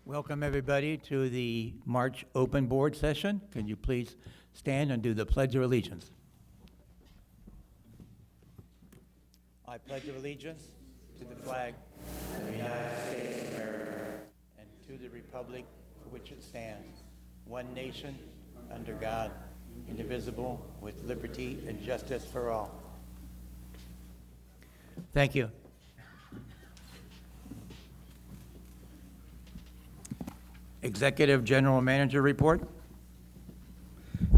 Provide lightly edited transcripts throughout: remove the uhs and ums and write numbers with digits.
Welcome, everybody, to the March Open Board session. Can you please stand and do the Pledge of Allegiance? I pledge allegiance to the flag of the United States of America and to the republic for which it stands, one nation, under God, indivisible, with liberty and justice for all. Thank you. Executive General Manager report.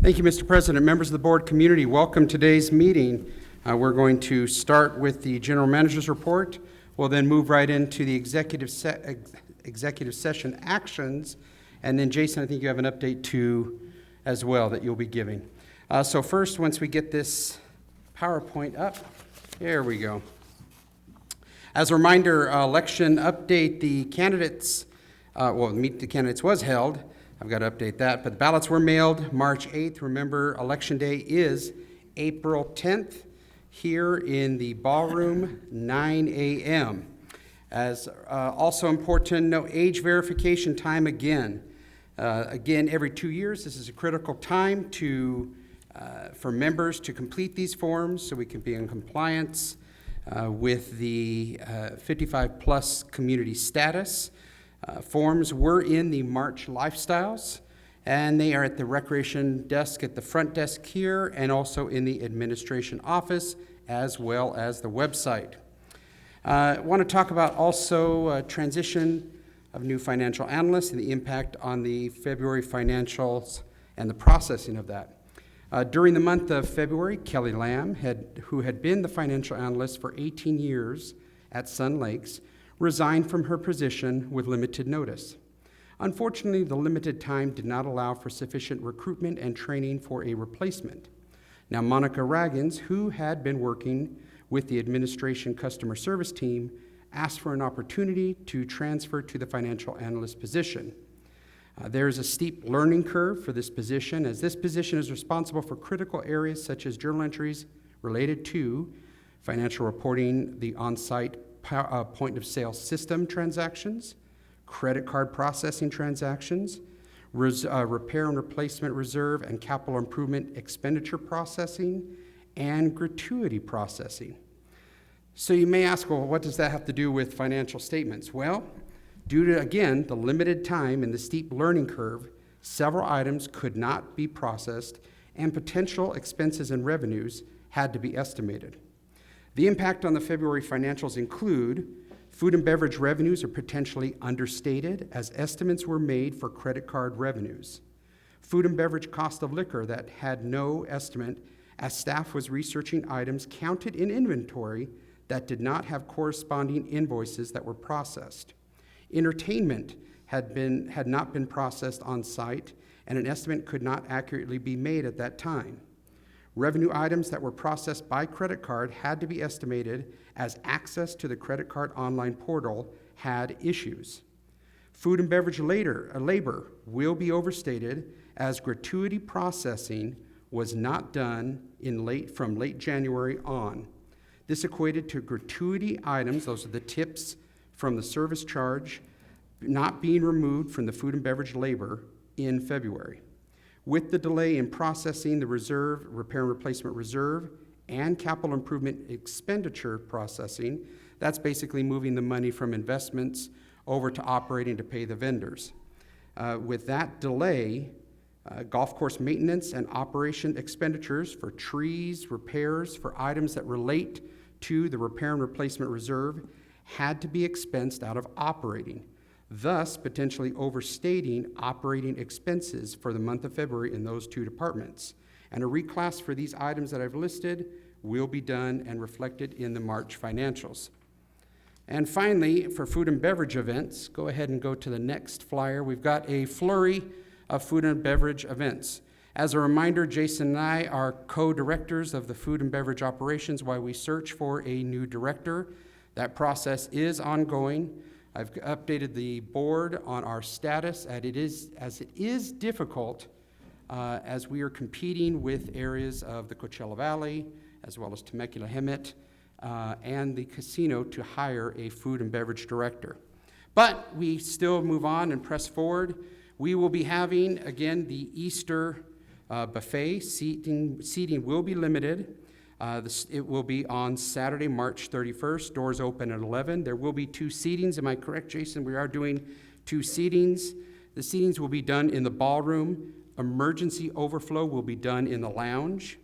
Thank you, Mr. President. Members of the board community, welcome to today's meeting. We're going to start with the General Manager's report. We'll then move right into the executive session actions. And then, Jason, I think you have an update too as well that you'll be giving. So first, once we get this PowerPoint up, there we go. As a reminder, election update, the candidates Meet the Candidates was held. I've got to update that. But the ballots were mailed March 8th. Remember, Election Day is April 10th here in the ballroom, 9 a.m. As also important, no age verification time again. Again, every 2 years, this is a critical time for members to complete these forms so we can be in compliance with the 55-plus community status. Forms were in the March Lifestyles, and they are at the recreation desk at the front desk here and also in the administration office, as well as the website. I want to talk about also transition of new financial analysts and the impact on the February financials and the processing of that. During the month of February, Kelly Lamb, who had been the financial analyst for 18 years at Sun Lakes, resigned from her position with limited notice. Unfortunately, the limited time did not allow for sufficient recruitment and training for a replacement. Now, Monica Raggins, who had been working with the administration customer service team, asked for an opportunity to transfer to the financial analyst position. There is a steep learning curve for this position, as this position is responsible for critical areas such as journal entries related to financial reporting, the on-site point of sale system transactions, credit card processing transactions, repair and replacement reserve and capital improvement expenditure processing, and gratuity processing. So you may ask, well, what does that have to do with financial statements? Well, due to, again, the limited time and the steep learning curve, several items could not be processed and potential expenses and revenues had to be estimated. The impact on the February financials include food and beverage revenues are potentially understated as estimates were made for credit card revenues. Food and beverage cost of liquor that had no estimate as staff was researching items counted in inventory that did not have corresponding invoices that were processed. Entertainment had not been processed on site and an estimate could not accurately be made at that time. Revenue items that were processed by credit card had to be estimated as access to the credit card online portal had issues. Food and beverage labor will be overstated as gratuity processing was not done from late January on. This equated to gratuity items, those are the tips from the service charge, not being removed from the food and beverage labor in February. With the delay in processing the reserve, repair and replacement reserve, and capital improvement expenditure processing, that's basically moving the money from investments over to operating to pay the vendors. With that delay, golf course maintenance and operation expenditures for trees, repairs, for items that relate to the repair and replacement reserve had to be expensed out of operating, thus potentially overstating operating expenses for the month of February in those two departments. And a reclass for these items that I've listed will be done and reflected in the March financials. And finally, for food and beverage events, go ahead and go to the next flyer. We've got a flurry of food and beverage events. As a reminder, Jason and I are co-directors of the food and beverage operations while we search for a new director. That process is ongoing. I've updated the board on our status as it is difficult as we are competing with areas of the Coachella Valley, as well as Temecula Hemet, and the casino to hire a food and beverage director. But we still move on and press forward. We will be having, again, the Easter buffet. Seating will be limited. It will be on Saturday, March 31st. Doors open at 11. There will be 2 seatings. Am I correct, Jason? We are doing 2 seatings. The seatings will be done in the ballroom. Emergency overflow will be done in the lounge.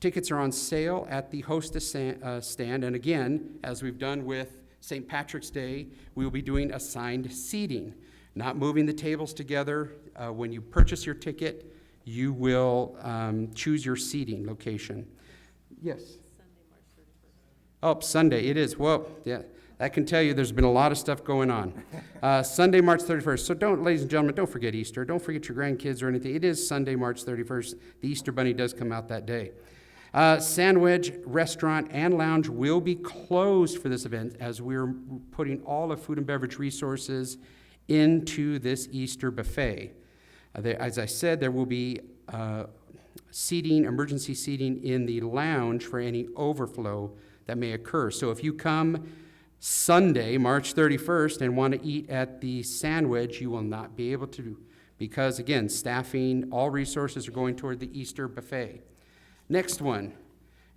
Tickets are on sale at the hostess stand. And again, as we've done with St. Patrick's Day, we will be doing assigned seating, not moving the tables together. When you purchase your ticket, you will choose your seating location. Yes? Sunday, March 31st. Oh, Sunday, it is. Well, yeah, I can tell you there's been a lot of stuff going on. Sunday, March 31st. So don't, ladies and gentlemen, don't forget Easter. Don't forget your grandkids or anything. It is Sunday, March 31st. The Easter Bunny does come out that day. Sandwich Restaurant and Lounge will be closed for this event as we're putting all of food and beverage resources into this Easter buffet. As I said, there will be seating, emergency seating in the lounge for any overflow that may occur. So if you come Sunday, March 31st, and want to eat at the Sandwich, you will not be able to, because again, staffing, all resources are going toward the Easter buffet. Next one,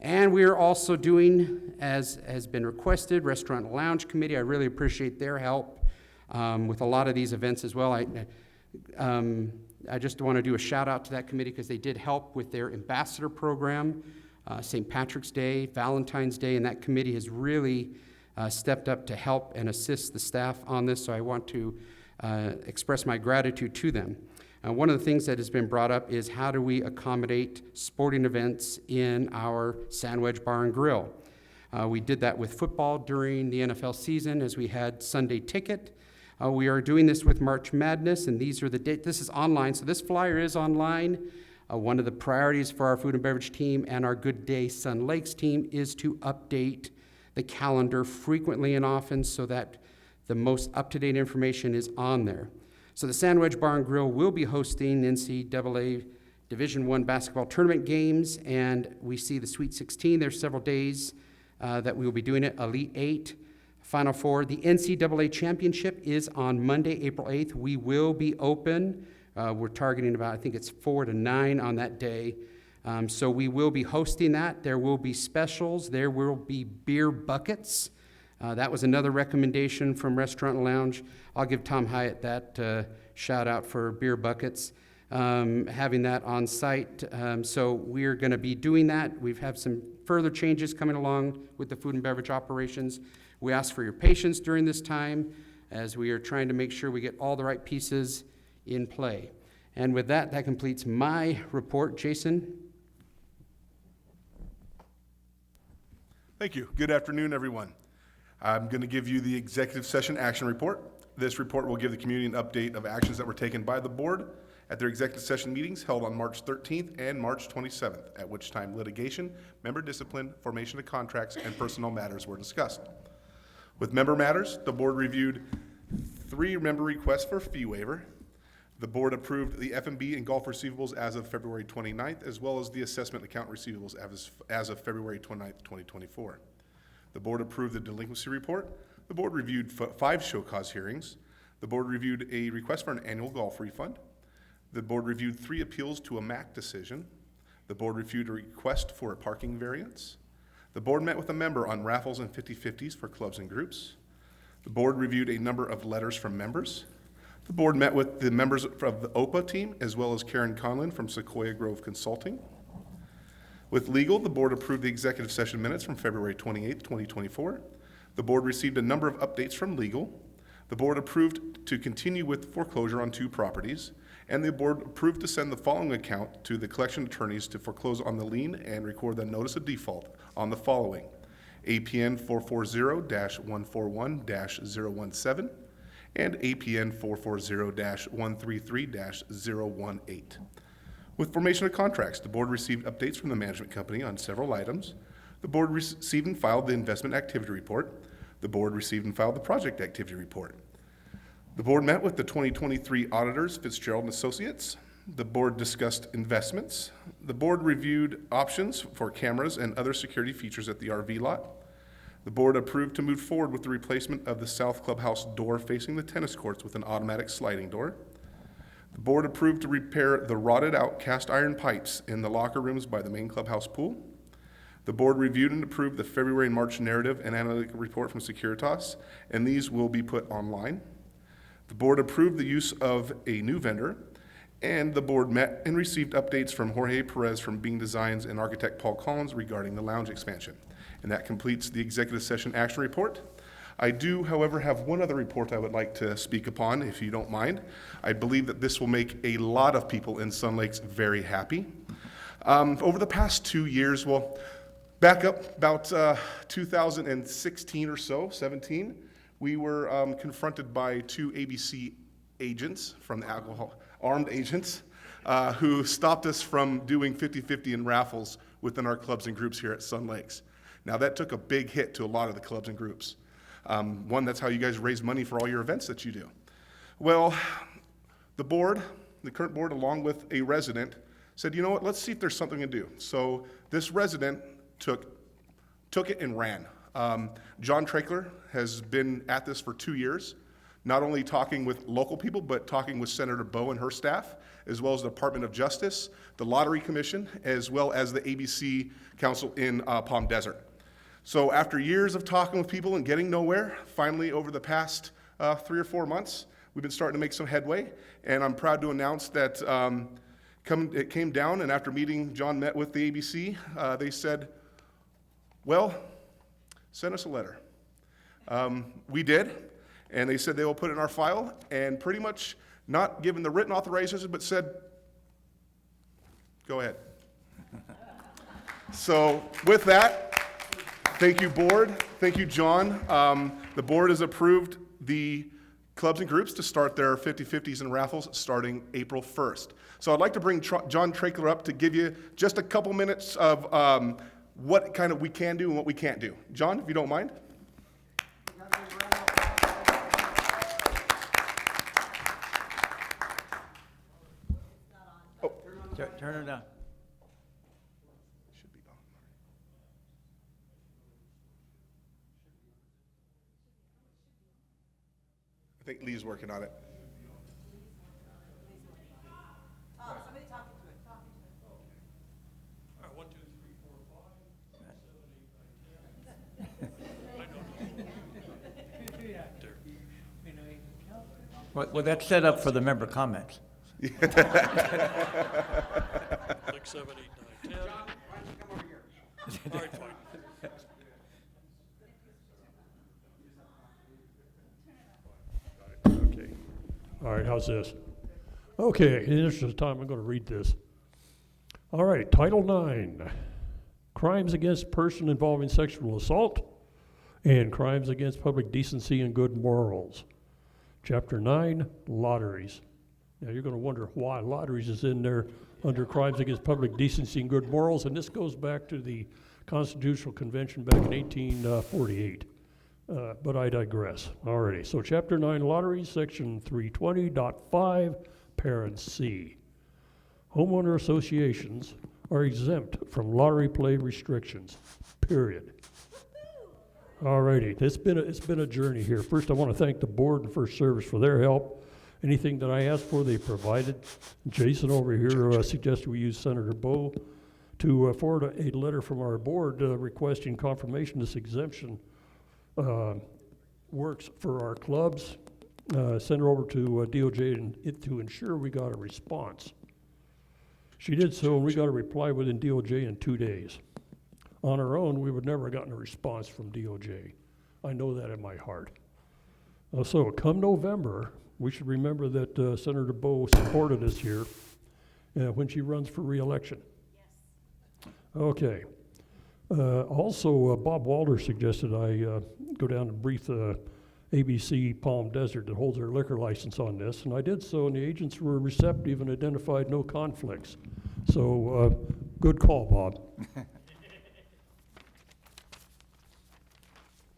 and we are also doing, as has been requested, Restaurant and Lounge Committee. I really appreciate their help with a lot of these events as well. I just want to do a shout out to that committee because they did help with their ambassador program, St. Patrick's Day, Valentine's Day, and that committee has really stepped up to help and assist the staff on this, so I want to express my gratitude to them. One of the things that has been brought up is how do we accommodate sporting events in our Sandwich Bar and Grill. We did that with football during the NFL season as we had Sunday Ticket. We are doing this with March Madness, and these are the dates. This is online, so this flyer is online. One of the priorities for our food and beverage team and our Good Day Sun Lakes team is to update the calendar frequently and often so that the most up-to-date information is on there. So the Sandwich Bar and Grill will be hosting NCAA Division I basketball tournament games, and we see the Sweet 16. There's several days that we will be doing it. Elite 8, Final Four. The NCAA Championship is on Monday, April 8th. We will be open. We're targeting about, I think it's 4 to 9 on that day. So we will be hosting that. There will be specials. There will be beer buckets. That was another recommendation from Restaurant and Lounge. I'll give Tom Hyatt that shout out for beer buckets, having that on site. So we're going to be doing that. We've had some further changes coming along with the food and beverage operations. We ask for your patience during this time as we are trying to make sure we get all the right pieces in play. And with that, that completes my report. Jason? Thank you. Good afternoon, everyone. I'm going to give you the executive session action report. This report will give the community an update of actions that were taken by the board at their executive session meetings held on March 13th and March 27th, at which time litigation, member discipline, formation of contracts, and personnel matters were discussed. With member matters, the board reviewed 3 member requests for fee waiver. The board approved the F&B and golf receivables as of February 29th, as well as the assessment account receivables as of February 29th, 2024. The board approved the delinquency report. The board reviewed 5 show cause hearings. The board reviewed a request for an annual golf refund. The board reviewed 3 appeals to a MAC decision. The board reviewed a request for a parking variance. The board met with a member on raffles and 50/50s for clubs and groups. The board reviewed a number of letters from members. The board met with the members of the OPA team, as well as Karen Conlin from Sequoia Grove Consulting. With legal, the board approved the executive session minutes from February 28th, 2024. The board received a number of updates from legal. The board approved to continue with foreclosure on 2 properties, and the board approved to send the following account to the collection attorneys to foreclose on the lien and record the notice of default on the following: APN 440-141-017 and APN 440-133-018. With formation of contracts, the board received updates from the management company on several items. The board received and filed the investment activity report. The board received and filed the project activity report. The board met with the 2023 auditors, Fitzgerald & Associates. The board discussed investments. The board reviewed options for cameras and other security features at the RV lot. The board approved to move forward with the replacement of the south clubhouse door facing the tennis courts with an automatic sliding door. The board approved to repair the rotted out cast iron pipes in the locker rooms by the main clubhouse pool. The board reviewed and approved the February and March narrative and analytical report from Securitas, and these will be put online. The board approved the use of a new vendor, and the board met and received updates from Jorge Perez from Bing Designs and architect Paul Collins regarding the lounge expansion. And that completes the executive session action report. I do, however, have one other report I would like to speak upon, if you don't mind. I believe that this will make a lot of people in Sun Lakes very happy. Over the past 2 years, well, back up about 2016 or so, 17, we were confronted by 2 ABC agents from the alcohol, armed agents, who stopped us from doing 50-50 in raffles within our clubs and groups here at Sun Lakes. Now, that took a big hit to a lot of the clubs and groups. One, that's how you guys raise money for all your events that you do. Well, the board, the current board, along with a resident, said, you know what, let's see if there's something to do. So this resident took it and ran. John Trakler has been at this for 2 years, not only talking with local people, but talking with Senator Bowe and her staff, as well as the Department of Justice, the Lottery Commission, as well as the ABC Council in Palm Desert. So after years of talking with people and getting nowhere, finally over the past 3 or 4 months, we've been starting to make some headway, and I'm proud to announce that it came down, and after meeting, John met with the ABC, they said, well, send us a letter. We did, and they said they will put it in our file, and pretty much not given the written authorization, but said, go ahead. So with that, thank you, board. Thank you, John. The board has approved the clubs and groups to start their 50-50s and raffles starting April 1st. So I'd like to bring John Trakler up to give you just a couple minutes of what kind of we can do and what we can't do. John, if you don't mind. Oh. Turn it on. Should be on. I think Lee's working on it. Somebody talking to it. All right, 1, 2, 3, 4, 5. Well, that's set up for the member comments. 6, 7, 8, 9, 10. John, why don't you come over here? All right, fine. Okay. All right, how's this? Okay, in the interest of time, I'm going to read this. All right, Title IX, crimes against person involving sexual assault and crimes against public decency and good morals. Chapter 9, lotteries. Now, you're going to wonder why lotteries is in there under crimes against public decency and good morals, and this goes back to the Constitutional Convention back in 1848. But I digress. Alrighty, so Chapter 9, lotteries, Section 320.5, Parent C. Homeowner associations are exempt from lottery play restrictions, period. Alrighty, it's been a journey here. First, I want to thank the board and First Service for their help. Anything that I asked for, they provided. Jason over here suggested we use Senator Bowe to forward a letter from our board requesting confirmation this exemption works for our clubs. Send her over to DOJ to ensure we got a response. She did so, and we got a reply within DOJ in 2 days. On our own, we would never have gotten a response from DOJ. I know that in my heart. So come November, we should remember that Senator Bowe supported us here when she runs for re-election. Yes. Okay. Also, Bob Walter suggested I go down and brief the ABC Palm Desert that holds their liquor license on this, and I did so, and the agents were receptive and identified no conflicts. So, good call, Bob.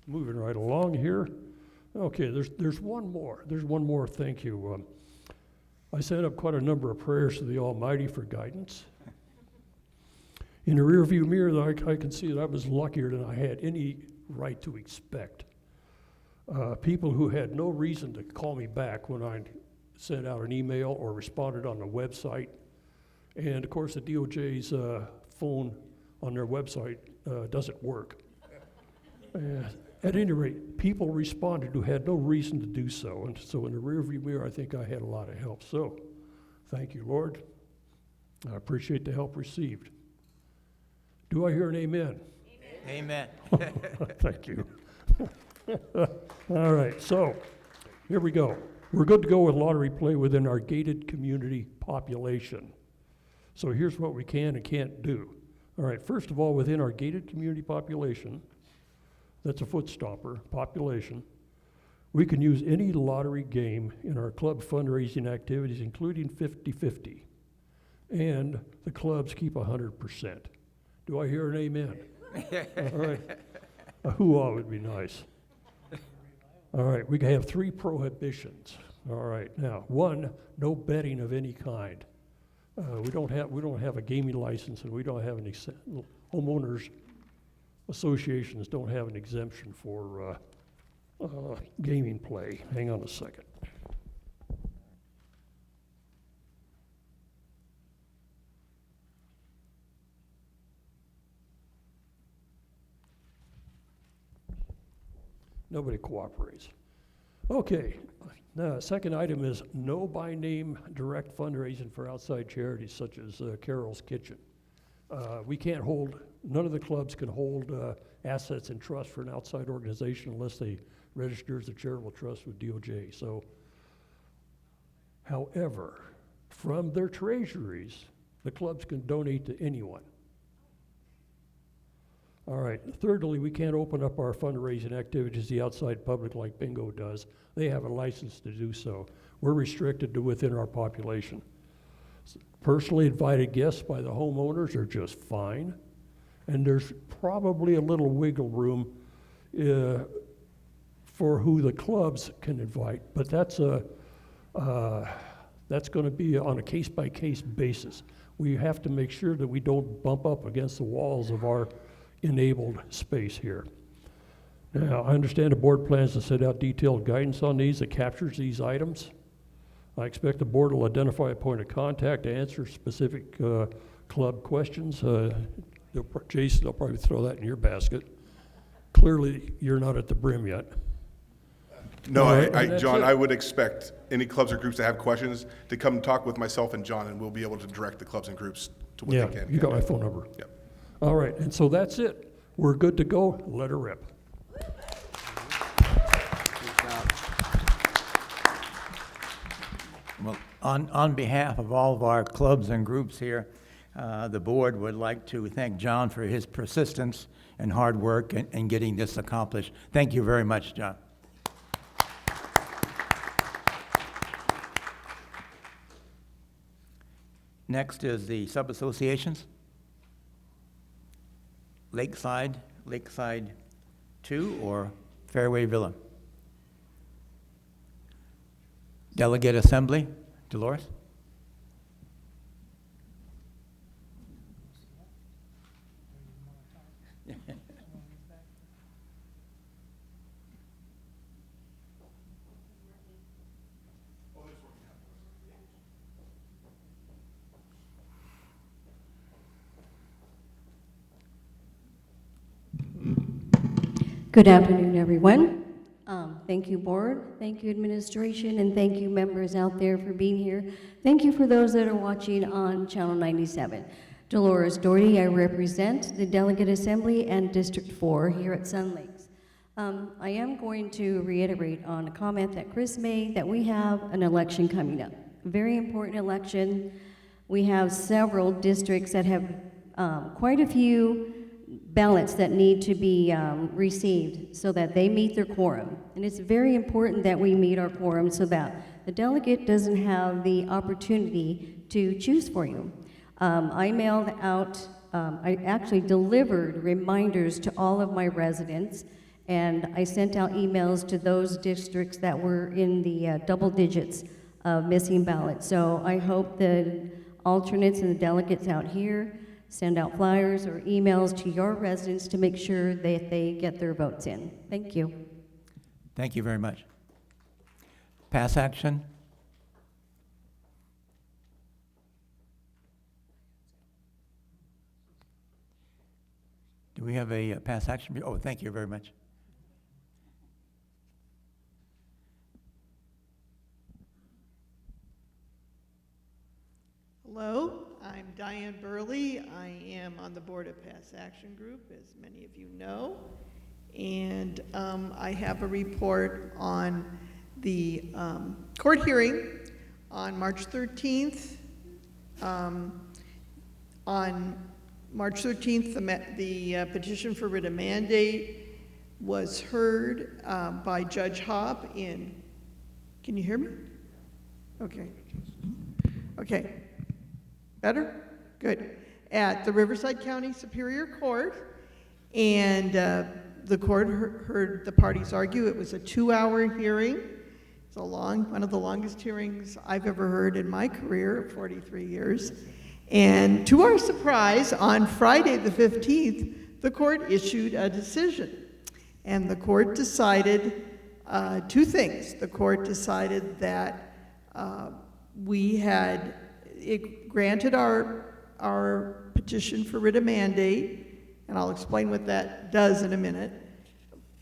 Moving right along here. Okay, there's one more. There's one more, thank you. I sent up quite a number of prayers to the Almighty for guidance. In the rearview mirror, I can see that I was luckier than I had any right to expect. People who had no reason to call me back when I sent out an email or responded on the website. And of course, the DOJ's phone on their website doesn't work. At any rate, people responded who had no reason to do so. And so in the rearview mirror, I think I had a lot of help. So thank you, Lord. I appreciate the help received. Do I hear an amen? Amen. Thank you. All right, so here we go. We're good to go with lottery play within our gated community population. So here's what we can and can't do. All right, first of all, within our gated community population, that's a foot stomper population, we can use any lottery game in our club fundraising activities, including 50-50. And the clubs keep 100%. Do I hear an amen? All right. A hoo-ah would be nice. All right, we have 3 prohibitions. All right, now, 1, no betting of any kind. We don't have a gaming license, and we don't have any homeowners associations don't have an exemption for gaming play. Hang on a second. Nobody cooperates. Okay, the second item is no by name direct fundraising for outside charities such as Carol's Kitchen. We can't hold, none of the clubs can hold assets in trust for an outside organization unless they register as a charitable trust with DOJ. So, however, from their treasuries, the clubs can donate to anyone. All right, thirdly, we can't open up our fundraising activities to the outside public like bingo does. They have a license to do so. We're restricted to within our population. Personally invited guests by the homeowners are just fine. And there's probably a little wiggle room for who the clubs can invite, but that's going to be on a case-by-case basis. We have to make sure that we don't bump up against the walls of our enabled space here. Now, I understand the board plans to set out detailed guidance on these that captures these items. I expect the board will identify a point of contact to answer specific club questions. Jason, I'll probably throw that in your basket. Clearly, you're not at the brim yet. No, Right, John, it. I would expect any clubs or groups that have questions to come talk with myself and John, and we'll be able to direct the clubs and groups to what Yeah, they can. you got my phone number. Yep. All right, and so that's it. We're good to go. Let her rip. Well, on behalf of all of our clubs and groups here, the board would like to thank John for his persistence and hard work in getting this accomplished. Thank you very much, John. Next is the sub-associations. Lakeside 2, or Fairway Villa? Delegate Assembly, Dolores? Good afternoon, everyone. Thank you, board. Thank you, administration, and thank you, members out there, for being here. Thank you for those that are watching on Channel 97. Dolores Doherty, I represent the Delegate Assembly and District 4 here at Sun Lakes. I am going to reiterate on a comment that Chris made, that we have an election coming up. A very important election. We have several districts that have quite a few ballots that need to be received so that they meet their quorum. And it's very important that we meet our quorum so that the delegate doesn't have the opportunity to choose for you. I mailed out, I actually delivered reminders to all of my residents, and I sent out emails to those districts that were in the double digits of missing ballots. So I hope the alternates and the delegates out here send out flyers or emails to your residents to make sure that they get their votes in. Thank you. Thank you very much. Pass action? Do we have a pass action? Oh, thank you very much. Hello, I'm Diane Burley. I am on the board of Pass Action Group, as many of you know. And I have a report on the court hearing on March 13th. On March 13th, the petition for writ of mandate was heard by Judge Hobb in, can you hear me? Okay. Okay. Better? Good. At the Riverside County Superior Court, and the court heard the parties argue. It was a 2-hour hearing. It's one of the longest hearings I've ever heard in my career of 43 years. And to our surprise, on Friday the 15th, the court issued a decision. And the court decided two things. The court decided that it granted our petition for writ of mandate, and I'll explain what that does in a minute,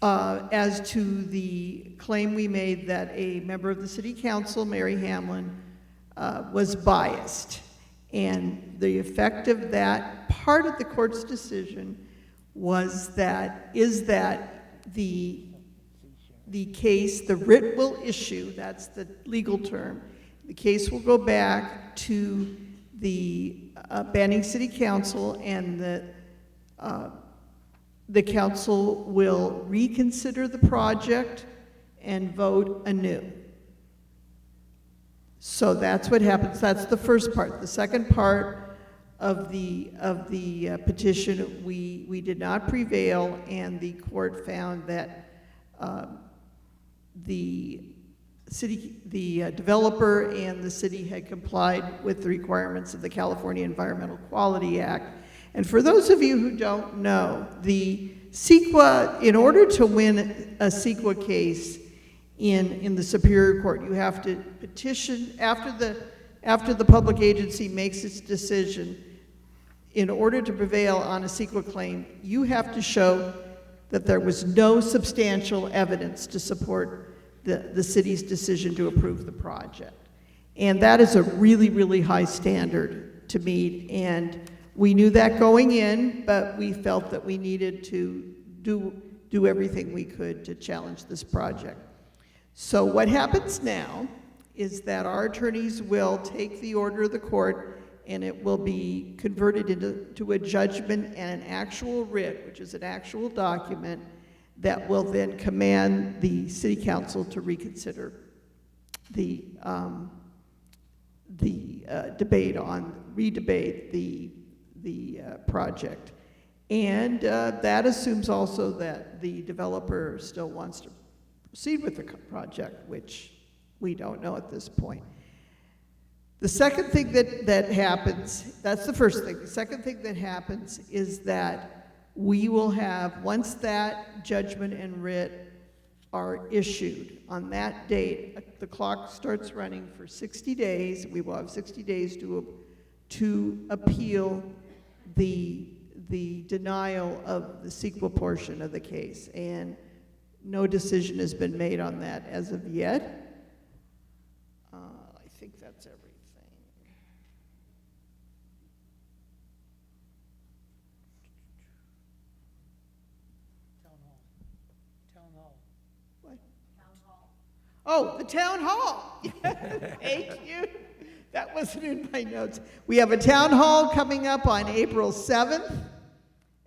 as to the claim we made that a member of the City Council, Mary Hamlin, was biased. And the effect of that part of the court's decision is that the case, the writ will issue, that's the legal term, the case will go back to the Banning City Council, and the council will reconsider the project and vote anew. So that's what happens. That's the first part. The second part of the petition, we did not prevail, and the court found that the developer and the city had complied with the requirements of the California Environmental Quality Act. And for those of you who don't know, the CEQA, in order to win a CEQA case in the Superior Court, you have to petition after the public agency makes its decision. In order to prevail on a CEQA claim, you have to show that there was no substantial evidence to support the city's decision to approve the project. And that is a really, really high standard to meet, and we knew that going in, but we felt that we needed to do everything we could to challenge this project. So what happens now is that our attorneys will take the order of the court, and it will be converted into a judgment and an actual writ, which is an actual document that will then command the city council to reconsider the redebate the project. And that assumes also that the developer still wants to proceed with the project, which we don't know at this point. The second thing that happens, that's the first thing. The second thing that happens is that we will have, once that judgment and writ are issued, on that date, the clock starts running for 60 days. We will have 60 days to appeal the denial of the CEQA portion of the case. And no decision has been made on that as of yet. I think that's everything. What? Oh, the town hall. Thank you. That wasn't in my notes. We have a town hall coming up on April 7th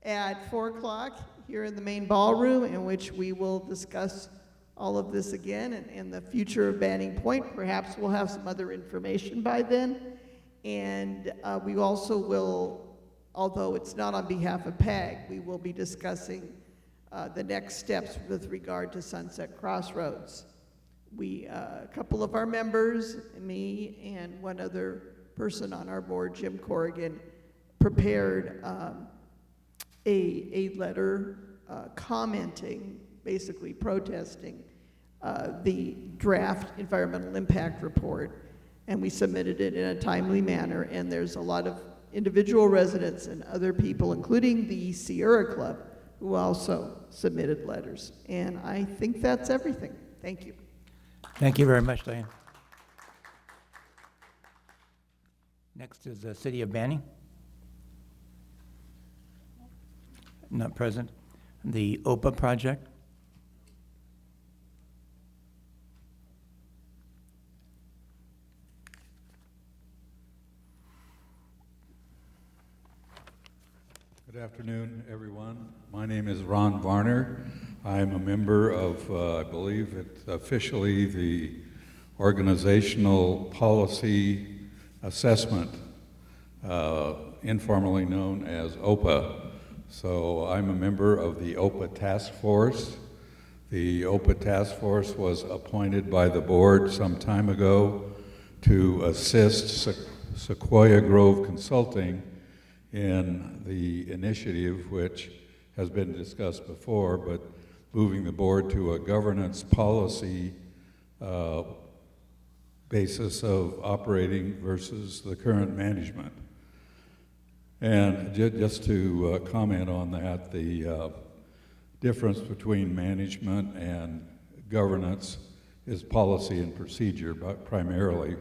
at 4 o'clock here in the main ballroom, in which we will discuss all of this again and the future of Banning Point. Perhaps we'll have some other information by then. And we also will, although it's not on behalf of PAG, we will be discussing the next steps with regard to Sunset Crossroads. A couple of our members, me and one other person on our board, Jim Corrigan, prepared a letter commenting, basically protesting the draft environmental impact report, and we submitted it in a timely manner, and there's a lot of individual residents and other people, including the Sierra Club, who also submitted letters. And I think that's everything. Thank you. Thank you very much, Diane. Next is the City of Banning. Not present. The OPA project. Good afternoon, everyone. My name is Ron Varner. I'm a member of, I believe it's officially the Organizational Policy Assessment, informally known as OPA. So I'm a member of the OPA Task Force. The OPA Task Force was appointed by the board some time ago to assist Sequoia Grove Consulting in the initiative, which has been discussed before, but moving the board to a governance policy basis of operating versus the current management. And just to comment on that, the difference between management and governance is policy and procedure, but primarily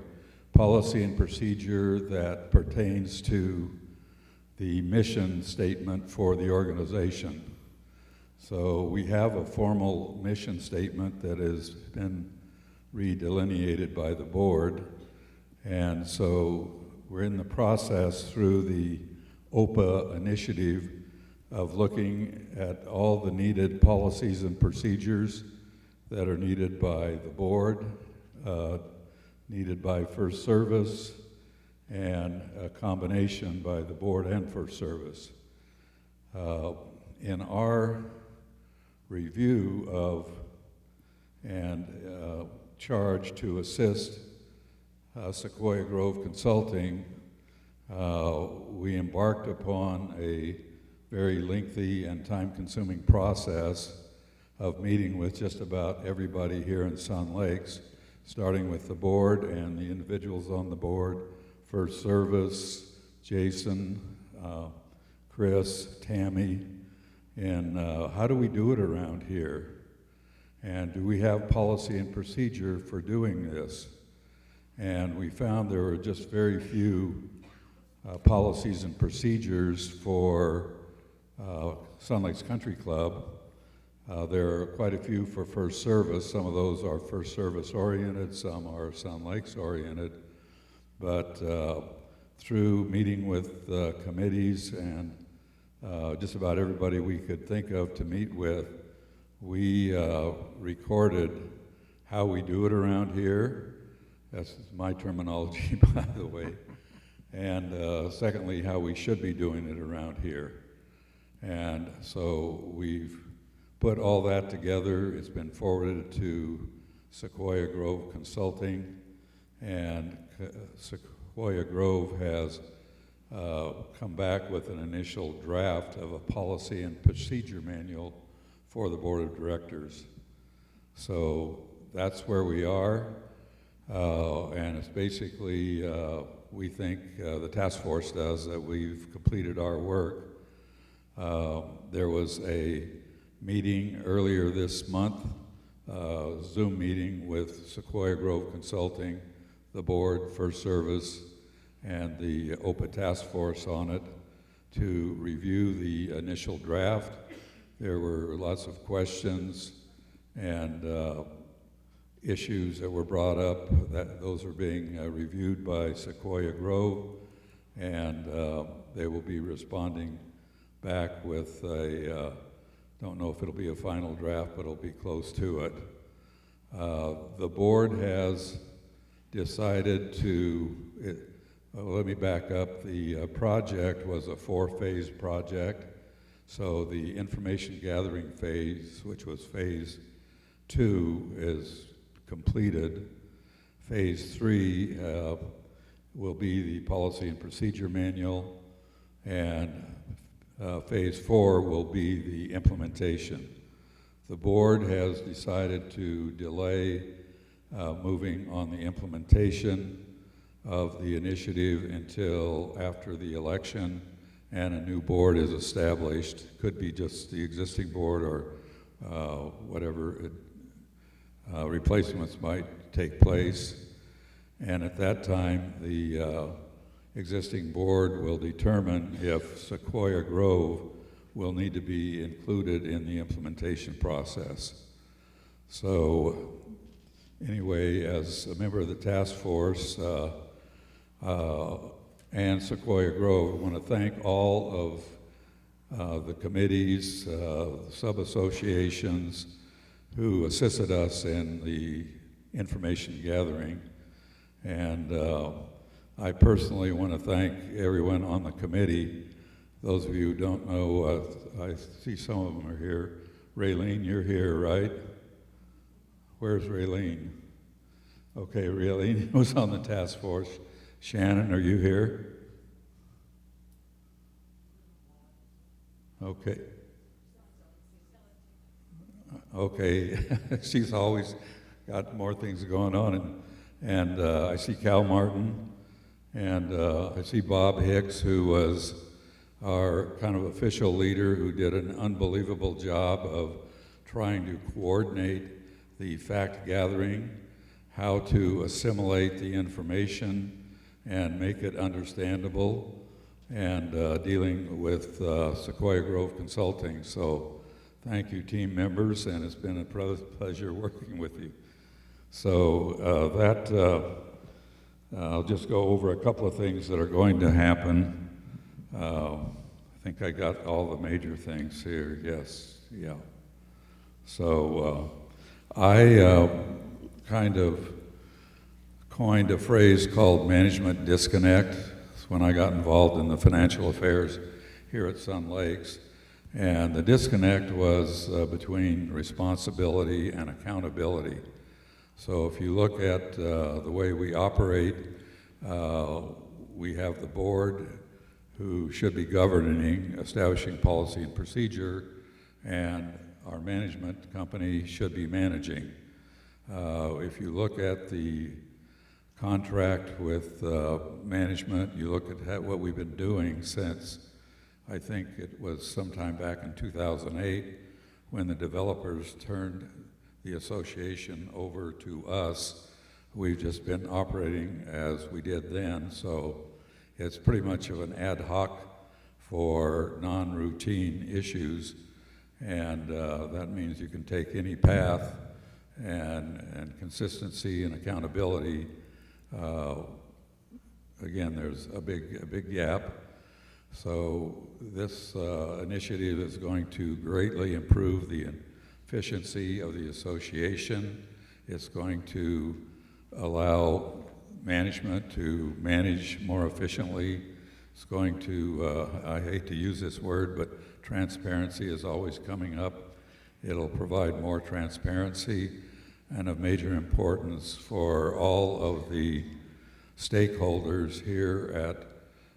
policy and procedure that pertains to the mission statement for the organization. So we have a formal mission statement that has been redelineated by the board, and so we're in the process through the OPA initiative of looking at all the needed policies and procedures that are needed by the board, needed by First Service, and a combination by the board and First Service. In our review of and charge to assist Sequoia Grove Consulting, we embarked upon a very lengthy and time-consuming process of meeting with just about everybody here in Sun Lakes, starting with the board and the individuals on the board, First Service, Jason, Chris, Tammy, and how do we do it around here? And do we have policy and procedure for doing this? And we found there were just very few policies and procedures for Sun Lakes Country Club. There are quite a few for First Service. Some of those are First Service oriented, some are Sun Lakes oriented. But through meeting with committees and just about everybody we could think of to meet with, we recorded how we do it around here. That's my terminology, by the way. And secondly, how we should be doing it around here. And so we've put all that together. It's been forwarded to Sequoia Grove Consulting, and Sequoia Grove has come back with an initial draft of a policy and procedure manual for the board of directors. So that's where we are, and it's basically, we think, the task force does, that we've completed our work. There was a meeting earlier this month, Zoom meeting with Sequoia Grove Consulting, the board, First Service, and the OPA task force on it to review the initial draft. There were lots of questions and issues that were brought up. Those are being reviewed by Sequoia Grove, and they will be responding back with a, don't know if it'll be a final draft, but it'll be close to it. The board has decided to, let me back up, the project was a 4-phase project. So the information gathering phase, which was phase 2, is completed. Phase 3 will be the policy and procedure manual, and Phase 4 will be the implementation. The board has decided to delay moving on the implementation of the initiative until after the election and a new board is established. Could be just the existing board or whatever replacements might take place. And at that time, the existing board will determine if Sequoia Grove will need to be included in the implementation process. So anyway, as a member of the task force and Sequoia Grove, I want to thank all of the committees, sub-associations who assisted us in the information gathering. And I personally want to thank everyone on the committee. Those of you who don't know, I see some of them are here. Raylene, you're here, right? Where's Raylene? Okay, Raylene was on the task force. Shannon, are you here? Okay. Okay, she's always got more things going on. And I see Cal Martin, and I see Bob Hicks, who was our kind of official leader who did an unbelievable job of trying to coordinate the fact gathering, how to assimilate the information and make it understandable, and dealing with Sequoia Grove Consulting. So thank you, team members, and it's been a pleasure working with you. So I'll just go over a couple of things that are going to happen. I think I got all the major things here. Yes, yeah. So I kind of coined a phrase called management disconnect. It's when I got involved in the financial affairs here at Sun Lakes. And the disconnect was between responsibility and accountability. So if you look at the way we operate, we have the board who should be governing, establishing policy and procedure, and our management company should be managing. If you look at the contract with management, you look at what we've been doing since, I think it was sometime back in 2008, when the developers turned the association over to us. We've just been operating as we did then, so it's pretty much of an ad hoc for non-routine issues, and that means you can take any path, and consistency and accountability. Again, there's a big gap. So this initiative is going to greatly improve the efficiency of the association. It's going to allow management to manage more efficiently. It's going to, I hate to use this word, but transparency is always coming up. It'll provide more transparency, and of major importance for all of the stakeholders here at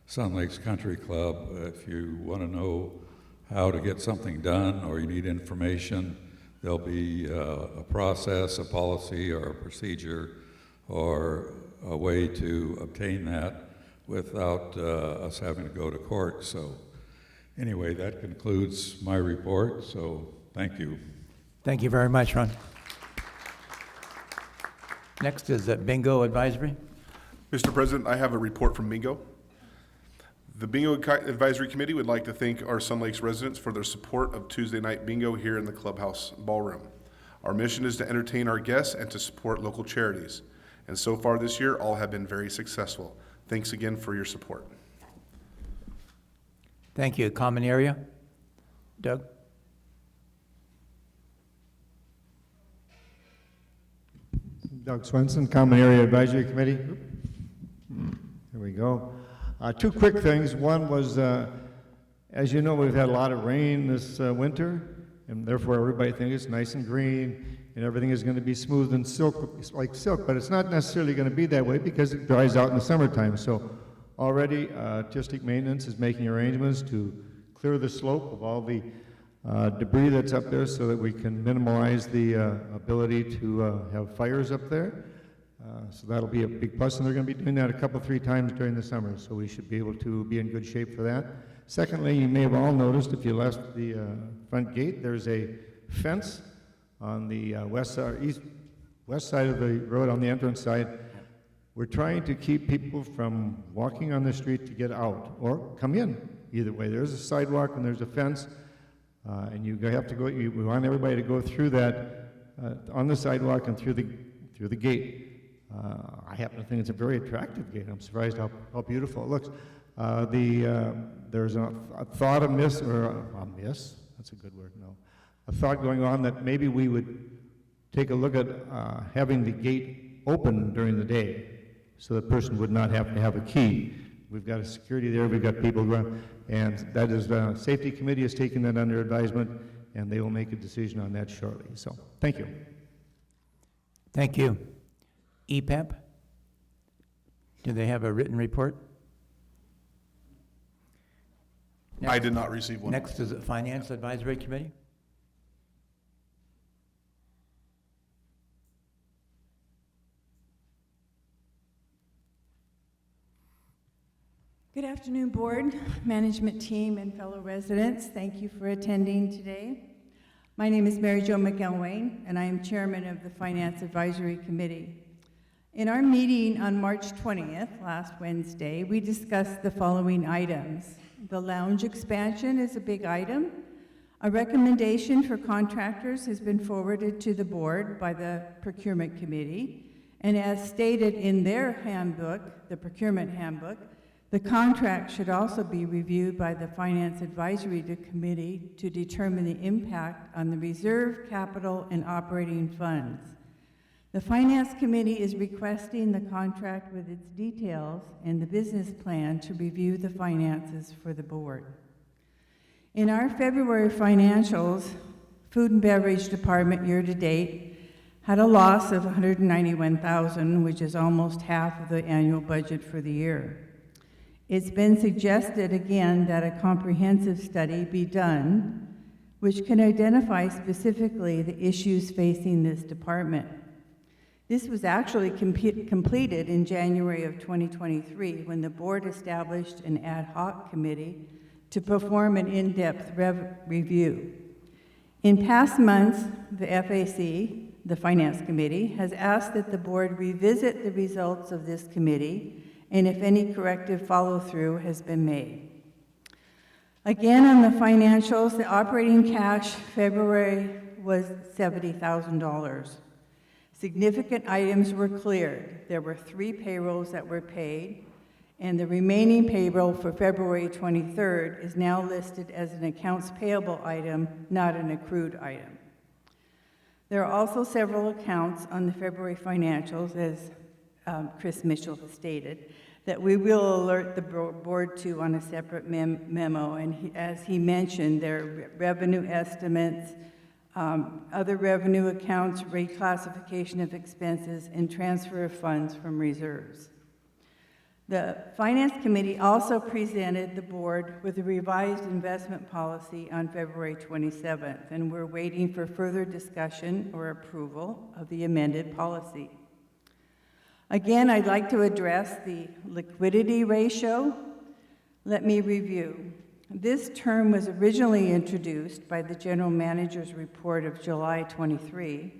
Sun Lakes Country Club. If you want to know how to get something done or you need information, there'll be a process, a policy, or a procedure, or a way to obtain that without us having to go to court. So anyway, that concludes my report, so thank you. Thank you very much, Ron. Next is Bingo Advisory. Mr. President, I have a report from Bingo. The Bingo Advisory Committee would like to thank our Sun Lakes residents for their support of Tuesday night bingo here in the clubhouse ballroom. Our mission is to entertain our guests and to support local charities. And so far this year, all have been very successful. Thanks again for your support. Thank you. Common area? Doug? Doug Swenson, Common Area Advisory Committee. There we go. Two quick things. One was, as you know, we've had a lot of rain this winter, and therefore everybody thinks it's nice and green, and everything is going to be smooth and silk, like silk, but it's not necessarily going to be that way because it dries out in the summertime. So already. Artistic Maintenance is making arrangements to clear the slope of all the debris that's up there so that we can minimize the ability to have fires up there. So that'll be a big plus, and they're going to be doing that a couple, 3 times during the summer, so we should be able to be in good shape for that. Secondly, you may have all noticed if you left the front gate, there's a fence on the west side of the road on the entrance side. We're trying to keep people from walking on the street to get out or come in. Either way, there's a sidewalk and there's a fence, and you have to go. We want everybody to go through that on the sidewalk and through the gate. I happen to think it's a very attractive gate. I'm surprised how beautiful it looks. There's a thought amiss, or a miss, that's a good word, no. A thought going on that maybe we would take a look at having the gate open during the day so the person would not have to have a key. We've got a security there, we've got people around, and that is, the safety committee is taking that under advisement, and they will make a decision on that shortly. So, thank you. Thank you. EPEP, do they have a written report? I did not receive one. Next is the Finance Advisory Committee. Good afternoon, board, management team, and fellow residents. Thank you for attending today. My name is Mary Jo McElwain, and I am chairman of the Finance Advisory Committee. In our meeting on March 20th, last Wednesday, we discussed the following items. The lounge expansion is a big item. A recommendation for contractors has been forwarded to the board by the procurement committee, and as stated in their handbook, the procurement handbook, the contract should also be reviewed by the Finance Advisory Committee to determine the impact on the reserve, capital, and operating funds. The Finance Committee is requesting the contract with its details and the business plan to review the finances for the board. In our February financials, Food and Beverage Department year-to-date had a loss of $191,000, which is almost half of the annual budget for the year. It's been suggested again that a comprehensive study be done, which can identify specifically the issues facing this department. This was actually completed in January of 2023 when the board established an ad hoc committee to perform an in-depth review. In past months, the FAC, the Finance Committee, has asked that the board revisit the results of this committee and if any corrective follow-through has been made. Again, on the financials, the operating cash February was $70,000. Significant items were cleared. There were 3 payrolls that were paid, and the remaining payroll for February 23rd is now listed as an accounts payable item, not an accrued item. There are also several accounts on the February financials, as Chris Mitchell has stated, that we will alert the board to on a separate memo, and as he mentioned, there are revenue estimates, other revenue accounts, reclassification of expenses, and transfer of funds from reserves. The Finance Committee also presented the board with a revised investment policy on February 27th, and we're waiting for further discussion or approval of the amended policy. Again, I'd like to address the liquidity ratio. Let me review. This term was originally introduced by the General Manager's report of July 23,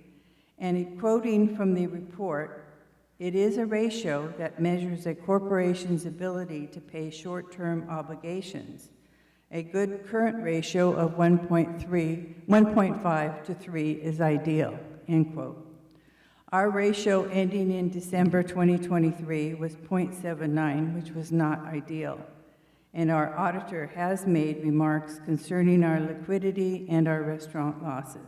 and quoting from the report, it is a ratio that measures a corporation's ability to pay short-term obligations. A good current ratio of 1.5 to 3 is ideal, end quote. Our ratio ending in December 2023 was 0.79, which was not ideal. And our auditor has made remarks concerning our liquidity and our restaurant losses.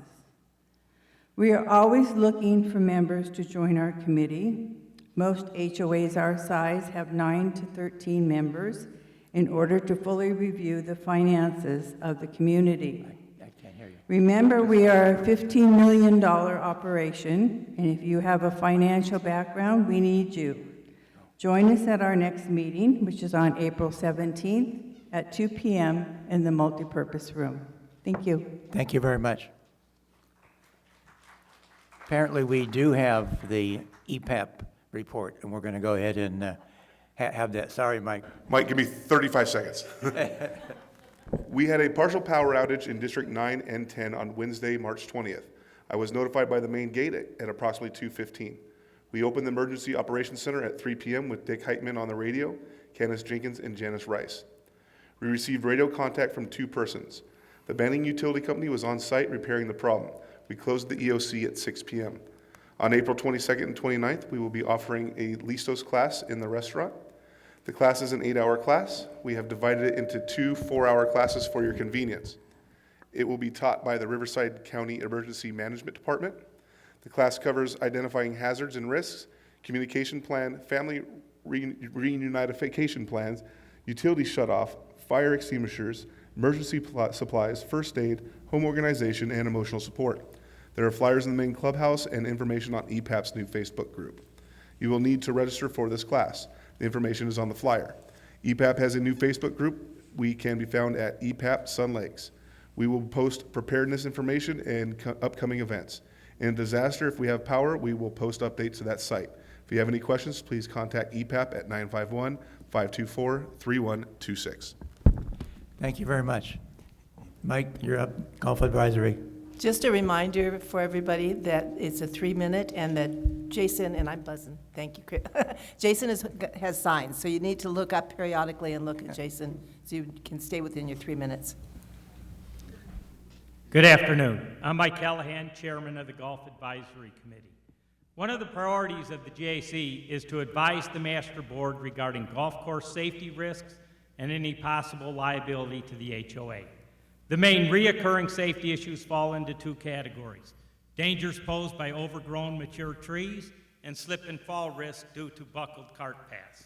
We are always looking for members to join our committee. Most HOAs our size have 9 to 13 members in order to fully review the finances of the community. I can't hear you. Remember, we are a $15 million operation, and if you have a financial background, we need you. Join us at our next meeting, which is on April 17th at 2 p.m. in the multipurpose room. Thank you. Thank you very much. Apparently, we do have the EPAP report, and we're going to go ahead and have that. Sorry, Mike. Mike, give me 35 seconds. We had a partial power outage in District 9 and 10 on Wednesday, March 20th. I was notified by the main gate at approximately 2:15. We opened the Emergency Operations Center at 3 p.m. with Dick Heitman on the radio, Candace Jenkins, and Janice Rice. We received radio contact from 2 persons. The Banning Utility Company was on site repairing the problem. We closed the EOC at 6 p.m. On April 22nd and 29th, we will be offering a Listos class in the restaurant. The class is an 8-hour class. We have divided it into 2 4-hour classes for your convenience. It will be taught by the Riverside County Emergency Management Department. The class covers identifying hazards and risks, communication plan, family reunification plans, utility shutoff, fire extinguishers, emergency supplies, first aid, home organization, and emotional support. There are flyers in the main clubhouse and information on EPAP's new Facebook group. You will need to register for this class. The information is on the flyer. EPAP has a new Facebook group. We can be found at EPAP Sun Lakes. We will post preparedness information and upcoming events. In a disaster, if we have power, we will post updates to that site. If you have any questions, please contact EPAP at 951-524-3126. Thank you very much. Mike, you're up. Golf Advisory. Just a reminder for everybody that it's a 3-minute and that Jason, and I'm buzzing, thank you, Chris. Jason has signs, so you need to look up periodically and look at Jason so you can stay within your 3 minutes. Good afternoon. I'm Mike Callahan, Chairman of the Golf Advisory Committee. One of the priorities of the GAC is to advise the Master Board regarding golf course safety risks and any possible liability to the HOA. The main reoccurring safety issues fall into 2 categories: dangers posed by overgrown mature trees and slip and fall risk due to buckled cart paths.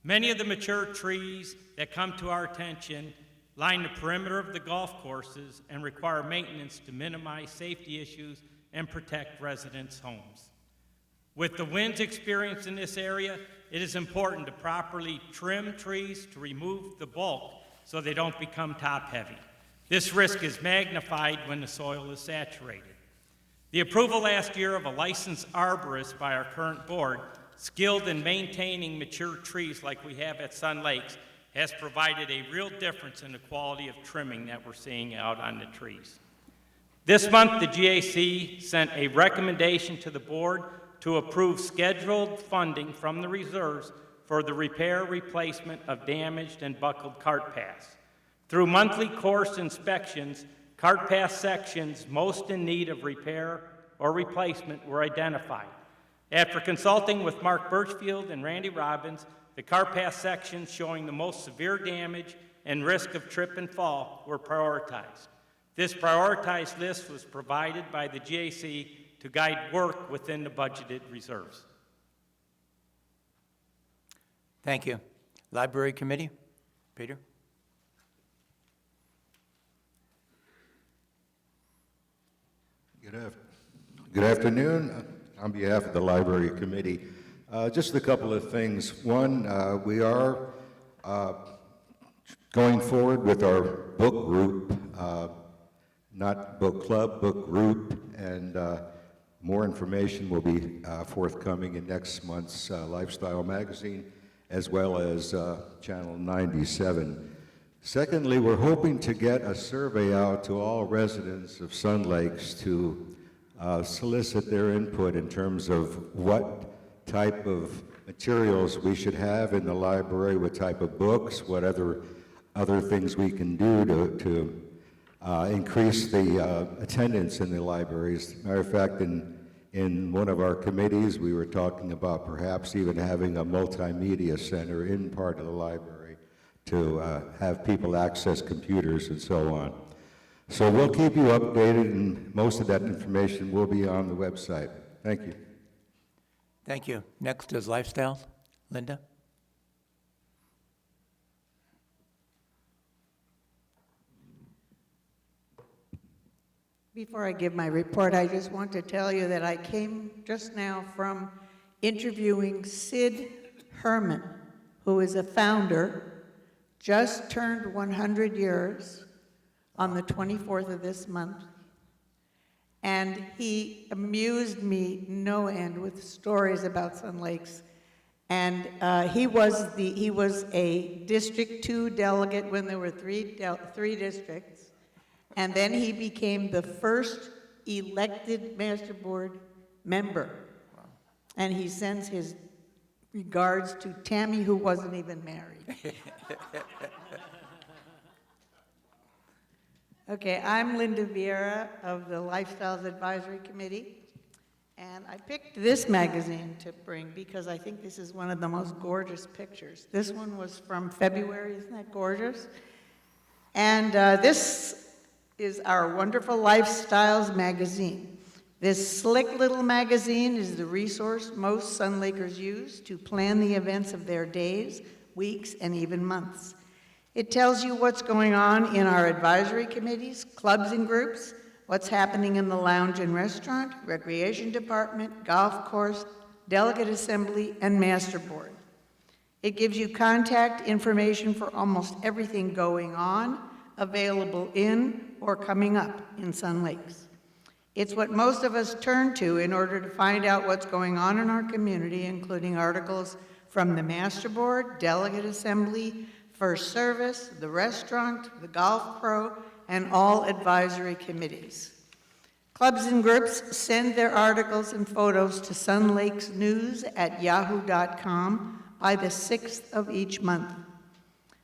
Many of the mature trees that come to our attention line the perimeter of the golf courses and require maintenance to minimize safety issues and protect residents' homes. With the winds experienced in this area, it is important to properly trim trees to remove the bulk so they don't become top-heavy. This risk is magnified when the soil is saturated. The approval last year of a licensed arborist by our current board, skilled in maintaining mature trees like we have at Sun Lakes, has provided a real difference in the quality of trimming that we're seeing out on the trees. This month, the GAC sent a recommendation to the board to approve scheduled funding from the reserves for the repair, replacement of damaged and buckled cart paths. Through monthly course inspections, cart path sections most in need of repair or replacement were identified. After consulting with Mark Birchfield and Randy Robbins, the cart path sections showing the most severe damage and risk of trip and fall were prioritized. This prioritized list was provided by the GAC to guide work within the budgeted reserves. Thank you. Library Committee, Peter? Good afternoon. On behalf of the Library Committee, just a couple of things. One, we are going forward with our book group, not book club, book group, and more information will be forthcoming in next month's Lifestyle magazine, as well as Channel 97. Secondly, we're hoping to get a survey out to all residents of Sun Lakes to solicit their input in terms of what type of materials we should have in the library, what type of books, what other things we can do to increase the attendance in the libraries. Matter of fact, in one of our committees, we were talking about perhaps even having a multimedia center in part of the library to have people access computers and so on. So we'll keep you updated, and most of that information will be on the website. Thank you. Thank you. Next is Lifestyle. Linda? Before I give my report, I just want to tell you that I came just now from interviewing Sid Herman, who is a founder, just turned 100 years on the 24th of this month. And he amused me no end with stories about Sun Lakes. And he was a District 2 delegate when there were three districts. And then he became the first elected Master Board member. And he sends his regards to Tammy, who wasn't even married. Okay, I'm Linda Vieira of the Lifestyles Advisory Committee, and I picked this magazine to bring because I think this is one of the most gorgeous pictures. This one was from February, isn't that gorgeous? And this is our wonderful Lifestyles magazine. This slick little magazine is the resource most Sun Lakers use to plan the events of their days, weeks, and even months. It tells you what's going on in our advisory committees, clubs and groups, what's happening in the lounge and restaurant, recreation department, golf course, delegate assembly, and master board. It gives you contact information for almost everything going on, available in or coming up in Sun Lakes. It's what most of us turn to in order to find out what's going on in our community, including articles from the master board, delegate assembly, First Service, the restaurant, the golf pro, and all advisory committees. Clubs and groups send their articles and photos to Sun Lakes News at yahoo.com by the 6th of each month.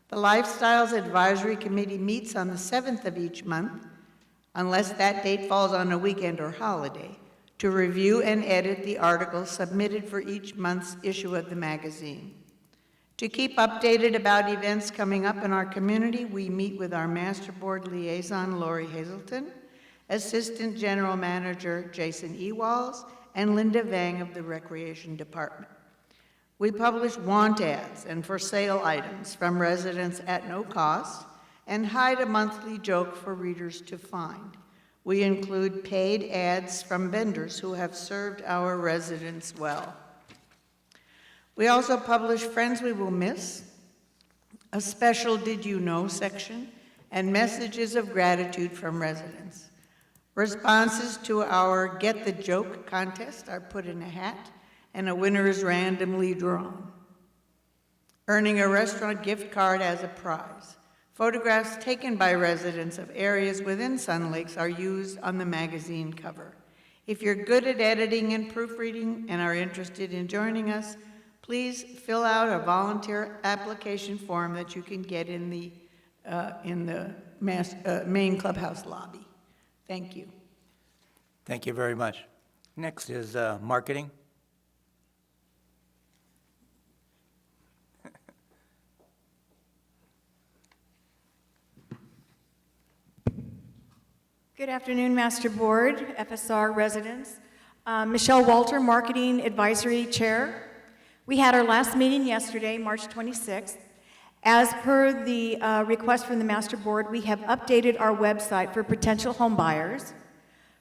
The Lifestyles Advisory Committee meets on the 7th of each month, unless that date falls on a weekend or holiday, to review and edit the articles submitted for each month's issue of the magazine. To keep updated about events coming up in our community, we meet with our Master Board liaison, Lori Hazelton, Assistant General Manager Jason Ewalls, and Linda Vang of the Recreation Department. We publish want ads and for sale items from residents at no cost and hide a monthly joke for readers to find. We include paid ads from vendors who have served our residents well. We also publish Friends We Will Miss, a special Did You Know section, and messages of gratitude from residents. Responses to our Get the Joke contest are put in a hat, and a winner is randomly drawn, earning a restaurant gift card as a prize. Photographs taken by residents of areas within Sun Lakes are used on the magazine cover. If you're good at editing and proofreading and are interested in joining us, please fill out a volunteer application form that you can get in the main clubhouse lobby. Thank you. Thank you very much. Next is marketing. Good afternoon, Master Board, FSR residents. Michelle Walter, Marketing Advisory Chair. We had our last meeting yesterday, March 26th. As per the request from the Master Board, we have updated our website for potential home buyers.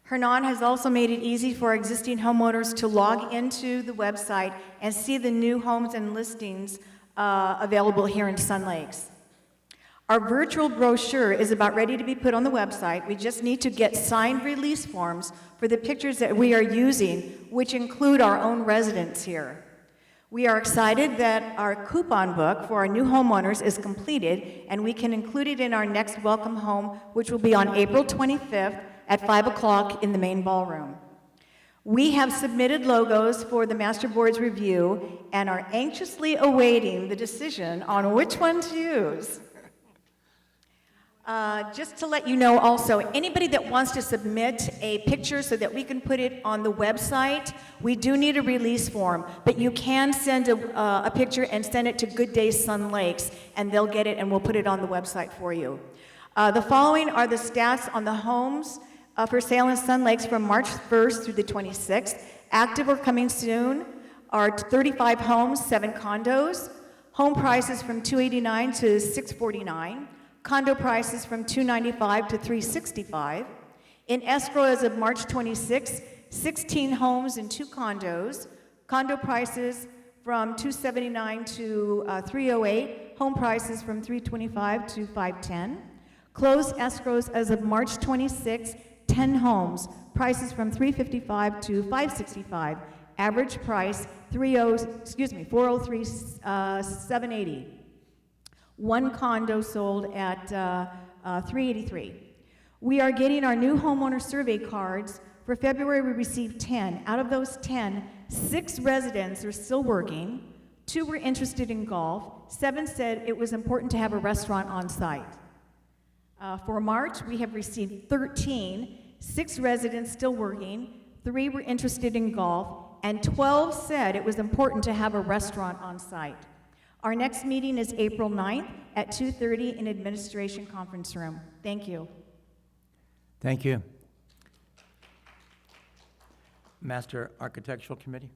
Hernan has also made it easy for existing homeowners to log into the website and see the new homes and listings available here in Sun Lakes. Our virtual brochure is about ready to be put on the website. We just need to get signed release forms for the pictures that we are using, which include our own residents here. We are excited that our coupon book for our new homeowners is completed, and we can include it in our next welcome home, which will be on April 25th at 5 o'clock in the main ballroom. We have submitted logos for the Master Board's review and are anxiously awaiting the decision on which one to use. Just to let you know also, anybody that wants to submit a picture so that we can put it on the website, we do need a release form, but you can send a picture and send it to Good Days Sun Lakes, and they'll get it and we'll put it on the website for you. The following are the stats on the homes for sale in Sun Lakes from March 1st through the 26th. Active or coming soon are 35 homes, 7 condos. Home prices from $289 to $649. Condo prices from $295 to $365. In escrow as of March 26, 16 homes and 2 condos. Condo prices from $279 to $308. Home prices from $325 to $510. Closed escrows as of March 26, 10 homes. Prices from $355 to $565. Average price $403,780. One condo sold at $383. We are getting our new homeowner survey cards. For February, we received 10. Out of those 10, 6 residents are still working. 2 were interested in golf. 7 said it was important to have a restaurant on site. For March, we have received 13. 6 residents still working. 3 were interested in golf. And 12 said it was important to have a restaurant on site. Our next meeting is April 9th at 2:30 in Administration Conference Room. Thank you. Thank you. Master Architectural Committee?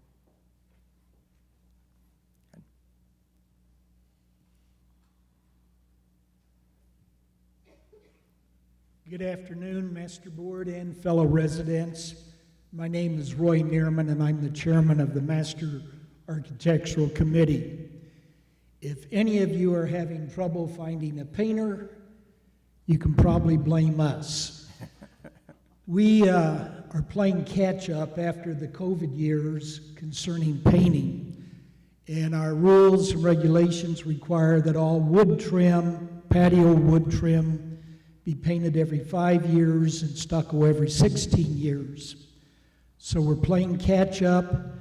Good afternoon, Master Board and fellow residents. My name is Roy Neerman, and I'm the chairman of the Master Architectural Committee. If any of you are having trouble finding a painter, you can probably blame us. We are playing catch-up after the COVID years concerning painting, and our rules and regulations require that all wood trim, patio wood trim, be painted every 5 years and stucco every 16 years. So we're playing catch-up.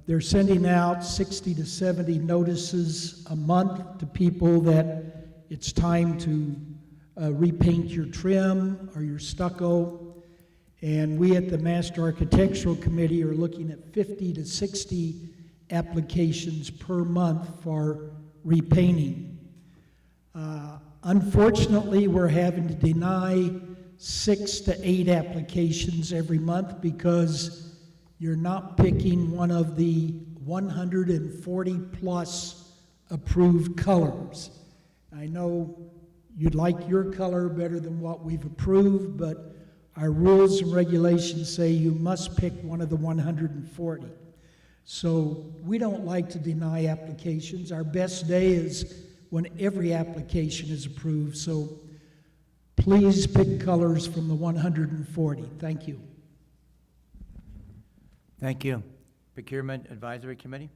They're sending out 60 to 70 notices a month to people that it's time to repaint your trim or your stucco. And we at the Master Architectural Committee are looking at 50 to 60 applications per month for repainting. Unfortunately, we're having to deny 6 to 8 applications every month because you're not picking one of the 140 plus approved colors. I know you'd like your color better than what we've approved, but our rules and regulations say you must pick one of the 140. So we don't like to deny applications. Our best day is when every application is approved. So please pick colors from the 140. Thank you. Thank you. Procurement Advisory Committee?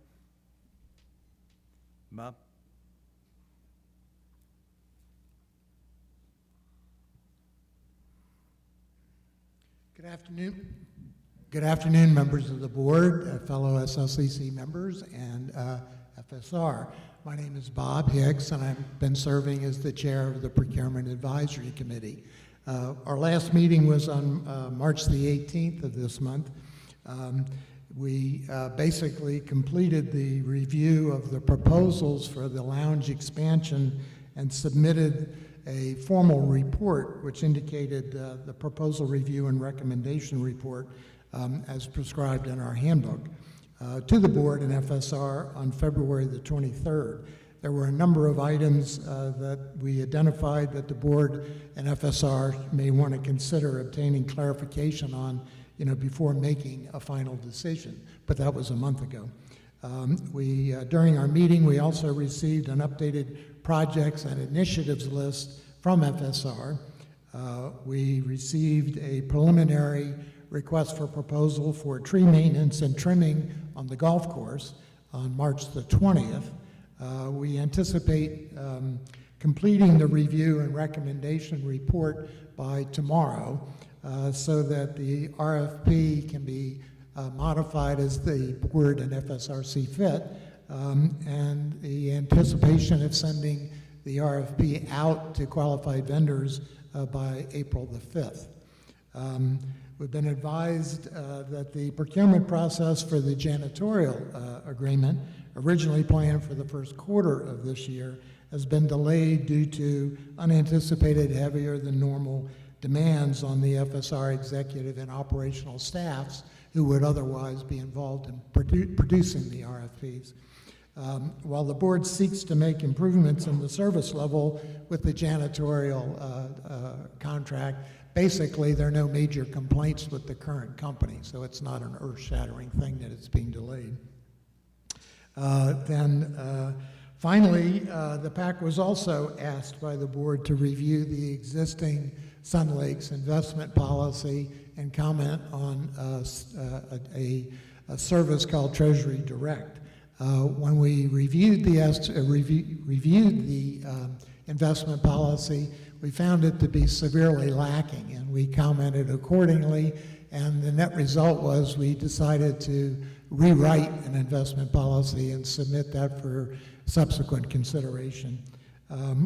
Bob? Good afternoon. Good afternoon, members of the board, fellow SLCC members, and FSR. My name is Bob Hicks, and I've been serving as the chair of the Procurement Advisory Committee. Our last meeting was on March the 18th of this month. We basically completed the review of the proposals for the lounge expansion and submitted a formal report which indicated the proposal review and recommendation report as prescribed in our handbook to the board and FSR on February the 23rd. There were a number of items that we identified that the board and FSR may want to consider obtaining clarification on, before making a final decision, but that was a month ago. During our meeting, we also received an updated projects and initiatives list from FSR. We received a preliminary request for proposal for tree maintenance and trimming on the golf course on March the 20th. We anticipate completing the review and recommendation report by tomorrow so that the RFP can be modified as the board and FSR see fit, and the anticipation of sending the RFP out to qualified vendors by April the 5th. We've been advised that the procurement process for the janitorial agreement, originally planned for the first quarter of this year, has been delayed due to unanticipated heavier than normal demands on the FSR executive and operational staffs who would otherwise be involved in producing the RFPs. While the board seeks to make improvements in the service level with the janitorial contract, basically there are no major complaints with the current company, so it's not an earth-shattering thing that it's being delayed. Finally, the PAC was also asked by the board to review the existing Sun Lakes investment policy and comment on a service called Treasury Direct. When we reviewed the investment policy, we found it to be severely lacking, and we commented accordingly, and the net result was we decided to rewrite an investment policy and submit that for subsequent consideration.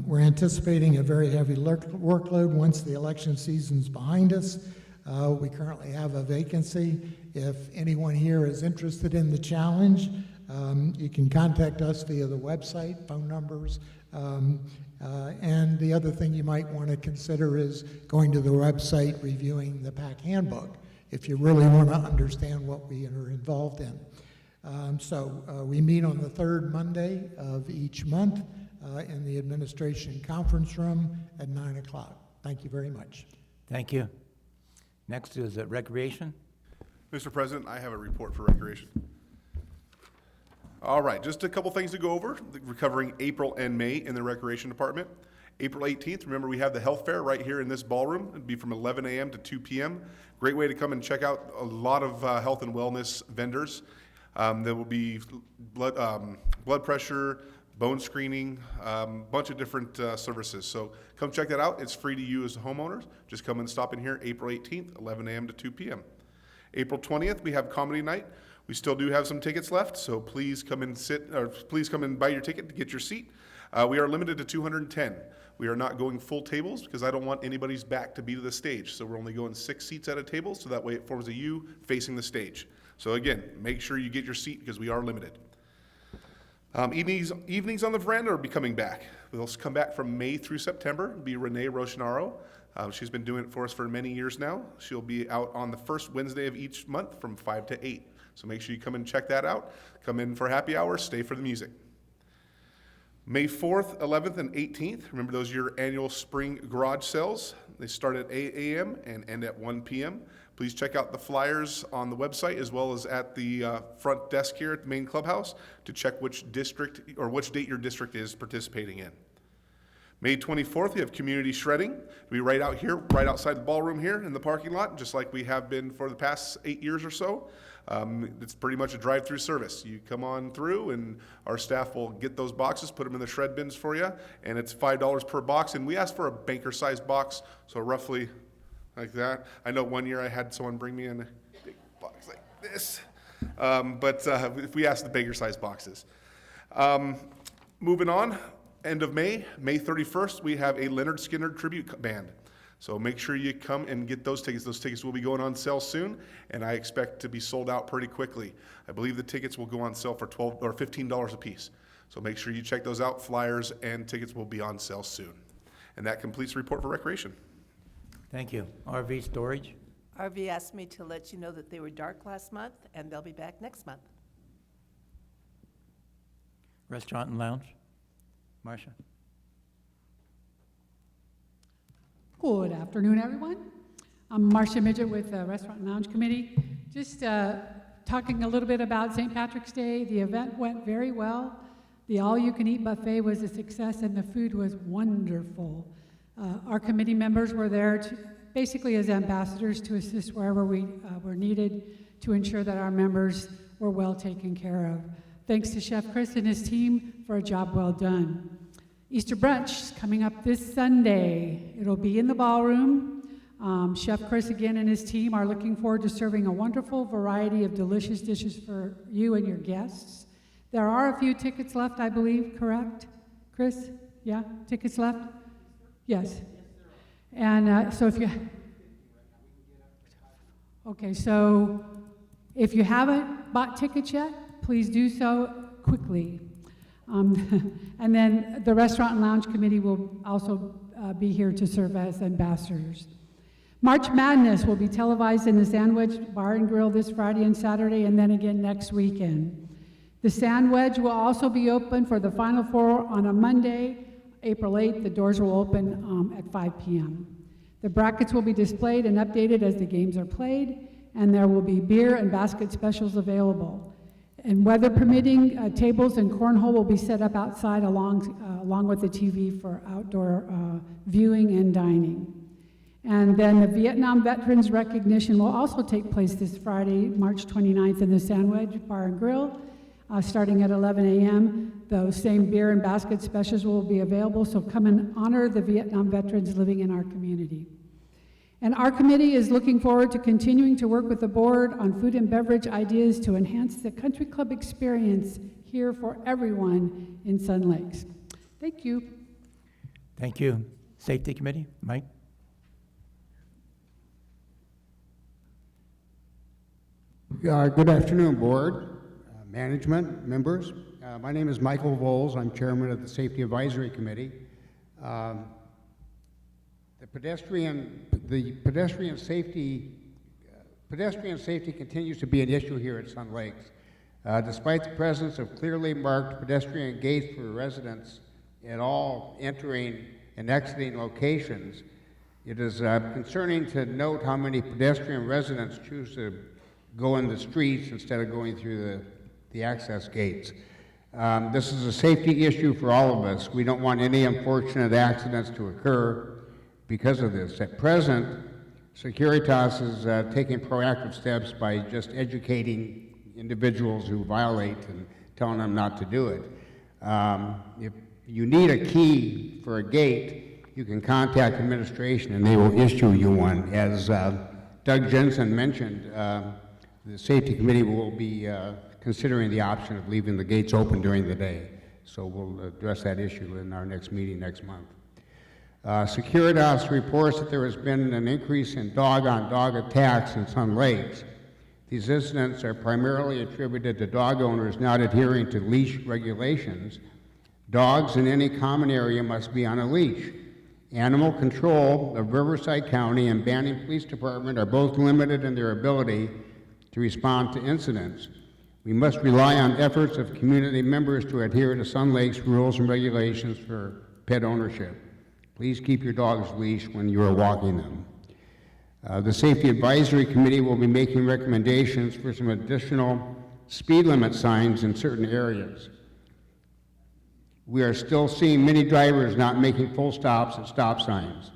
We're anticipating a very heavy workload once the election season's behind us. We currently have a vacancy. If anyone here is interested in the challenge, you can contact us via the website, phone numbers, and the other thing you might want to consider is going to the website, reviewing the PAC handbook, if you really want to understand what we are involved in. We meet on the third Monday of each month in the administration conference room at 9 o'clock. Thank you very much. Thank you. Next is Recreation. Mr. President, I have a report for Recreation. All right, just a couple things to go over. We're covering April and May in the Recreation Department. April 18th, remember we have the health fair right here in this ballroom. It'd be from 11 a.m. to 2 p.m. Great way to come and check out a lot of health and wellness vendors. There will be blood pressure, bone screening, bunch of different services. So come check that out. It's free to you as homeowners. Just come and stop in here April 18th, 11 a.m. to 2 p.m. April 20th, we have comedy night. We still do have some tickets left, so please come and please come and buy your ticket to get your seat. We are limited to 210. We are not going full tables because I don't want anybody's back to be to the stage. So we're only going 6 seats at a table, so that way it forms a U facing the stage. So again, make sure you get your seat because we are limited. Evenings on the veranda are becoming back. They'll come back from May through September. It'll be Renee Rochinaro. She's been doing it for us for many years now. She'll be out on the first Wednesday of each month from 5 to 8. So make sure you come and check that out. Come in for happy hour, stay for the music. May 4th, 11th, and 18th. Remember, those are your annual spring garage sales. They start at 8 a.m. and end at 1 p.m. Please check out the flyers on the website as well as at the front desk here at the main clubhouse to check which district or which date your district is participating in. May 24th, we have community shredding. It'll be right out here, right outside the ballroom here in the parking lot, just like we have been for the past 8 years or so. It's pretty much a drive-through service. You come on through and our staff will get those boxes, put them in the shred bins for you, and it's $5 per box. And we ask for a banker-sized box, so roughly like that. I know one year I had someone bring me in a big box like this, but if we ask the banker-sized boxes. Moving on, end of May, May 31st, we have a Leonard Skinner tribute band. So make sure you come and get those tickets. Those tickets will be going on sale soon, and I expect to be sold out pretty quickly. I believe the tickets will go on sale for $12 or $15 a piece. So make sure you check those out. Flyers and tickets will be on sale soon. And that completes the report for Recreation. Thank you. RV storage. RV asked me to let you know that they were dark last month, and they'll be back next month. Restaurant and lounge. Marcia. Good afternoon, everyone. I'm Marcia Midget with the Restaurant and Lounge Committee. Just talking a little bit about St. Patrick's Day. The event went very well. The all-you-can-eat buffet was a success, and the food was wonderful. Our committee members were there basically as ambassadors to assist wherever we were needed to ensure that our members were well taken care of. Thanks to Chef Chris and his team for a job well done. Easter brunch is coming up this Sunday. It'll be in the ballroom. Chef Chris again and his team are looking forward to serving a wonderful variety of delicious dishes for you and your guests. There are a few tickets left, I believe, correct? Chris? Yeah? Tickets left? Yes. And so if you... Okay, so if you haven't bought tickets yet, please do so quickly. And then the Restaurant and Lounge Committee will also be here to serve as ambassadors. March Madness will be televised in the Sandwich Bar and Grill this Friday and Saturday, and then again next weekend. The Sandwich will also be open for the Final Four on a Monday, April 8th. The doors will open at 5 p.m. The brackets will be displayed and updated as the games are played, and there will be beer and basket specials available. And weather permitting, tables and cornhole will be set up outside along with the TV for outdoor viewing and dining. And then the Vietnam Veterans Recognition will also take place this Friday, March 29th in the Sandwich Bar and Grill, starting at 11 a.m. Those same beer and basket specials will be available, so come and honor the Vietnam veterans living in our community. And our committee is looking forward to continuing to work with the board on food and beverage ideas to enhance the country club experience here for everyone in Sun Lakes. Thank you. Thank you. Safety Committee, Mike? Good afternoon, board, management, members. My name is Michael Voles. I'm chairman of the Safety Advisory Committee. Pedestrian safety continues to be an issue here at Sun Lakes. Despite the presence of clearly marked pedestrian gates for residents at all entering and exiting locations, it is concerning to note how many pedestrian residents choose to go in the streets instead of going through the access gates. This is a safety issue for all of us. We don't want any unfortunate accidents to occur because of this. At present, Securitas is taking proactive steps by just educating individuals who violate and telling them not to do it. If you need a key for a gate, you can contact administration and they will issue you one. As Doug Jensen mentioned, the Safety Committee will be considering the option of leaving the gates open during the day. So we'll address that issue in our next meeting next month. Securitas reports that there has been an increase in dog-on-dog attacks in Sun Lakes. These incidents are primarily attributed to dog owners not adhering to leash regulations. Dogs in any common area must be on a leash. Animal control of Riverside County and Banning Police Department are both limited in their ability to respond to incidents. We must rely on efforts of community members to adhere to Sun Lakes rules and regulations for pet ownership. Please keep your dog's leash when you are walking them. The Safety Advisory Committee will be making recommendations for some additional speed limit signs in certain areas. We are still seeing many drivers not making full stops at stop signs.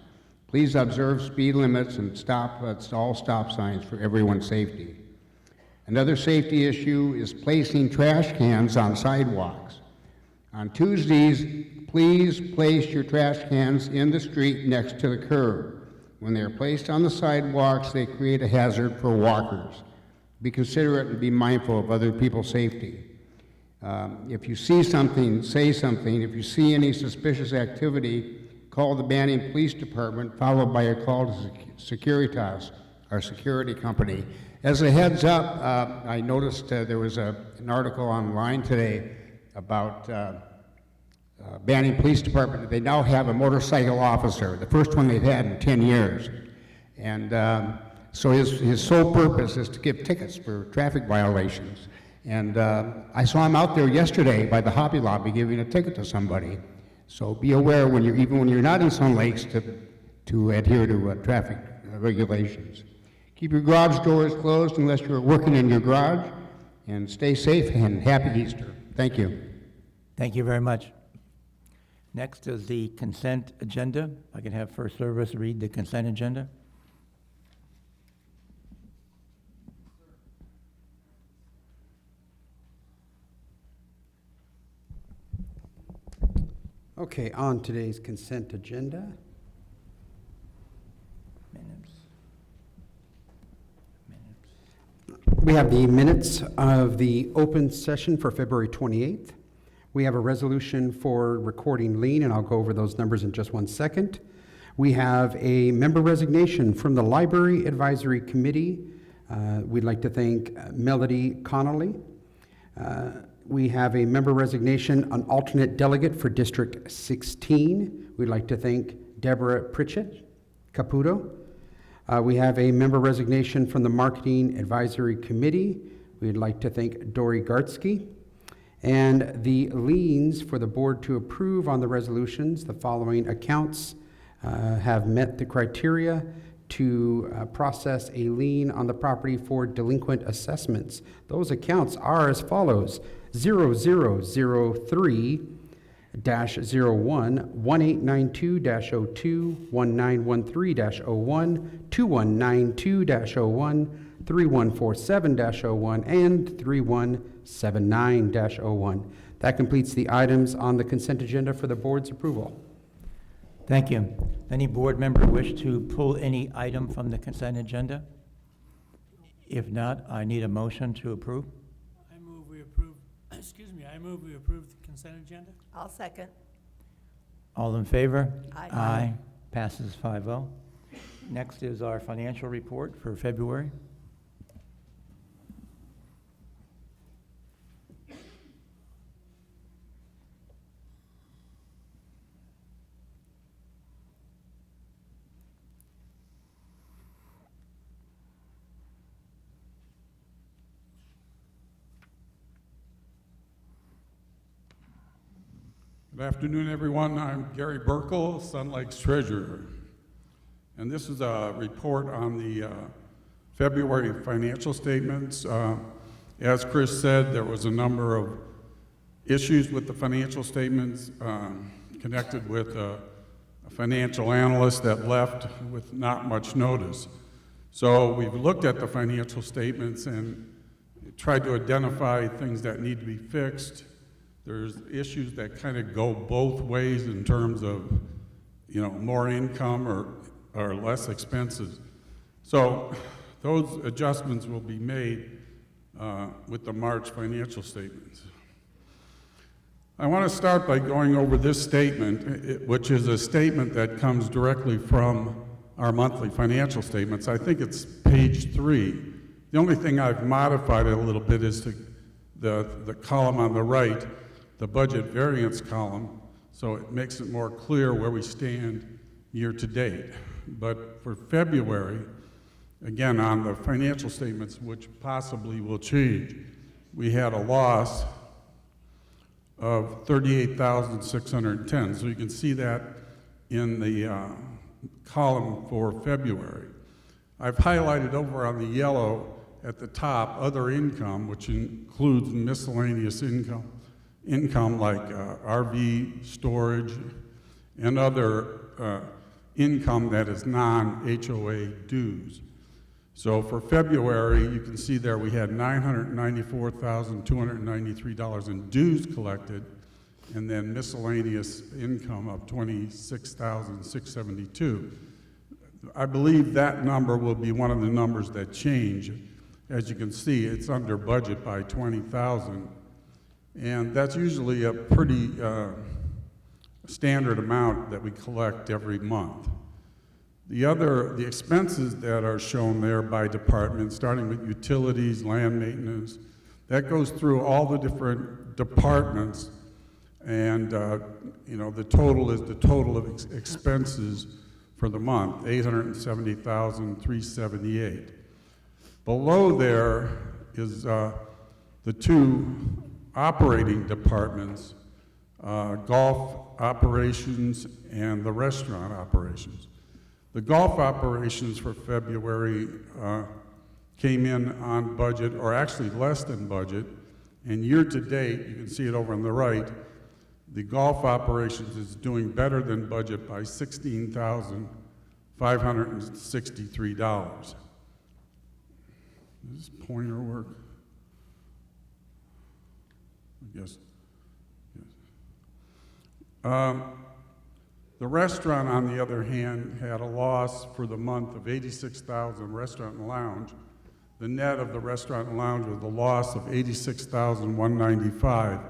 Please observe speed limits and stop at all stop signs for everyone's safety. Another safety issue is placing trash cans on sidewalks. On Tuesdays, please place your trash cans in the street next to the curb. When they are placed on the sidewalks, they create a hazard for walkers. Be considerate and be mindful of other people's safety. If you see something, say something. If you see any suspicious activity, call the Banning Police Department, followed by a call to Securitas, our security company. As a heads up, I noticed there was an article online today about Banning Police Department. They now have a motorcycle officer, the first one they've had in 10 years. And so his sole purpose is to give tickets for traffic violations. And I saw him out there yesterday by the Hobby Lobby giving a ticket to somebody. So be aware even when you're not in Sun Lakes to adhere to traffic regulations. Keep your garage doors closed unless you're working in your garage, and stay safe and happy Easter. Thank you. Thank you very much. Next is the consent agenda. I can have First Service read the consent agenda. Okay, on today's consent agenda. We have the minutes of the open session for February 28th. We have a resolution for recording lien, and I'll go over those numbers in just 1 second. We have a member resignation from the Library Advisory Committee. We'd like to thank Melody Connolly. We have a member resignation, an alternate delegate for District 16. We'd like to thank Deborah Pritchett Caputo. We have a member resignation from the Marketing Advisory Committee. We'd like to thank Dory Gartsky. And the liens for the board to approve on the resolutions, the following accounts have met the criteria. to process a lien on the property for delinquent assessments. Those accounts are as follows: 0003-01, 1892-02, 1913-01, 2192-01, 3147-01, and 3179-01. That completes the items on the consent agenda for the board's approval. Thank you. Any board member wish to pull any item from the consent agenda? If not, I need a motion to approve. I move we approve, excuse me, I move we approve the consent agenda. I'll second. All in favor? Aye. Aye. Passes 5-0. Next is our financial report for February. Good afternoon, everyone. I'm Gary Burkle, Sun Lake's treasurer. And this is a report on the February financial statements. As Chris said, there was a number of issues with the financial statements connected with a financial analyst that left with not much notice. So we've looked at the financial statements and tried to identify things that need to be fixed. There's issues that kind of go both ways in terms of, you know, more income or less expenses. So those adjustments will be made with the March financial statements. I want to start by going over this statement, which is a statement that comes directly from our monthly financial statements. I think it's page 3. The only thing I've modified it a little bit is the column on the right, the budget variance column, so it makes it more clear where we stand year to date. But for February, again, on the financial statements, which possibly will change, we had a loss of $38,610. So you can see that in the column for February. I've highlighted over on the yellow at the top, other income, which includes miscellaneous income like RV storage and other income that is non-HOA dues. So for February, you can see there we had $994,293 in dues collected, and then miscellaneous income of $26,672. I believe that number will be one of the numbers that change. As you can see, it's under budget by $20,000. And that's usually a pretty standard amount that we collect every month. The expenses that are shown there by department, starting with utilities, land maintenance, that goes through all the different departments, and you know, the total is the total of expenses for the month, $870,378. Below there is the two operating departments, golf operations and the restaurant operations. The golf operations for February came in on budget, or actually less than budget, and year to date, you can see it over on the right, the golf operations is doing better than budget by $16,563. Does this pointer work? Yes. The restaurant, on the other hand, had a loss for the month of $86,000, restaurant and lounge. The net of the restaurant and lounge was a loss of $86,195.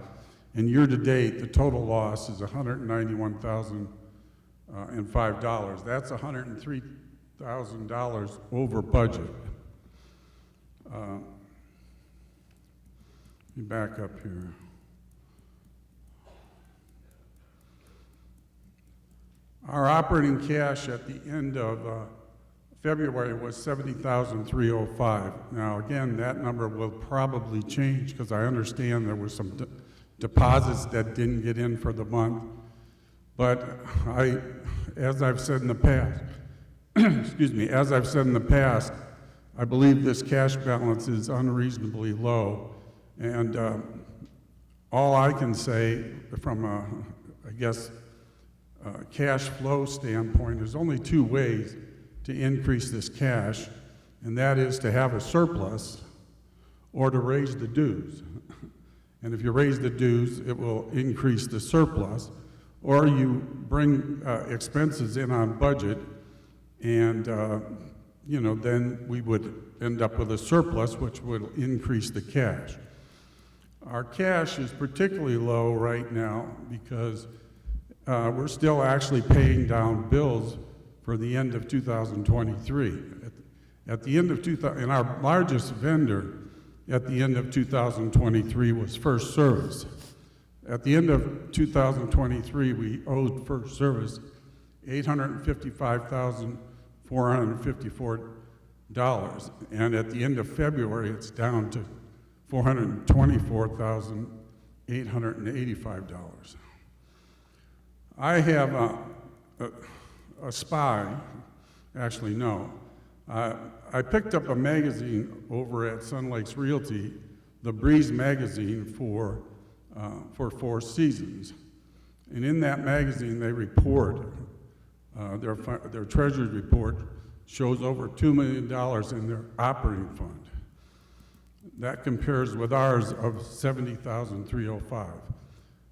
And year to date, the total loss is $191,005. That's $103,000 over budget. Let me back up here. Our operating cash at the end of February was $70,305. Now, again, that number will probably change because I understand there were some deposits that didn't get in for the month. But as I've said in the past, excuse me, as I've said in the past, I believe this cash balance is unreasonably low. And all I can say from a, I guess, cash flow standpoint, there's only two ways to increase this cash, and that is to have a surplus or to raise the dues. And if you raise the dues, it will increase the surplus, or you bring expenses in on budget, and then we would end up with a surplus, which would increase the cash. Our cash is particularly low right now because we're still actually paying down bills for the end of 2023. At the end of and our largest vendor at the end of 2023 was First Service. At the end of 2023, we owed First Service $855,454, and at the end of February, it's down to $424,885. I have a spy, actually no. I picked up a magazine over at Sun Lakes Realty, the Breeze magazine for Four Seasons. And in that magazine, they report, their treasury report shows over $2 million in their operating fund. That compares with ours of $70,305.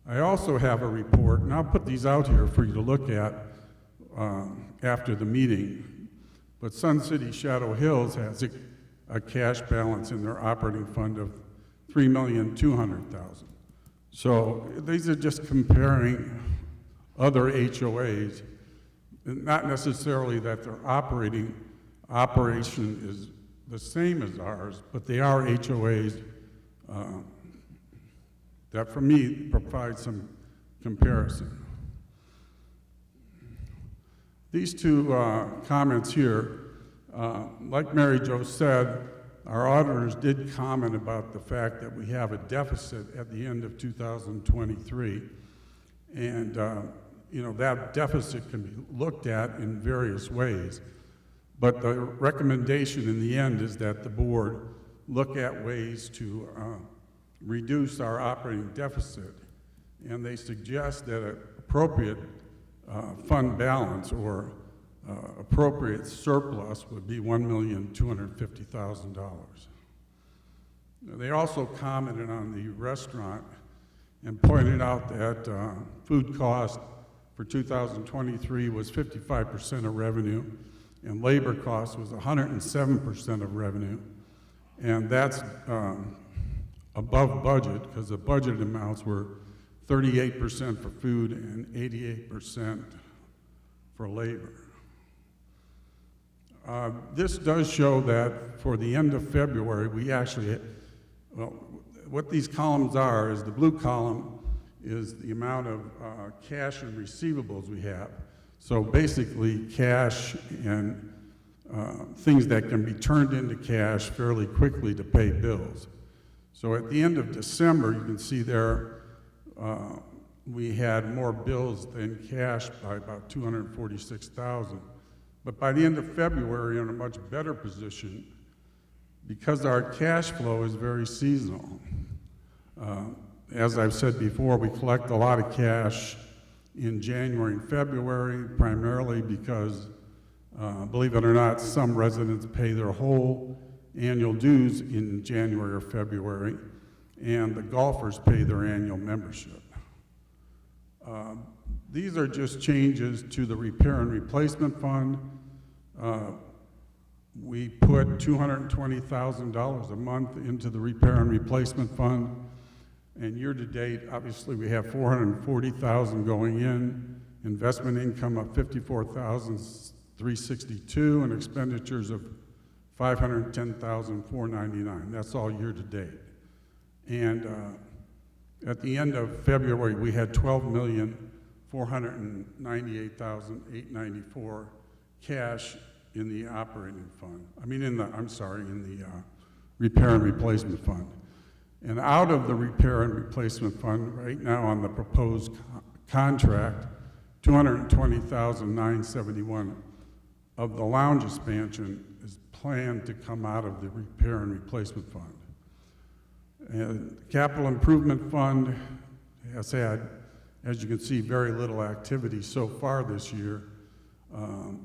I also have a report, and I'll put these out here for you to look at after the meeting. But Sun City Shadow Hills has a cash balance in their operating fund of $3,200,000. So these are just comparing other HOAs, not necessarily that their operation is the same as ours, but they are HOAs that, for me, provide some comparison. These two comments here, like Mary Jo said, our auditors did comment about the fact that we have a deficit at the end of 2023. And that deficit can be looked at in various ways. But the recommendation in the end is that the board look at ways to reduce our operating deficit. And they suggest that an appropriate fund balance or appropriate surplus would be $1,250,000. They also commented on the restaurant and pointed out that food cost for 2023 was 55% of revenue, and labor cost was 107% of revenue. And that's above budget, because the budget amounts were 38% for food and 88% for labor. This does show that for the end of February, we actually, well, what these columns are is the blue column is the amount of cash and receivables we have. So basically cash and things that can be turned into cash fairly quickly to pay bills. So at the end of December, you can see there we had more bills than cash by about $246,000. But by the end of February, we're in a much better position because our cash flow is very seasonal. As I've said before, we collect a lot of cash in January and February, primarily because, believe it or not, some residents pay their whole annual dues in January or February, and the golfers pay their annual membership. These are just changes to the repair and replacement fund. We put $220,000 a month into the repair and replacement fund, and year to date, obviously, we have $440,000 going in, investment income of $54,362, and expenditures of $510,499. That's all year to date. And at the end of February, we had $12,498,894 cash in the operating fund. in the repair and replacement fund. And out of the repair and replacement fund, right now on the proposed contract, $220,971 of the lounge expansion is planned to come out of the repair and replacement fund. And capital improvement fund has had, as you can see, very little activity so far this year.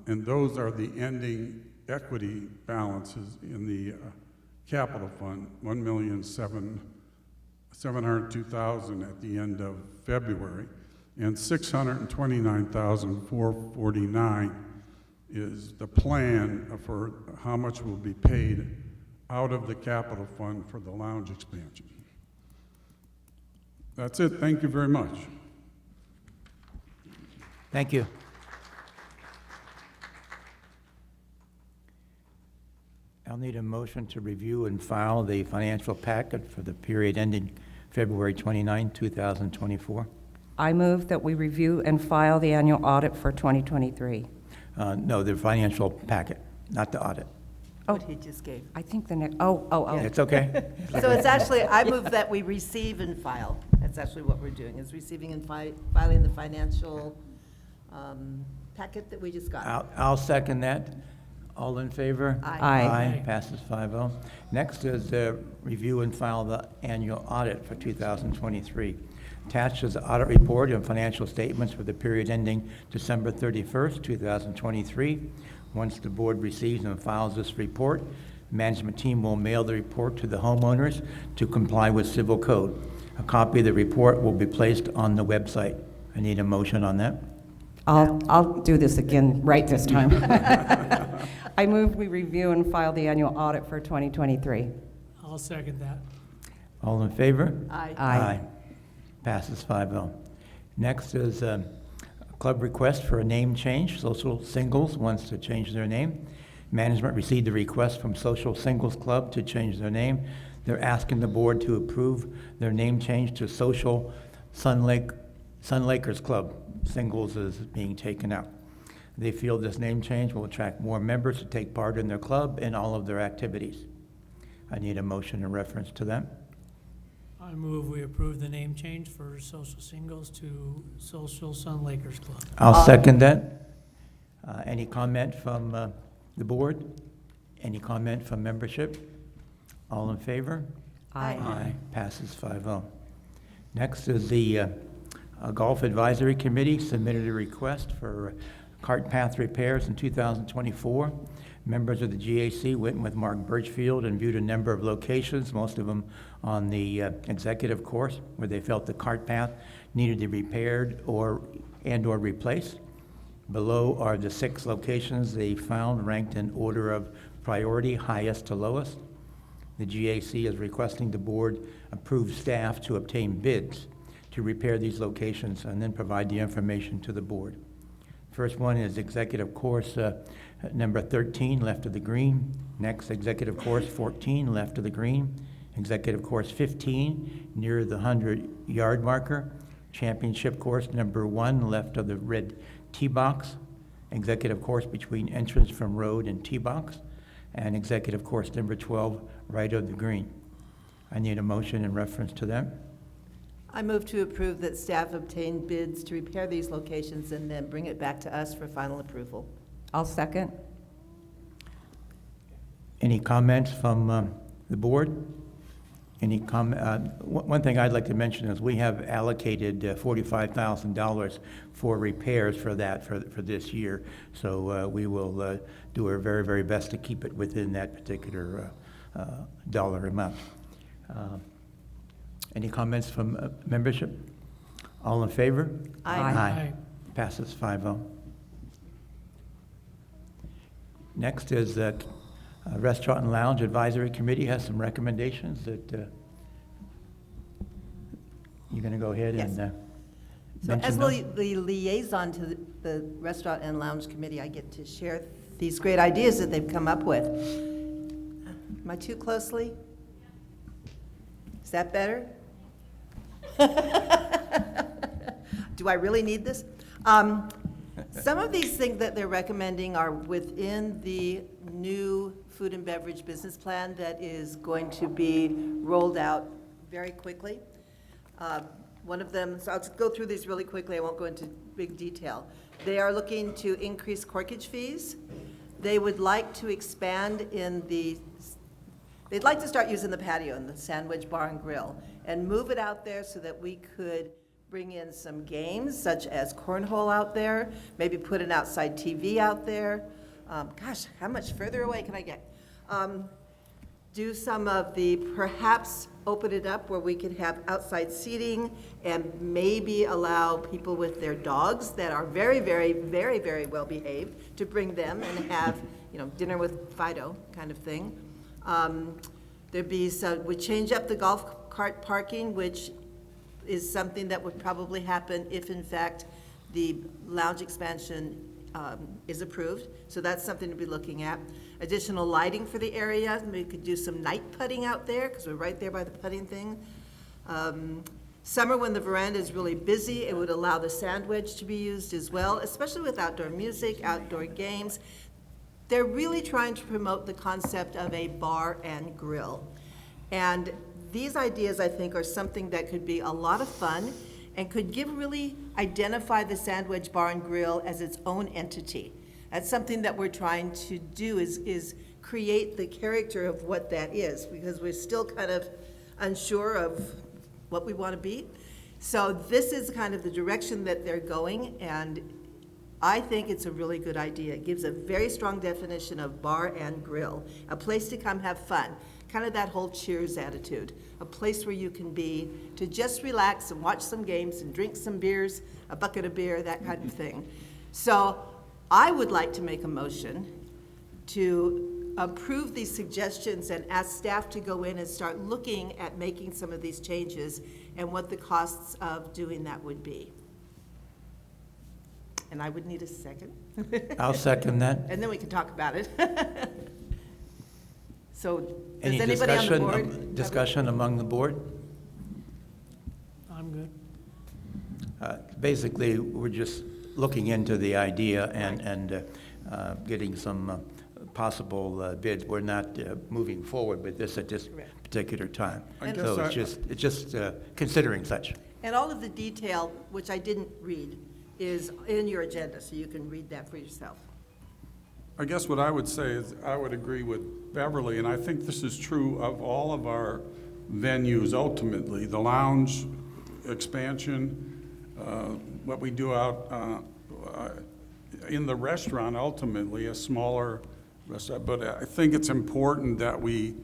And those are the ending equity balances in the capital fund, $1,702,000 at the end of February, and $629,449 is the plan for how much will be paid out of the capital fund for the lounge expansion. That's it. Thank you very much. Thank you. I'll need a motion to review and file the financial packet for the period ending February 29, 2024. I move that we review and file the annual audit for 2023. No, the financial packet, not the audit. What he just gave. I think the next, It's okay. So it's actually, I move that we receive and file. That's actually what we're doing, is receiving and filing the financial packet that we just got. I'll second that. All in favor? Aye. Aye. Passes 5-0. Next is review and file the annual audit for 2023. Attached is the audit report and financial statements for the period ending December 31st, 2023. Once the board receives and files this report, the management team will mail the report to the homeowners to comply with civil code. A copy of the report will be placed on the website. I need a motion on that. I'll do this again right this time. I move we review and file the annual audit for 2023. I'll second that. All in favor? Aye. Aye. Passes 5-0. Next is a club request for a name change. Social Singles wants to change their name. Management received a request from Social Singles Club to change their name. They're asking the board to approve their name change to Social Sun Lakers Club. Singles is being taken out. They feel this name change will attract more members to take part in their club and all of their activities. I need a motion in reference to that. I move we approve the name change for Social Singles to Social Sun Lakers Club. I'll second that. Any comment from the board? Any comment from membership? All in favor? Aye. Aye. Passes 5-0. Next is the Golf Advisory Committee submitted a request for cart path repairs in 2024. Members of the GAC went with Mark Birchfield and viewed a number of locations, most of them on the executive course, where they felt the cart path needed to be repaired or replaced. Below are the 6 locations they found ranked in order of priority, highest to lowest. The GAC is requesting the board approve staff to obtain bids to repair these locations and then provide the information to the board. First one is executive course number 13, left of the green. Next, executive course 14, left of the green. Executive course 15, near the 100-yard marker. Championship course number 1, left of the red tee box. Executive course between entrance from road and tee box. And executive course number 12, right of the green. I need a motion in reference to that. I move to approve that staff obtain bids to repair these locations and then bring it back to us for final approval. I'll second. Any comments from the board? Any one thing I'd like to mention is we have allocated $45,000 for repairs for that for this year. So we will do our very, very best to keep it within that particular dollar amount. Any comments from membership? All in favor? Aye. Aye. Passes 5-0. Next is that Restaurant and Lounge Advisory Committee has some recommendations that you're going to go ahead and So mention as those? the liaison to the Restaurant and Lounge Committee, I get to share these great ideas that they've come up with. Am I too closely? Is that better? Do I really need this? Some of these things that they're recommending are within the new food and beverage business plan that is going to be rolled out very quickly. One of them, so I'll just go through these really quickly, I won't go into big detail. They are looking to increase corkage fees. They would like to expand they'd like to start using the patio in the Sandwich Bar and Grill and move it out there so that we could bring in some games such as cornhole out there, maybe put an outside TV out there. Gosh, how much further away can I get? Do some of perhaps open it up where we could have outside seating and maybe allow people with their dogs that are very, very, very, very well behaved to bring them and have, dinner with Fido kind of thing. We'd change up the golf cart parking, which is something that would probably happen if in fact the lounge expansion is approved. So that's something to be looking at. Additional lighting for the area. We could do some night putting out there because we're right there by the putting thing. Summer, when the veranda is really busy, it would allow the Sandwich to be used as well, especially with outdoor music, outdoor games. They're really trying to promote the concept of a bar and grill. And these ideas, I think, are something that could be a lot of fun and could really identify the Sandwich Bar and Grill as its own entity. That's something that we're trying to do is create the character of what that is, because we're still kind of unsure of what we want to be. So this is kind of the direction that they're going, and I think it's a really good idea. It gives a very strong definition of bar and grill, a place to come have fun, kind of that whole Cheers attitude, a place where you can be to just relax and watch some games and drink some beers, a bucket of beer, that kind of thing. So I would like to make a motion to approve these suggestions and ask staff to go in and start looking at making some of these changes and what the costs of doing that would be. And I would need a second. I'll second that. And then we can talk about it. So, does Any anybody on the board? discussion among the board? I'm good. Basically, we're just looking into the idea and getting some possible bids. We're not moving forward with this at this particular time. So it's just considering such. And all of the detail, which I didn't read, is in your agenda, so you can read that for yourself. I guess what I would say is I would agree with Beverly, and I think this is true of all of our venues ultimately. The lounge expansion, what we do out in the restaurant, ultimately, a smaller restaurant. But I think it's important that we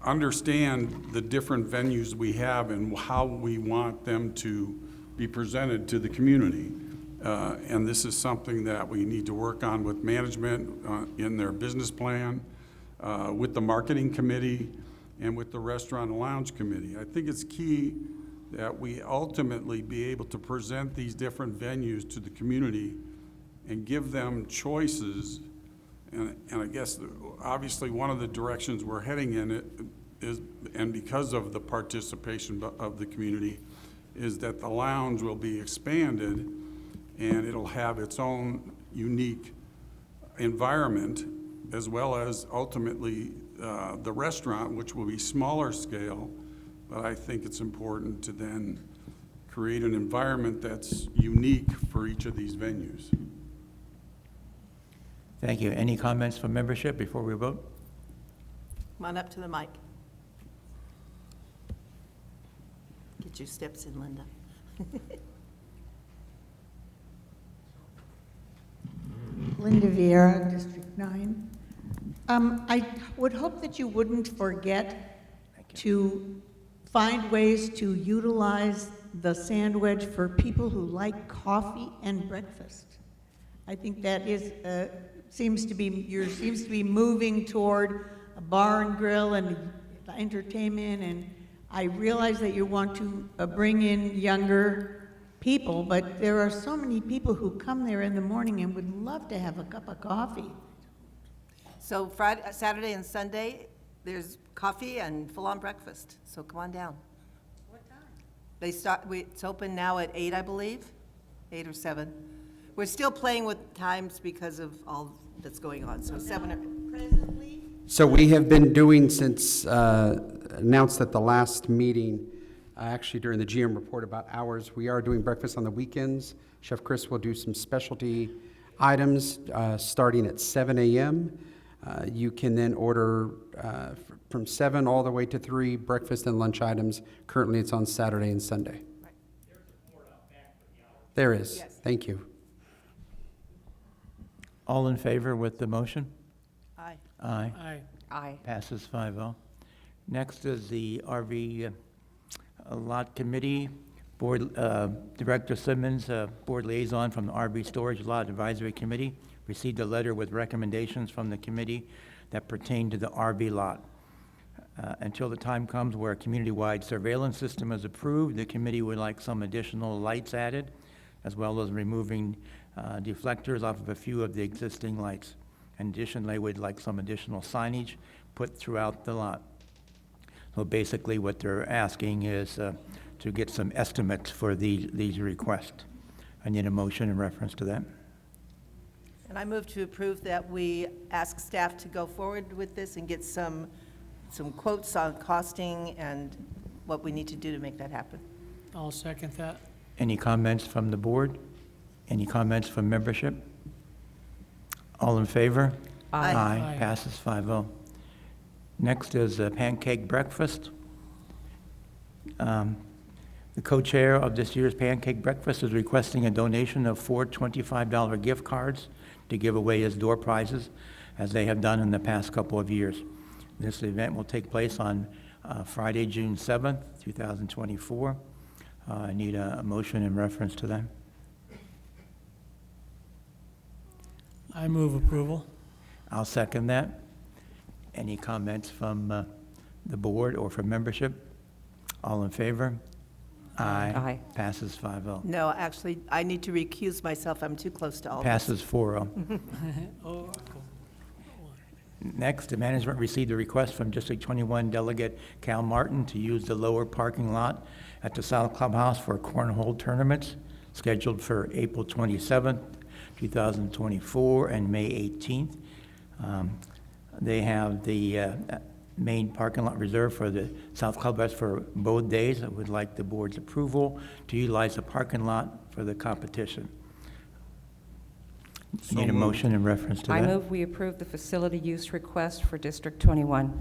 understand the different venues we have and how we want them to be presented to the community. And this is something that we need to work on with management in their business plan, with the marketing committee, and with the restaurant and lounge committee. I think it's key that we ultimately be able to present these different venues to the community and give them choices. And I guess obviously one of the directions we're heading in it is, and because of the participation of the community, is that the lounge will be expanded and it'll have its own unique environment, as well as ultimately the restaurant, which will be smaller scale. But I think it's important to then create an environment that's unique for each of these venues. Thank you. Any comments from membership before we vote? Come on up to the mic. Get your steps in, Linda. Linda Vieira, District 9. I would hope that you wouldn't forget to find ways to utilize the Sandwich for people who like coffee and breakfast. I think that is seems to be moving toward a bar and grill and entertainment, and I realize that you want to bring in younger people, but there are so many people who come there in the morning and would love to have a cup of coffee. So Friday, Saturday and Sunday, there's coffee and full-on breakfast, so come on down. What time? It's open now at 8, I believe, 8 or 7. We're still playing with times because of all that's going on, so 7 or... Presently? So we have been doing since announced at the last meeting, actually during the GM report about hours, we are doing breakfast on the weekends. Chef Chris will do some specialty items starting at 7 a.m. You can then order from 7 all the way to 3 breakfast and lunch items. Currently, it's on Saturday and Sunday. There is. Yes. Thank you. All in favor with the motion? Aye. Aye. Aye. Aye. Passes 5-0. Next is the RV Lot Committee. Board Director Simmons, Board Liaison from the RV Storage Lot Advisory Committee, received a letter with recommendations from the committee that pertain to the RV lot. Until the time comes where a community-wide surveillance system is approved, the committee would like some additional lights added, as well as removing deflectors off of a few of the existing lights. In addition, they would like some additional signage put throughout the lot. So basically what they're asking is to get some estimates for these requests. I need a motion in reference to that. And I move to approve that we ask staff to go forward with this and get some quotes on costing and what we need to do to make that happen. I'll second that. Any comments from the board? Any comments from membership? All in favor? Aye. Aye. Passes 5-0. Next is a pancake breakfast. The co-chair of this year's pancake breakfast is requesting a donation of 4 $25 gift cards to give away as door prizes, as they have done in the past couple of years. This event will take place on Friday, June 7th, 2024. I need a motion in reference to that. I move approval. I'll second that. Any comments from the board or from membership? All in favor? Aye. Aye. Passes 5-0. No, actually, I need to recuse myself. I'm too close to all this. Passes 4-0. Oh, cool. Next, the management received a request from District 21 Delegate Cal Martin to use the lower parking lot at the South Clubhouse for cornhole tournaments scheduled for April 27th, 2024 and May 18th. They have the main parking lot reserved for the South Clubhouse for both days. I would like the board's approval to utilize the parking lot for the competition. Need a motion in reference to I that? move we approve the facility use request for District 21.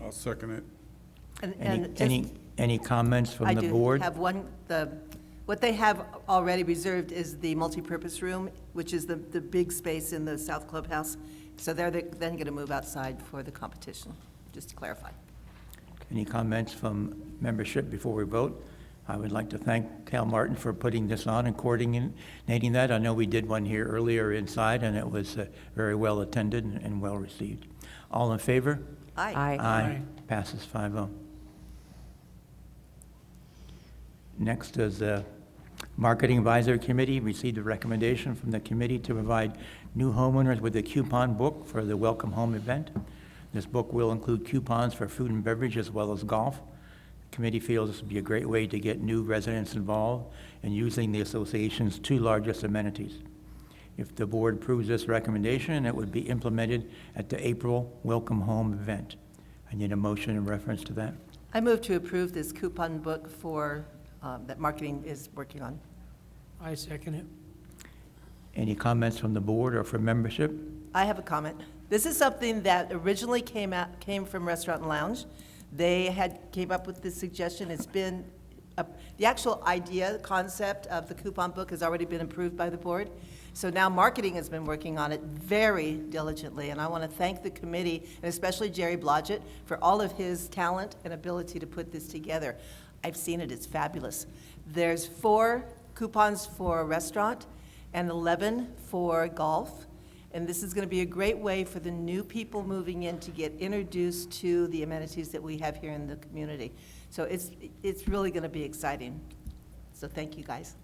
I'll second it. And Any comments from the board? I do have one, what they have already reserved is the multipurpose room, which is the big space in the South Clubhouse. So they're then going to move outside for the competition, just to clarify. Any comments from membership before we vote? I would like to thank Cal Martin for putting this on and coordinating that. I know we did one here earlier inside, and it was very well attended and well received. All in favor? Aye. Aye. Aye. Passes 5-0. Next is the Marketing Advisory Committee received a recommendation from the committee to provide new homeowners with a coupon book for the Welcome Home event. This book will include coupons for food and beverage as well as golf. The committee feels this would be a great way to get new residents involved in using the association's 2 largest amenities. If the board approves this recommendation, it would be implemented at the April Welcome Home event. I need a motion in reference to that. I move to approve this coupon book for, that marketing is working on. I second it. Any comments from the board or from membership? I have a comment. This is something that originally came from Restaurant and Lounge. They came up with this suggestion. It's been, the actual idea, concept of the coupon book has already been approved by the board. So now marketing has been working on it very diligently, and I want to thank the committee, and especially Jerry Blodgett, for all of his talent and ability to put this together. I've seen it, it's fabulous. There's 4 coupons for a restaurant and 11 for golf. And this is going to be a great way for the new people moving in to get introduced to the amenities that we have here in the community. So it's really going to be exciting. So thank you, guys.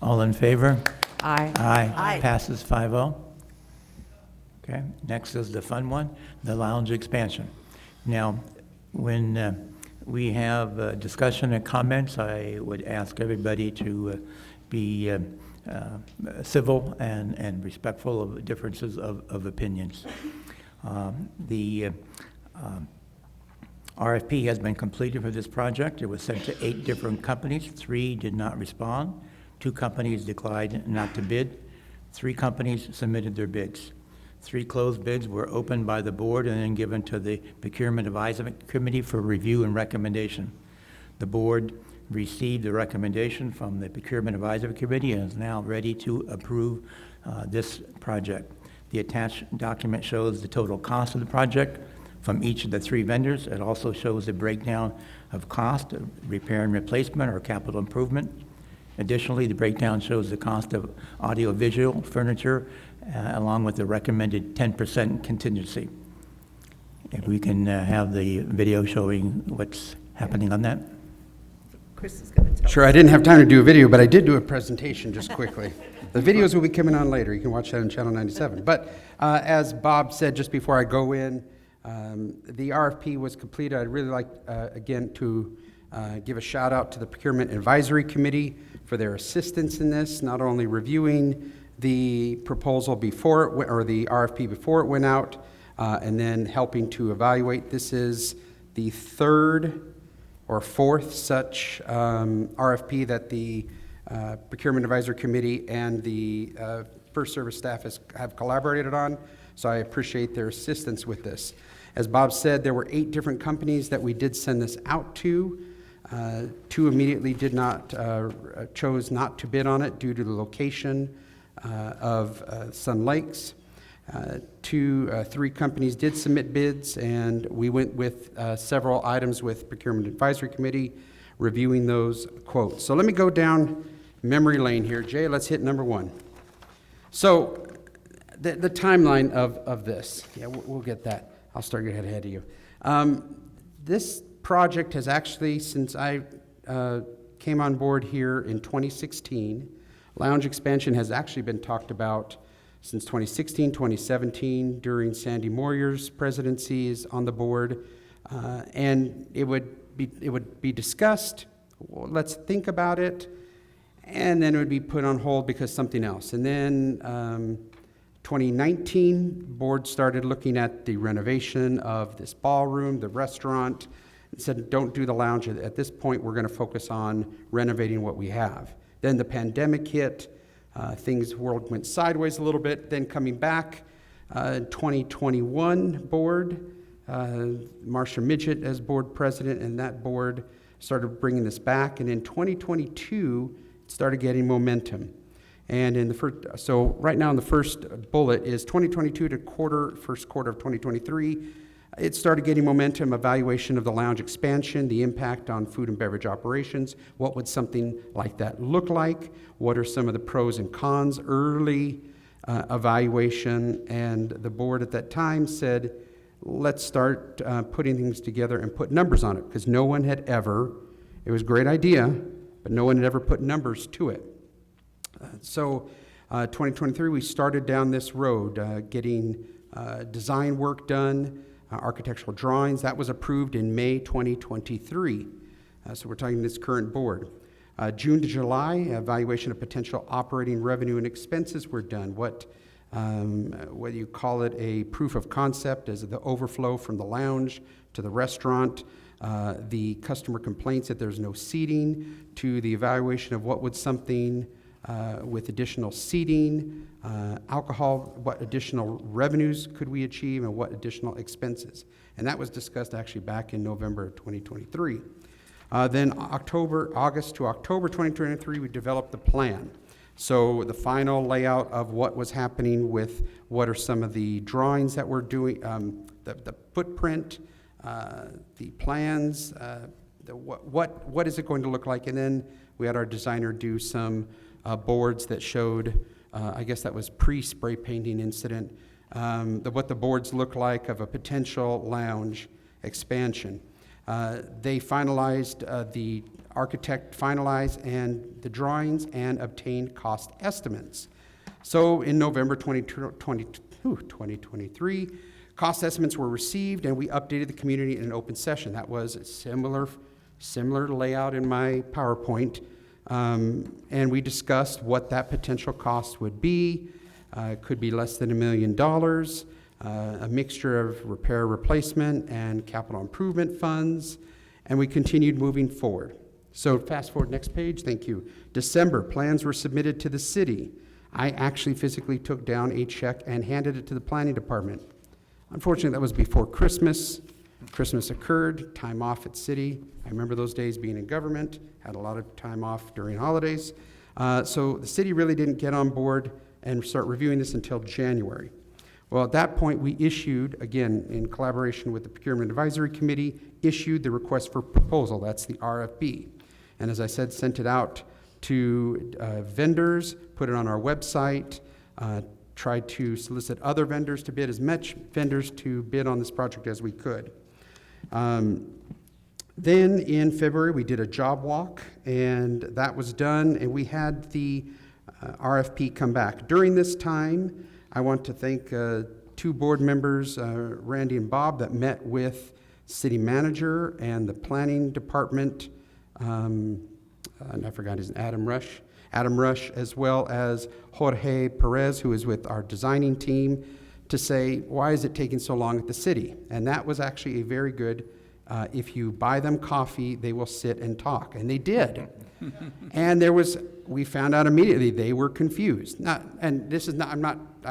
All in favor? Aye. Aye. Aye. Passes 5-0. Okay, next is the fun one, the lounge expansion. Now, when we have discussion and comments, I would ask everybody to be civil and respectful of differences of opinions. The RFP has been completed for this project. It was sent to 8 different companies. 3 did not respond. 2 companies declined not to bid. 3 companies submitted their bids. 3 closed bids were opened by the board and then given to the Procurement Advisory Committee for review and recommendation. The board received the recommendation from the Procurement Advisory Committee and is now ready to approve this project. The attached document shows the total cost of the project from each of the 3 vendors. It also shows the breakdown of cost of repair and replacement or capital improvement. Additionally, the breakdown shows the cost of audio-visual furniture along with the recommended 10% contingency. If we can have the video showing what's happening on that. Chris is going to tell Sure, I didn't have time to do a video, but I did do a presentation just quickly. The videos will be coming on later. You can watch that on Channel 97. But as Bob said just before I go in, the RFP was completed. I'd really like, again, to give a shout out to the Procurement Advisory Committee for their assistance in this, not only reviewing the proposal before it went, or the RFP before it went out, and then helping to evaluate. This is the 3rd or 4th such RFP that the Procurement Advisory Committee and the First Service staff have collaborated on, so I appreciate their assistance with this. As Bob said, there were 8 different companies that we did send this out to. 2 immediately chose not to bid on it due to the location of Sun Lakes. 3 companies did submit bids, and we went with several items with Procurement Advisory Committee, reviewing those quotes. So let me go down memory lane here. Jay, let's hit number 1. So the timeline of this, yeah, we'll get that. I'll start getting ahead of you. This project has actually, since I came on board here in 2016, lounge expansion has actually been talked about since 2016, 2017, during Sandy Moyer's presidencies on the board, and it would be discussed. Well, let's think about it, and then it would be put on hold because something else. And then 2019, board started looking at the renovation of this ballroom, the restaurant, and said, don't do the lounge. At this point, we're going to focus on renovating what we have. Then the pandemic hit. World went sideways a little bit. Then coming back, 2021 board, Marcia Midget as board president, and that board started bringing this back. And in 2022, it started getting momentum. And in the so right now in the first bullet is 2022 to first quarter of 2023. It started getting momentum, evaluation of the lounge expansion, the impact on food and beverage operations. What would something like that look like? What are some of the pros and cons? Early evaluation, and the board at that time said, let's start putting things together and put numbers on it, because no one had ever, it was a great idea, but no one had ever put numbers to it. So 2023, we started down this road, getting design work done, architectural drawings. That was approved in May 2023. So we're talking this current board. June to July, evaluation of potential operating revenue and expenses were done. Whether you call it a proof of concept as the overflow from the lounge to the restaurant, the customer complaints that there's no seating, to the evaluation of what would something with additional seating, alcohol, what additional revenues could we achieve, and what additional expenses. And that was discussed actually back in November of 2023. Then August to October 2023, we developed the plan. So the final layout of what was happening with what are some of the drawings that we're doing, the footprint, the plans, what is it going to look like, and then we had our designer do some boards that showed, I guess that was pre-spray painting incident, what the boards look like of a potential lounge expansion. They finalized, the architect finalized and the drawings and obtained cost estimates. So in November 2023, cost estimates were received and we updated the community in an open session. That was a similar layout in my PowerPoint. And we discussed what that potential cost would be. It could be less than $1 million, a mixture of repair, replacement, and capital improvement funds, and we continued moving forward. So fast forward, next page, thank you. December, plans were submitted to the city. I actually physically took down a check and handed it to the planning department. Unfortunately, that was before Christmas. Christmas occurred, time off at city. I remember those days being in government, had a lot of time off during holidays. So the city really didn't get on board and start reviewing this until January. Well, at that point, we issued, again, in collaboration with the Procurement Advisory Committee, issued the request for proposal. That's the RFP. And as I said, sent it out to vendors, put it on our website, tried to solicit other vendors to bid, as much vendors to bid on this project as we could. Then in February, we did a job walk, and that was done, and we had the RFP come back. During this time, I want to thank two board members, Randy and Bob, that met with city manager and the planning department, and I forgot his Adam Rush, as well as Jorge Perez, who is with our designing team, to say, why is it taking so long at the city? And that was actually a very good, if you buy them coffee, they will sit and talk. And they did. And we found out immediately they were confused. I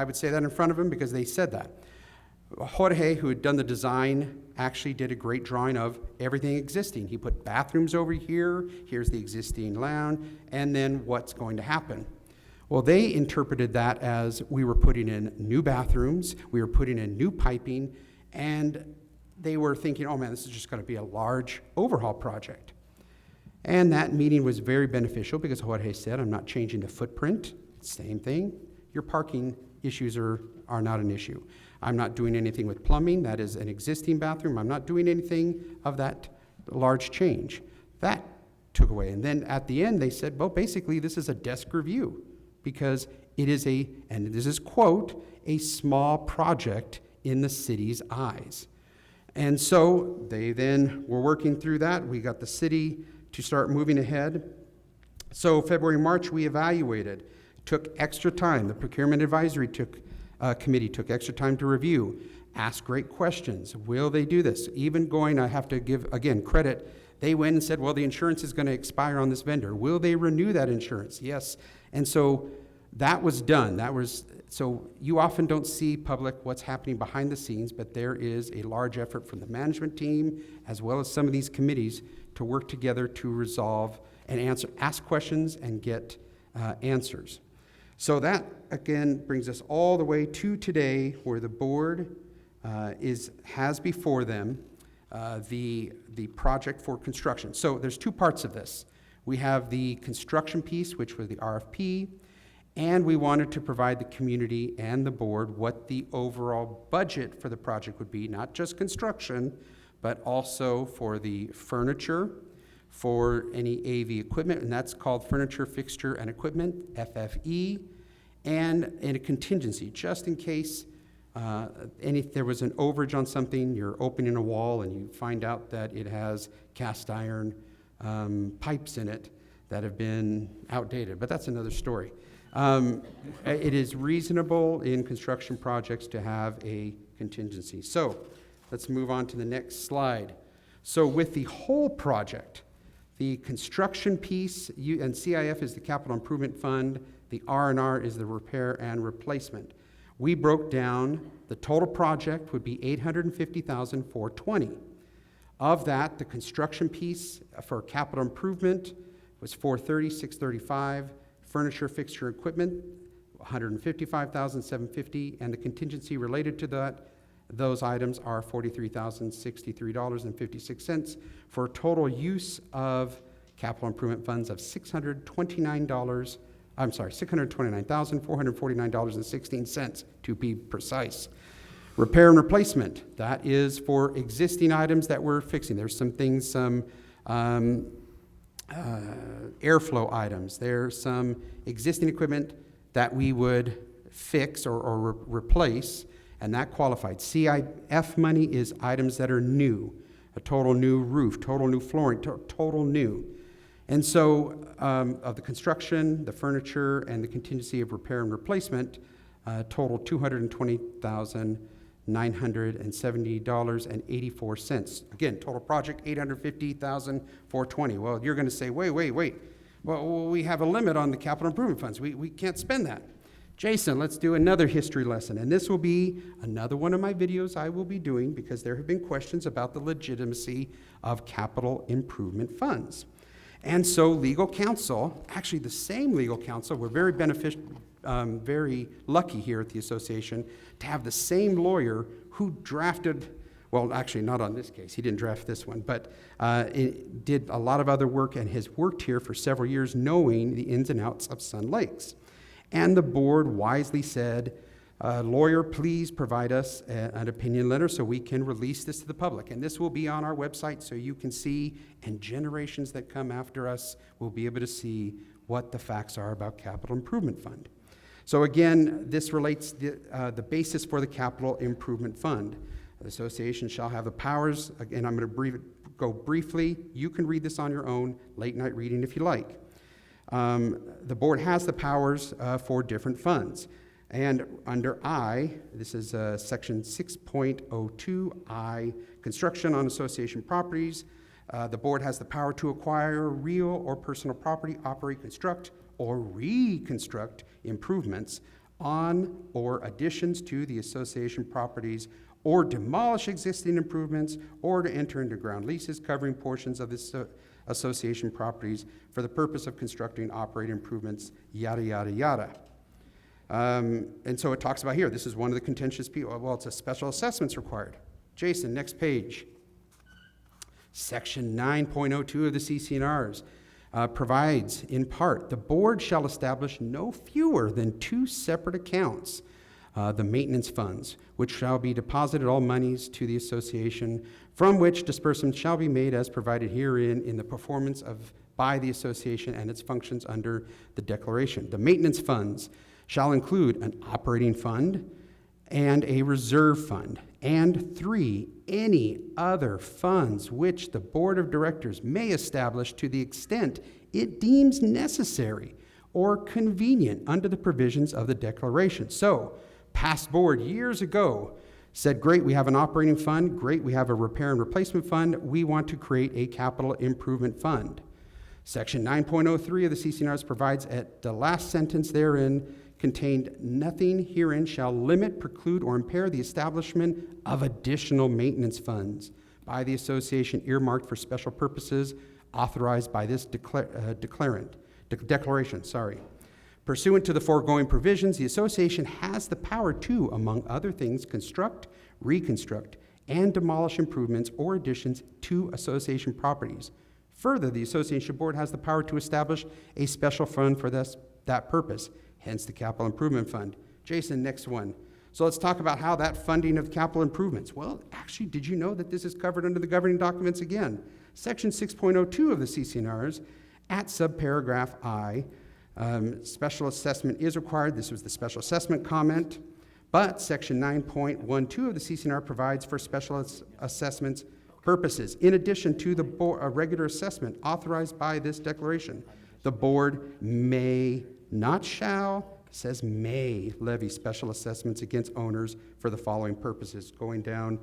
would say that in front of them because they said that. Jorge, who had done the design, actually did a great drawing of everything existing. He put bathrooms over here, here's the existing lounge, and then what's going to happen. Well, they interpreted that as we were putting in new bathrooms, we were putting in new piping, and they were thinking, oh man, this is just going to be a large overhaul project. And that meeting was very beneficial because Jorge said, I'm not changing the footprint, same thing. Your parking issues are not an issue. I'm not doing anything with plumbing, that is an existing bathroom. I'm not doing anything of that large change. That took away. And then at the end, they said, well, basically, this is a desk review because it is and this is quote, a small project in the city's eyes. And so they then were working through that. We got the city to start moving ahead. So February, March, we evaluated, took extra time. The Procurement Advisory Committee took extra time to review, ask great questions. Will they do this? Even going, I have to give, again, credit, they went and said, well, the insurance is going to expire on this vendor. Will they renew that insurance? Yes. And so that was done. So you often don't see public what's happening behind the scenes, but there is a large effort from the management team as well as some of these committees to work together to resolve and ask questions and get answers. So that, again, brings us all the way to today where the board has before them the project for construction. So there's two parts of this. We have the construction piece, which was the RFP, and we wanted to provide the community and the board what the overall budget for the project would be, not just construction, but also for the furniture, for any AV equipment, and that's called furniture, fixture, and equipment, FFE, and in a contingency, just in case there was an overage on something, you're opening a wall and you find out that it has cast iron pipes in it that have been outdated, but that's another story. It is reasonable in construction projects to have a contingency. So let's move on to the next slide. So with the whole project, the construction piece, and CIF is the Capital Improvement Fund, the R&R is the repair and replacement. We broke down the total project would be $850,420. Of that, the construction piece for capital improvement was $430,635. Furniture, fixture, equipment, $155,750, and the contingency related to those items are $43,063.56 for a total use of capital improvement funds of $629,449.16 to be precise. Repair and replacement, that is for existing items that we're fixing. There's some things, airflow items. There's some existing equipment that we would fix or replace, and that qualified. CIF money is items that are new, a total new roof, total new flooring, total new. And so of the construction, the furniture, and the contingency of repair and replacement, total $220,970.84. Again, total project $850,420. Well, you're going to say, wait. Well, we have a limit on the capital improvement funds. We can't spend that. Jason, let's do another history lesson. And this will be another one of my videos I will be doing because there have been questions about the legitimacy of capital improvement funds. And so legal counsel, actually the same legal counsel, we're very lucky here at the association to have the same lawyer who drafted, well, actually not on this case, he didn't draft this one, but did a lot of other work and has worked here for several years knowing the ins and outs of Sun Lakes. And the board wisely said, lawyer, please provide us an opinion letter so we can release this to the public. And this will be on our website so you can see, and generations that come after us will be able to see what the facts are about Capital Improvement Fund. So again, this relates the basis for the Capital Improvement Fund. The association shall have the powers, again, I'm going to go briefly. You can read this on your own, late night reading if you like. The board has the powers for different funds. And under I, this is section 6.02I, construction on association properties, the board has the power to acquire real or personal property, operate, construct, or reconstruct improvements on or additions to the association properties, or demolish existing improvements, or to enter into ground leases covering portions of this association properties for the purpose of constructing, operating improvements, yada, yada, yada. And so it talks about here, this is one of the contentious people. Well, it's a special assessments required. Jason, next page. Section 9.02 of the CC&Rs provides, in part, the board shall establish no fewer than 2 separate accounts, the maintenance funds, which shall be deposited all monies to the association, from which disbursement shall be made as provided herein in the performance of by the association and its functions under the declaration. The maintenance funds shall include an operating fund and a reserve fund, and 3, any other funds which the board of directors may establish to the extent it deems necessary or convenient under the provisions of the declaration. So, past board years ago said, great, we have an operating fund, great, we have a repair and replacement fund, we want to create a capital improvement fund. Section 9.03 of the CC&Rs provides at the last sentence therein contained, nothing herein shall limit, preclude, or impair the establishment of additional maintenance funds by the association earmarked for special purposes authorized by this declaration. Pursuant to the foregoing provisions, the association has the power to, among other things, construct, reconstruct, and demolish improvements or additions to association properties. Further, the association board has the power to establish a special fund for that purpose, hence the Capital Improvement Fund. Jason, next one. So let's talk about how that funding of capital improvements. Well, actually, did you know that this is covered under the governing documents again? Section 6.02 of the CC&Rs, at subparagraph I, special assessment is required. This was the special assessment comment. But Section 9.12 of the CC&R provides for special assessments purposes. In addition to the regular assessment authorized by this declaration, the board may, not shall, says may, levy special assessments against owners for the following purposes, going down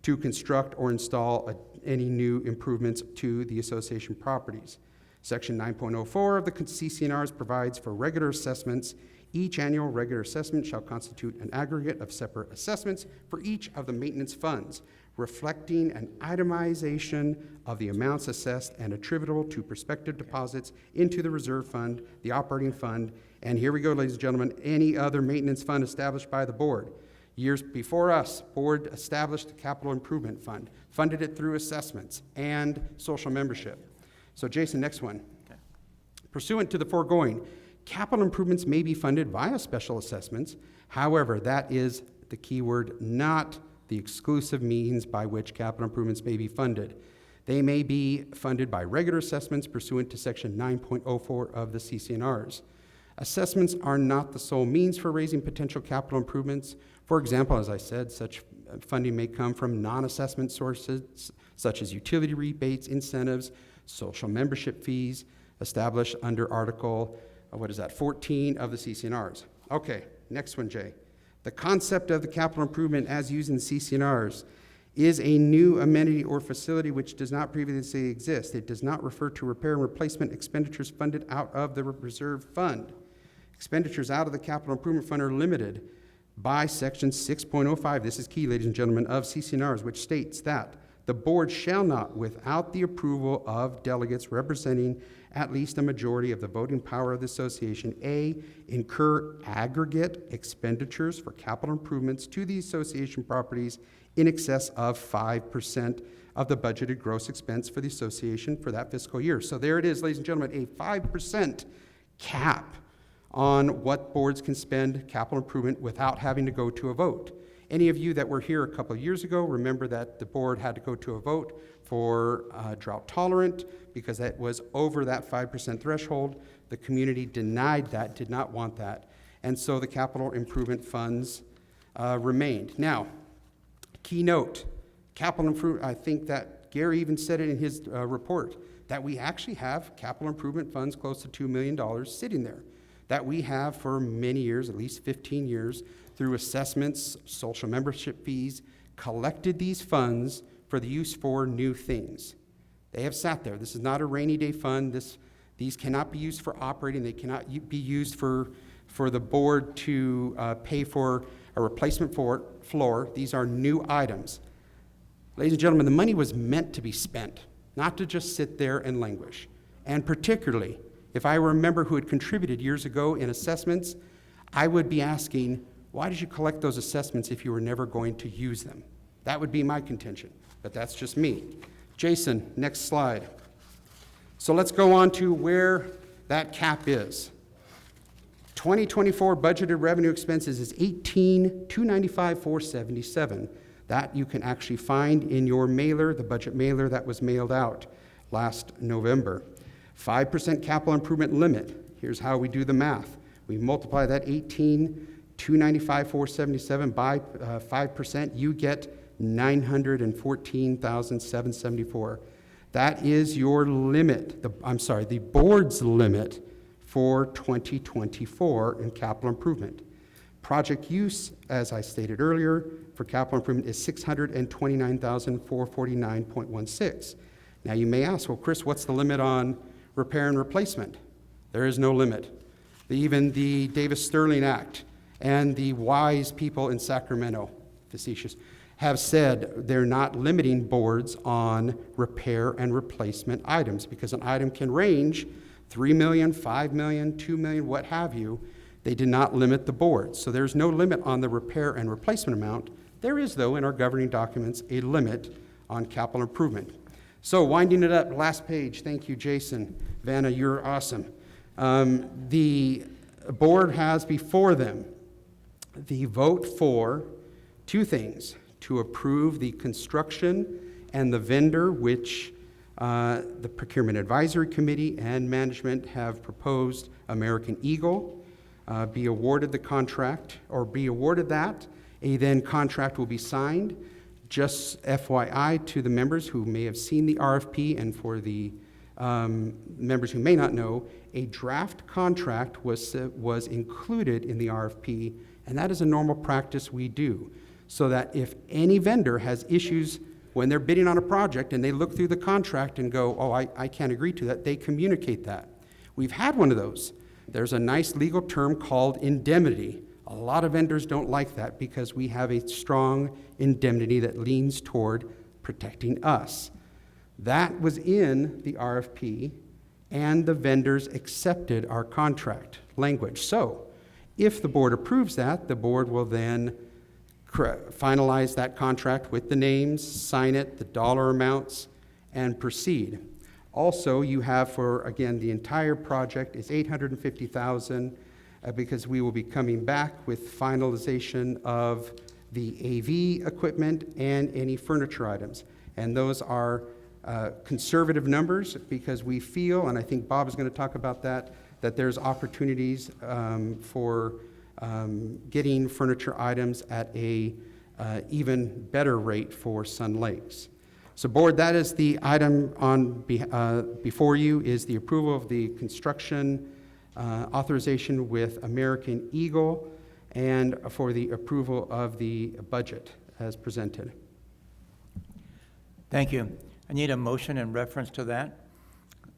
to construct or install any new improvements to the association properties. Section 9.04 of the CC&Rs provides for regular assessments. Each annual regular assessment shall constitute an aggregate of separate assessments for each of the maintenance funds, reflecting an itemization of the amounts assessed and attributable to prospective deposits into the reserve fund, the operating fund, and here we go, ladies and gentlemen, any other maintenance fund established by the board. Years before us, board established the Capital Improvement Fund, funded it through assessments and social membership. So Jason, next one. Okay. Pursuant to the foregoing, capital improvements may be funded via special assessments. However, that is the key word, not the exclusive means by which capital improvements may be funded. They may be funded by regular assessments pursuant to Section 9.04 of the CC&Rs. Assessments are not the sole means for raising potential capital improvements. For example, as I said, such funding may come from non-assessment sources such as utility rebates, incentives, social membership fees established under Article, 14 of the CC&Rs. Okay, next one, Jay. The concept of the capital improvement as used in the CC&Rs is a new amenity or facility which does not previously exist. It does not refer to repair and replacement expenditures funded out of the reserve fund. Expenditures out of the capital improvement fund are limited by section 6.05, this is key, ladies and gentlemen, of CCNRs, which states that the board shall not, without the approval of delegates representing at least a majority of the voting power of the association, A, incur aggregate expenditures for capital improvements to the association properties in excess of 5% of the budgeted gross expense for the association for that fiscal year. So there it is, ladies and gentlemen, a 5% cap on what boards can spend capital improvement without having to go to a vote. Any of you that were here a couple of years ago remember that the board had to go to a vote for drought tolerant because that was over that 5% threshold. The community denied that, did not want that. And so the capital improvement funds remained. Now, key note, capital improvement, I think that Gary even said it in his report, that we actually have capital improvement funds close to $2 million sitting there, that we have for many years, at least 15 years, through assessments, social membership fees, collected these funds for the use for new things. They have sat there. This is not a rainy day fund. These cannot be used for operating. They cannot be used for the board to pay for a replacement floor. These are new items. Ladies and gentlemen, the money was meant to be spent, not to just sit there and languish. And particularly, if I were a member who had contributed years ago in assessments, I would be asking, why did you collect those assessments if you were never going to use them? That would be my contention, but that's just me. Jason, next slide. So let's go on to where that cap is. 2024 budgeted revenue expenses is $18,295,477. That you can actually find in your mailer, the budget mailer that was mailed out last November. 5% capital improvement limit. Here's how we do the math. We multiply that 18,295,477 by 5%, you get 914,774. That is your limit, the board's limit for 2024 in capital improvement. Project use, as I stated earlier, for capital improvement is $629,449.16. Now you may ask, well, Chris, what's the limit on repair and replacement? There is no limit. Even the Davis-Sterling Act and the wise people in Sacramento, facetious, have said they're not limiting boards on repair and replacement items because an item can range $3 million, $5 million, $2 million, what have you. They did not limit the board. So there's no limit on the repair and replacement amount. There is, though, in our governing documents, a limit on capital improvement. So winding it up, last page. Thank you, Jason. Vanna, you're awesome. The board has before them the vote for two things: to approve the construction and the vendor, which the Procurement Advisory Committee and management have proposed American Eagle be awarded the contract, or be awarded that. A then contract will be signed. Just FYI to the members who may have seen the RFP, and for the members who may not know, a draft contract was included in the RFP, and that is a normal practice we do, so that if any vendor has issues when they're bidding on a project and they look through the contract and go, oh, I can't agree to that, they communicate that. We've had one of those. There's a nice legal term called indemnity. A lot of vendors don't like that because we have a strong indemnity that leans toward protecting us. That was in the RFP, and the vendors accepted our contract language. So if the board approves that, the board will then finalize that contract with the names, sign it, the dollar amounts, and proceed. Also, you have for, again, the entire project is $850,000 because we will be coming back with finalization of the AV equipment and any furniture items. And those are conservative numbers because we feel, and I think Bob is going to talk about that, that there's opportunities for getting furniture items at a even better rate for Sun Lakes. So board, that is the item on before you, is the approval of the construction authorization with American Eagle and for the approval of the budget as presented. Thank you. I need a motion in reference to that.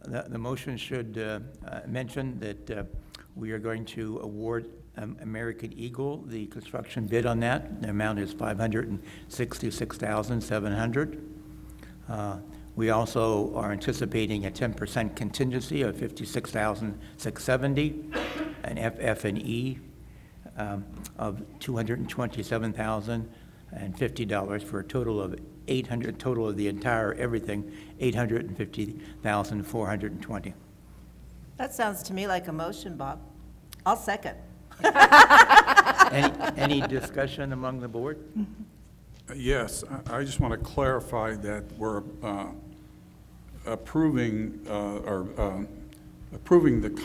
The motion should mention that We are going to award American Eagle the construction bid on that. The amount is $566,700. We also are anticipating a 10% contingency of $56,670, an FF&E of $227,050 for a total of total of the entire everything, $850,420. That sounds to me like a motion, Bob. I'll second. Any discussion among the board? Yes, I just want to clarify that we're approving the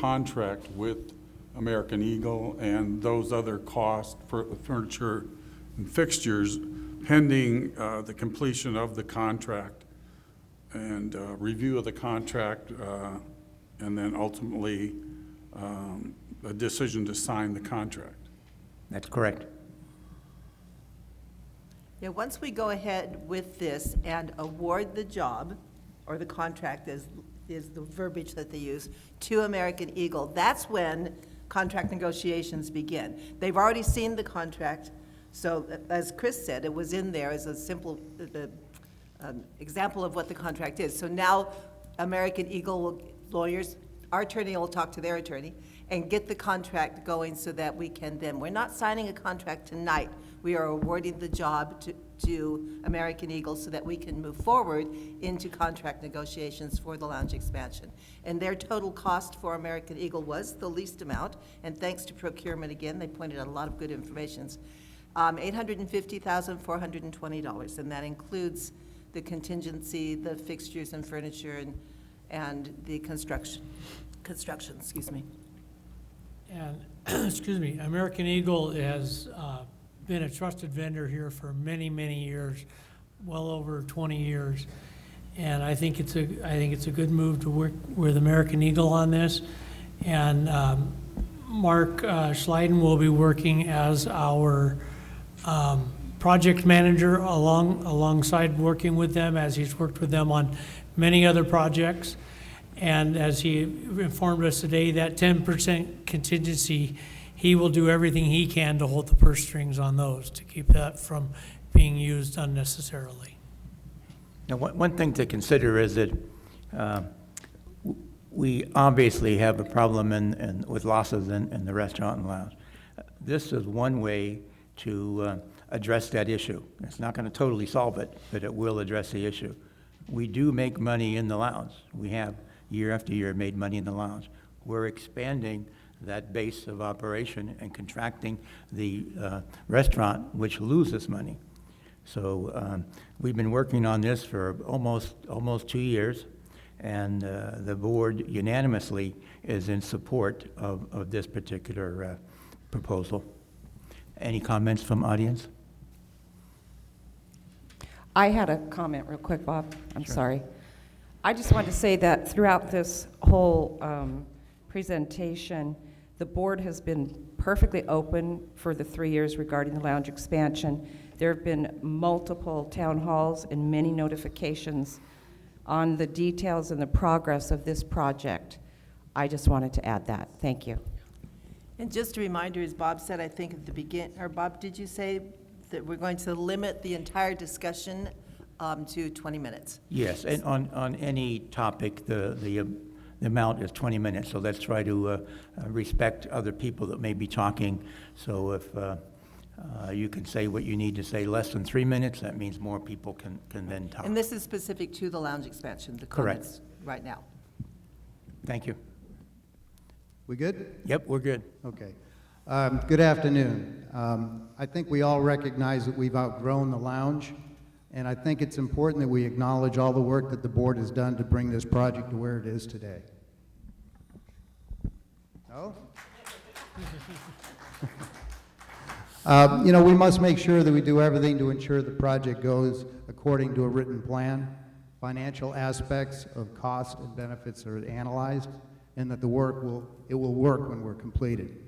contract with American Eagle and those other costs for the furniture and fixtures pending the completion of the contract and review of the contract, and then ultimately a decision to sign the contract. That's correct. Yeah, once we go ahead with this and award the job, or the contract is the verbiage that they use, to American Eagle, that's when contract negotiations begin. They've already seen the contract, so as Chris said, it was in there as a simple example of what the contract is. So now American Eagle lawyers, our attorney will talk to their attorney and get the contract going so that we can then, we're not signing a contract tonight. We are awarding the job to American Eagle so that we can move forward into contract negotiations for the lounge expansion. And their total cost for American Eagle was the least amount, and thanks to procurement again, they pointed out a lot of good information, $850,420, and that includes the contingency, the fixtures and furniture, and the construction, excuse me. And, excuse me, American Eagle has been a trusted vendor here for many, many years, well over 20 years. And I think it's a good move to work with American Eagle on this. And Mark Schleiden will be working as our project manager alongside working with them, as he's worked with them on many other projects. And as he informed us today, that 10% contingency, he will do everything he can to hold the purse strings on those to keep that from being used unnecessarily. Now, one thing to consider is that we obviously have a problem with losses in the restaurant and lounge. This is one way to address that issue. It's not going to totally solve it, but it will address the issue. We do make money in the lounge. We have year after year made money in the lounge. We're expanding that base of operation and contracting the restaurant, which loses money. So we've been working on this for almost 2 years, and the board unanimously is in support of this particular proposal. Any comments from audience? I had a comment real quick, Bob. I'm sorry. I just wanted to say that throughout this whole presentation, the board has been perfectly open for the 3 years regarding the lounge expansion. There have been multiple town halls and many notifications on the details and the progress of this project. I just wanted to add that. Thank you. And just a reminder, as Bob said, I think at the beginning, or Bob, did you say that we're going to limit the entire discussion to 20 minutes? Yes, and on any topic, the amount is 20 minutes, so let's try to respect other people that may be talking. So if you can say what you need to say less than 3 minutes, that means more people can then talk. And this is specific to the lounge expansion, the comments right now. Thank you. We good? Yep, we're good. Okay. Good afternoon. I think we all recognize that we've outgrown the lounge, and I think it's important that we acknowledge all the work that the board has done to bring this project to where it is today. No? You know, we must make sure that we do everything to ensure the project goes according to a written plan. Financial aspects of cost and benefits are analyzed, and that the work will work when we're completed.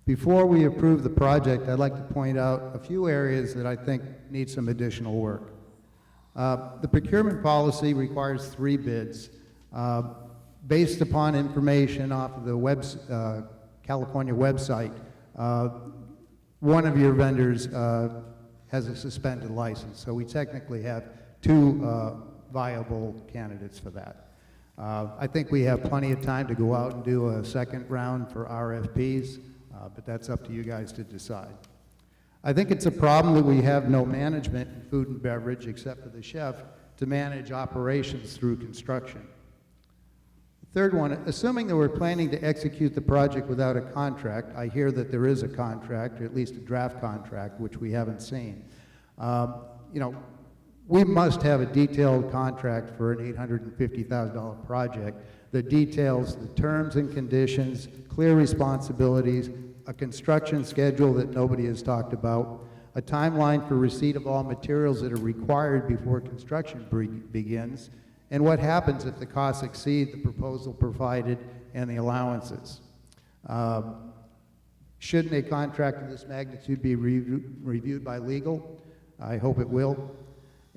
Before we approve the project, I'd like to point out a few areas that I think need some additional work. The procurement policy requires 3 bids based upon information off of the California website, one of your vendors has a suspended license, so we technically have two viable candidates for that. I think we have plenty of time to go out and do a second round for RFPs, but that's up to you guys to decide. I think it's a problem that we have no management in food and beverage except for the chef to manage operations through construction. Third one, assuming that we're planning to execute the project without a contract, I hear that there is a contract, or at least a draft contract, which we haven't seen. You know, we must have a detailed contract for an $850,000 project that details the terms and conditions, clear responsibilities, a construction schedule that nobody has talked about, a timeline for receipt of all materials that are required before construction begins, and what happens if the costs exceed the proposal provided and the allowances. Shouldn't a contract of this magnitude be reviewed by legal? I hope it will.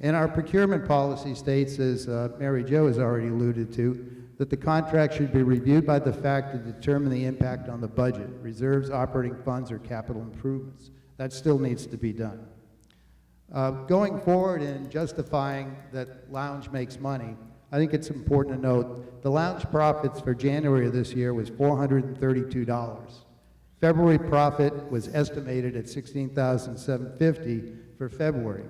And our procurement policy states, as Mary Jo has already alluded to, that the contract should be reviewed by the fact to determine the impact on the budget, reserves, operating funds, or capital improvements. That still needs to be done. Going forward and justifying that Lounge makes money, I think it's important to note the Lounge profits for January of this year was $432. February profit was estimated at $16,750 for February.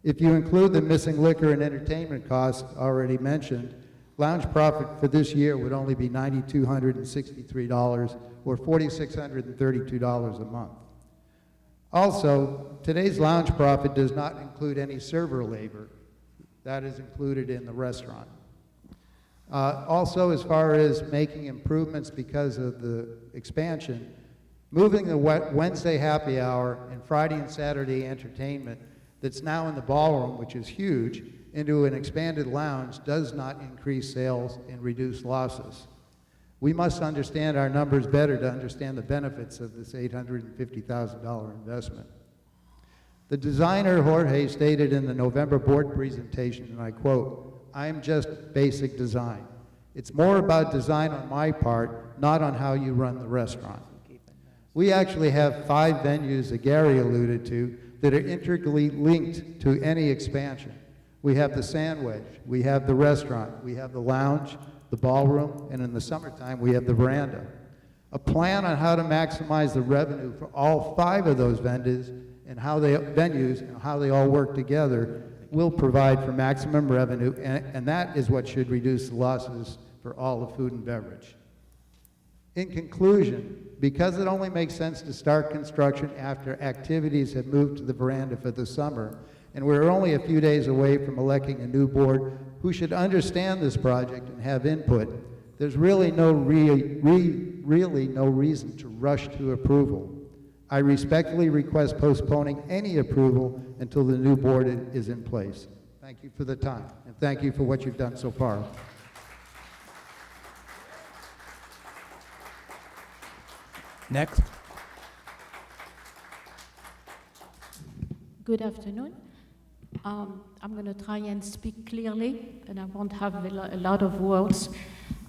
If you include the missing liquor and entertainment costs already mentioned, Lounge profit for this year would only be $9,263 or $4,632 a month. Also, today's Lounge profit does not include any server labor. That is included in the restaurant. Also, as far as making improvements because of the expansion, moving the Wednesday happy hour and Friday and Saturday entertainment that's now in the ballroom, which is huge, into an expanded lounge does not increase sales and reduce losses. We must understand our numbers better to understand the benefits of this $850,000 investment. The designer, Jorge, stated in the November board presentation, and I quote, "I am just basic design. It's more about design on my part, not on how you run the restaurant." We actually have 5 venues that Gary alluded to that are integrally linked to any expansion. We have the Sandwich, we have the restaurant, we have the lounge, the ballroom, and in the summertime, we have the veranda. A plan on how to maximize the revenue for all 5 of those venues and how they all work together will provide for maximum revenue, and that is what should reduce the losses for all of food and beverage. In conclusion, because it only makes sense to start construction after activities have moved to the veranda for the summer, and we're only a few days away from electing a new board who should understand this project and have input, there's really no reason to rush to approval. I respectfully request postponing any approval until the new board is in place. Thank you for the time, and thank you for what you've done so far. Next. Good afternoon. I'm going to try and speak clearly, and I won't have a lot of words.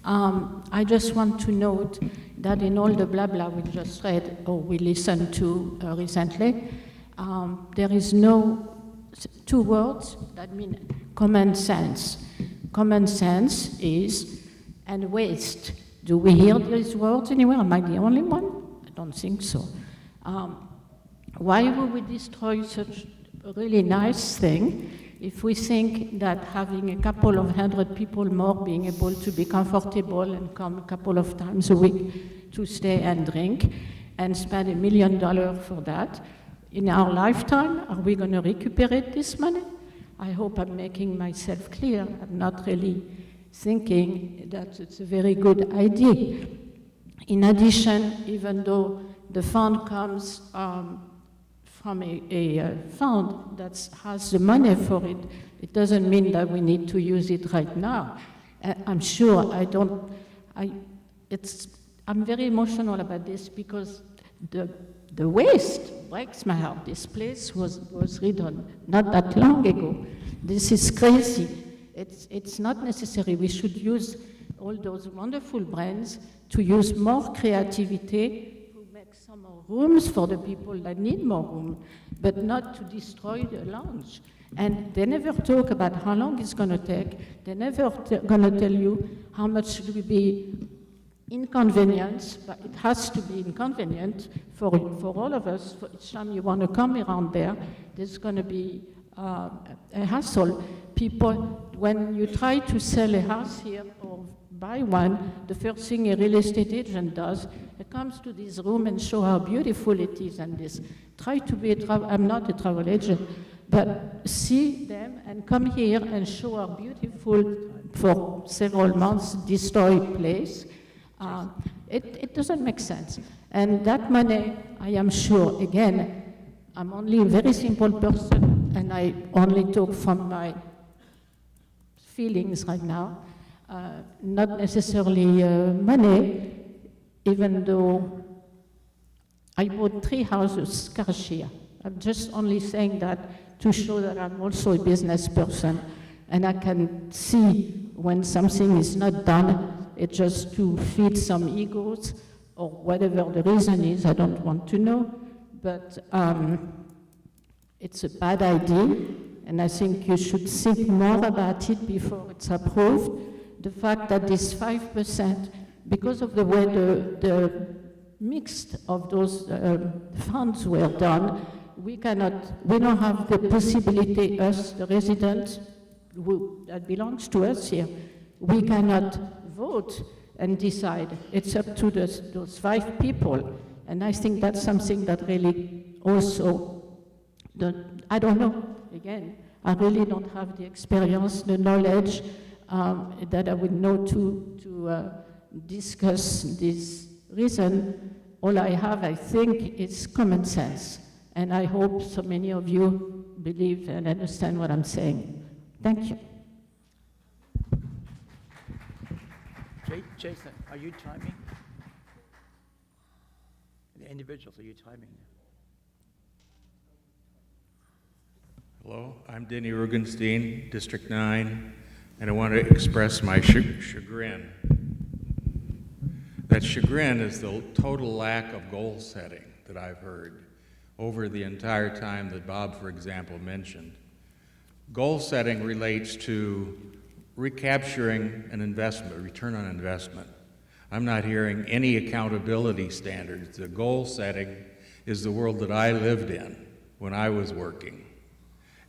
I just want to note that in all the blah blah we just read or we listened to recently, there is no 2 words that mean common sense. Common sense is, and waste. Do we hear these words anywhere? Am I the only one? I don't think so. Why would we destroy such a really nice thing if we think that having a couple of 100 people more being able to be comfortable and come a couple of times a week to stay and drink and spend $1 million for that, in our lifetime, are we going to recuperate this money? I hope I'm making myself clear. I'm not really thinking that it's a very good idea. In addition, even though the fund comes from a fund that has the money for it, it doesn't mean that we need to use it right now. I'm sure I'm very emotional about this because the waste breaks my heart. This place was redone not that long ago. This is crazy. It's not necessary. We should use all those wonderful brains to use more creativity to make some more rooms for the people that need more room, but not to destroy the lounge. And they never talk about how long it's going to take. They're never going to tell you how much it will be inconvenience, but it has to be inconvenient for all of us. For each time you want to come around there, there's going to be a hassle. People, when you try to sell a house here or buy one, the first thing a real estate agent does, it comes to this room and show how beautiful it is and this. Try to be I'm not a travel agent, but see them and come here and show how beautiful for several months destroyed place. It doesn't make sense. And that money, I am sure, again, I'm only a very simple person and I only talk from my feelings right now, not necessarily money, even though I bought 3 houses cash here. I'm just only saying that to show that I'm also a business person and I can see when something is not done. It's just to feed some egos or whatever the reason is, I don't want to know. But it's a bad idea, and I think you should think more about it before it's approved. The fact that this 5%, because of the way the mix of those funds were done, we don't have the possibility, us, the residents, that belongs to us here, we cannot vote and decide. It's up to those 5 people. And I think that's something that really also, I don't know, again, I really don't have the experience, the knowledge that I would know to discuss this reason. All I have, I think, is common sense. And I hope so many of you believe and understand what I'm saying. Thank you. Jason, are you timing? The individuals, are you timing? Hello, I'm Denny Rugenstein, District 9, and I want to express my chagrin. That chagrin is the total lack of goal setting that I've heard over the entire time that Bob, for example, mentioned. Goal setting relates to recapturing an investment, a return on investment. I'm not hearing any accountability standards. The goal setting is the world that I lived in when I was working.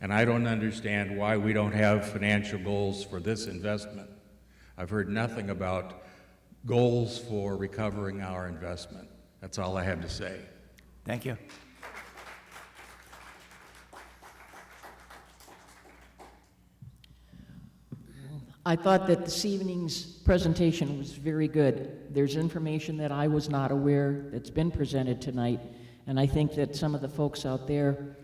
And I don't understand why we don't have financial goals for this investment. I've heard nothing about goals for recovering our investment. That's all I have to say. Thank you. I thought that this evening's presentation was very good. There's information that I was not aware that's been presented tonight, and I think that some of the folks out there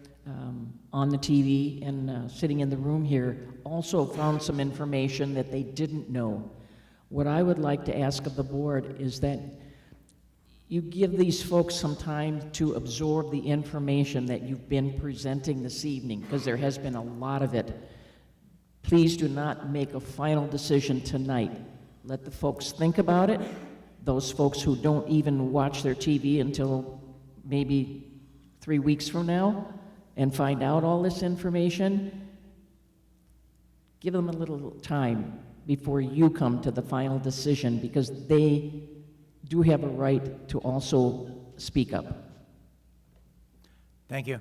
on the TV and sitting in the room here also found some information that they didn't know. What I would like to ask of the board is that you give these folks some time to absorb the information that you've been presenting this evening, because there has been a lot of it. Please do not make a final decision tonight. Let the folks think about it. Those folks who don't even watch their TV until maybe 3 weeks from now and find out all this information, give them a little time before you come to the final decision, because they do have a right to also speak up. Thank you.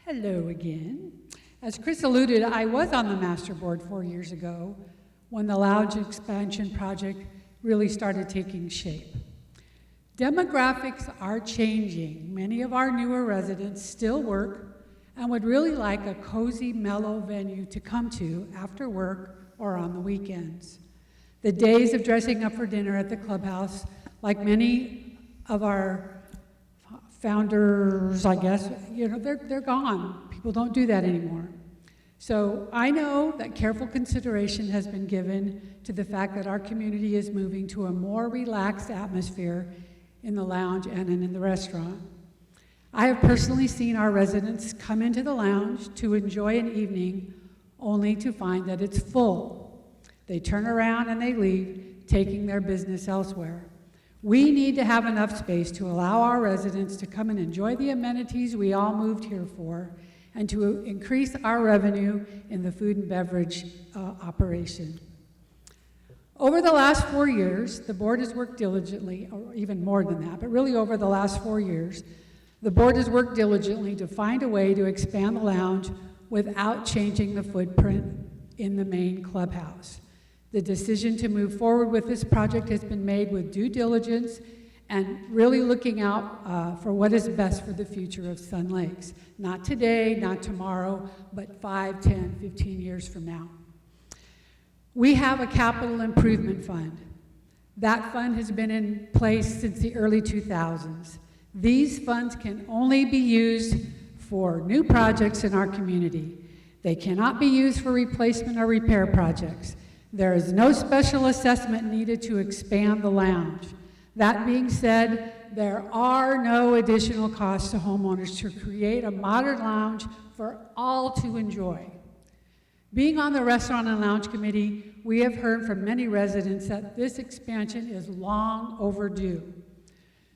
Hello again. As Chris alluded, I was on the master board 4 years ago when the lounge expansion project really started taking shape. Demographics are changing. Many of our newer residents still work and would really like a cozy, mellow venue to come to after work or on the weekends. The days of dressing up for dinner at the clubhouse, like many of our founders, I guess, they're gone. People don't do that anymore. So I know that careful consideration has been given to the fact that our community is moving to a more relaxed atmosphere in the lounge and in the restaurant. I have personally seen our residents come into the lounge to enjoy an evening only to find that it's full. They turn around and they leave, taking their business elsewhere. We need to have enough space to allow our residents to come and enjoy the amenities we all moved here for, and to increase our revenue in the food and beverage operation. Over the last 4 years, the board has worked diligently, or even more than that, but really over the last 4 years, the board has worked diligently to find a way to expand the lounge without changing the footprint in the main clubhouse. The decision to move forward with this project has been made with due diligence and really looking out for what is best for the future of Sun Lakes. Not today, not tomorrow, but 5, 10, 15 years from now. We have a capital improvement fund. That fund has been in place since the early 2000s. These funds can only be used for new projects in our community. They cannot be used for replacement or repair projects. There is no special assessment needed to expand the lounge. That being said, there are no additional costs to homeowners to create a modern lounge for all to enjoy. Being on the Restaurant and Lounge Committee, we have heard from many residents that this expansion is long overdue.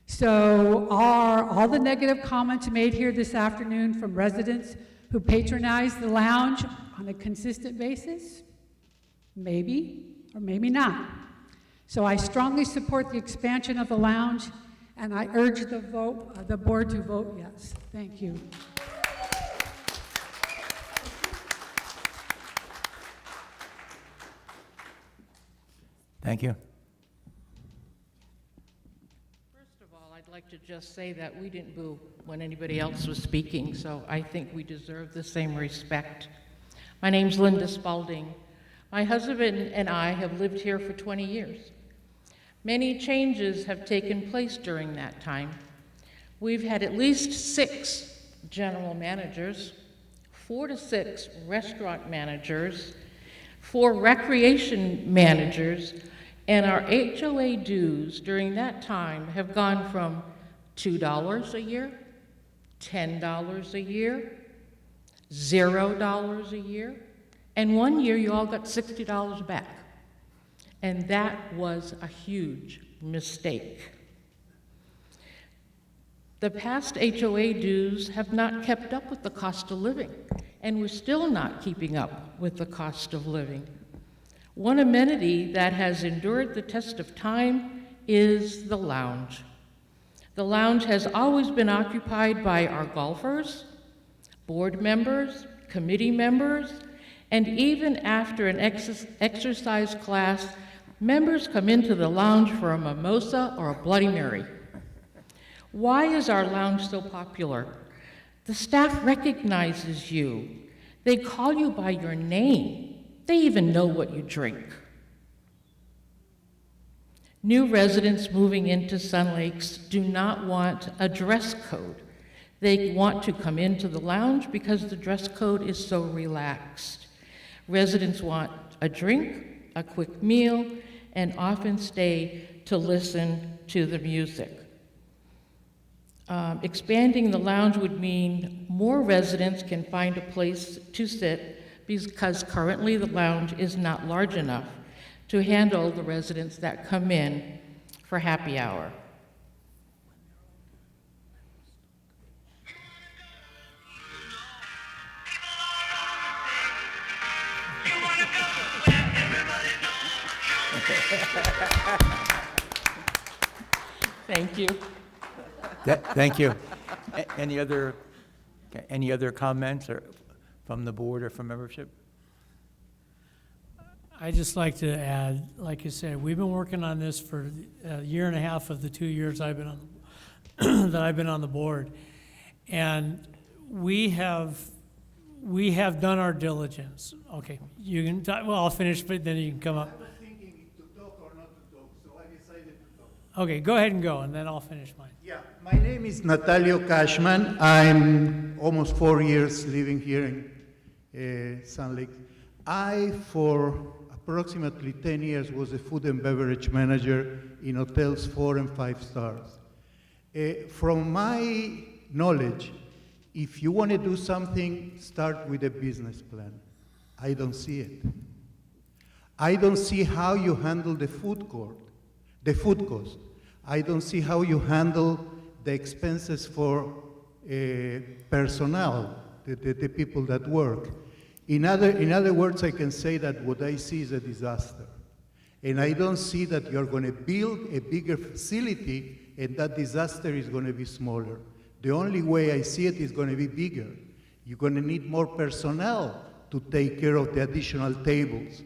So are all the negative comments made here this afternoon from residents who patronize the lounge on a consistent basis? Maybe, or maybe not. So I strongly support the expansion of the lounge, and I urge the board to vote yes. Thank you. Thank you. First of all, I'd like to just say that we didn't boo when anybody else was speaking, so I think we deserve the same respect. My name's Linda Spalding. My husband and I have lived here for 20 years. Many changes have taken place during that time. We've had at least 6 general managers, 4 to 6 restaurant managers, 4 recreation managers, and our HOA dues during that time have gone from $2 a year, $10 a year, $0 a year, and one year you all got $60 back. And that was a huge mistake. The past HOA dues have not kept up with the cost of living, and we're still not keeping up with the cost of living. One amenity that has endured the test of time is the lounge. The lounge has always been occupied by our golfers, board members, committee members, and even after an exercise class, members come into the lounge for a mimosa or a Bloody Mary. Why is our lounge so popular? The staff recognizes you. They call you by your name. They even know what you drink. New residents moving into Sun Lakes do not want a dress code. They want to come into the lounge because the dress code is so relaxed. Residents want a drink, a quick meal, and often stay to listen to the music. Expanding the lounge would mean more residents can find a place to sit because currently the lounge is not large enough to handle the residents that come in for happy hour. Thank you. Thank you. Any other comments or from the board or from membership? I'd just like to add, like you said, we've been working on this for a year and a half of the 2 years I've been on that I've been on the board, and we have done our diligence. Okay, you can talk, well, I'll finish, but then you can come up. Okay, go ahead and go, and then I'll finish mine. Yeah, my name is Natalio Cashman. I'm almost 4 years living here in Sun Lake. I, for approximately 10 years, was a food and beverage manager in hotels 4 and 5 stars. From my knowledge, if you want to do something, start with a business plan. I don't see it. I don't see how you handle the food cost. I don't see how you handle the expenses for personnel, the people that work. In other words, I can say that what I see is a disaster. And I don't see that you're going to build a bigger facility and that disaster is going to be smaller. The only way I see it is going to be bigger. You're going to need more personnel to take care of the additional tables.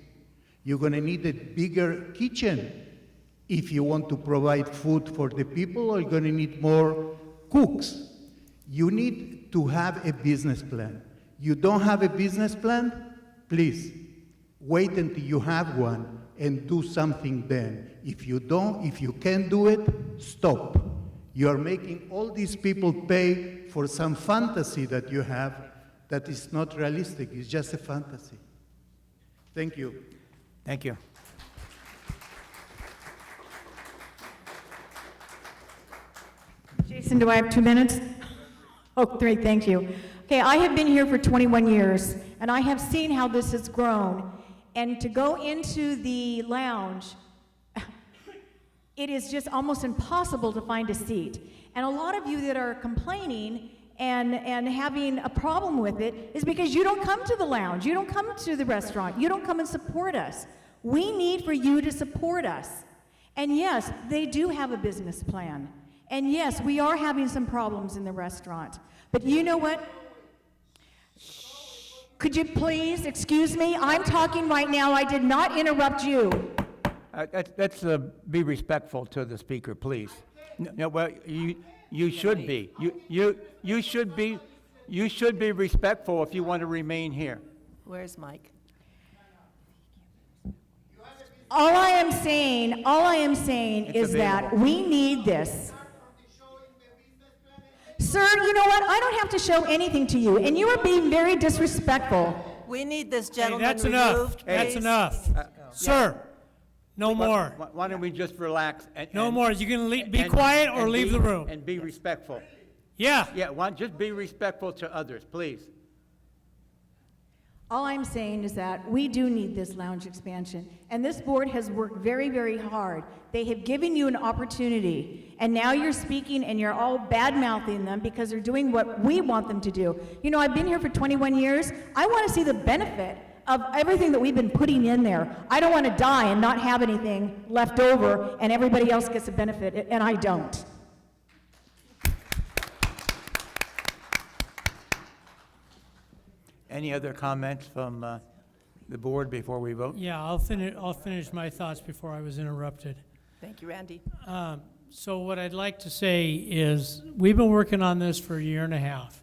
You're going to need a bigger kitchen if you want to provide food for the people, or you're going to need more cooks. You need to have a business plan. You don't have a business plan? Please, wait until you have one and do something then. If you can't do it, stop. You are making all these people pay for some fantasy that you have that is not realistic. It's just a fantasy. Thank you. Thank you. Jason, do I have 2 minutes? Oh, 3, thank you. Okay, I have been here for 21 years, and I have seen how this has grown. And to go into the lounge, it is just almost impossible to find a seat. And a lot of you that are complaining and having a problem with it is because you don't come to the lounge, you don't come to the restaurant, you don't come and support us. We need for you to support us. And yes, they do have a business plan. And yes, we are having some problems in the restaurant. But you know what? Could you please excuse me? I'm talking right now. I did not interrupt you. Let's be respectful to the speaker, please. No, well, you should be. You should be respectful if you want to remain here. Where's Mike? All I am saying It's is that available. we need this. Sir, you know what? I don't have to show anything to you, and you are being very disrespectful. We need this Hey, gentleman that's enough. removed, That's please. enough. Sir, no more. Why don't we just relax? No more. You can be quiet or leave the room. And be respectful. Yeah. Yeah, just be respectful to others, please. All I'm saying is that we do need this lounge expansion, and this board has worked very, very hard. They have given you an opportunity, and now you're speaking and you're all bad-mouthing them because they're doing what we want them to do. You know, I've been here for 21 years. I want to see the benefit of everything that we've been putting in there. I don't want to die and not have anything left over, and everybody else gets a benefit, and I don't. Any other comments from the board before we vote? Yeah, I'll finish my thoughts before I was interrupted. Thank you, Randy. So what I'd like to say is, we've been working on this for a year and a half.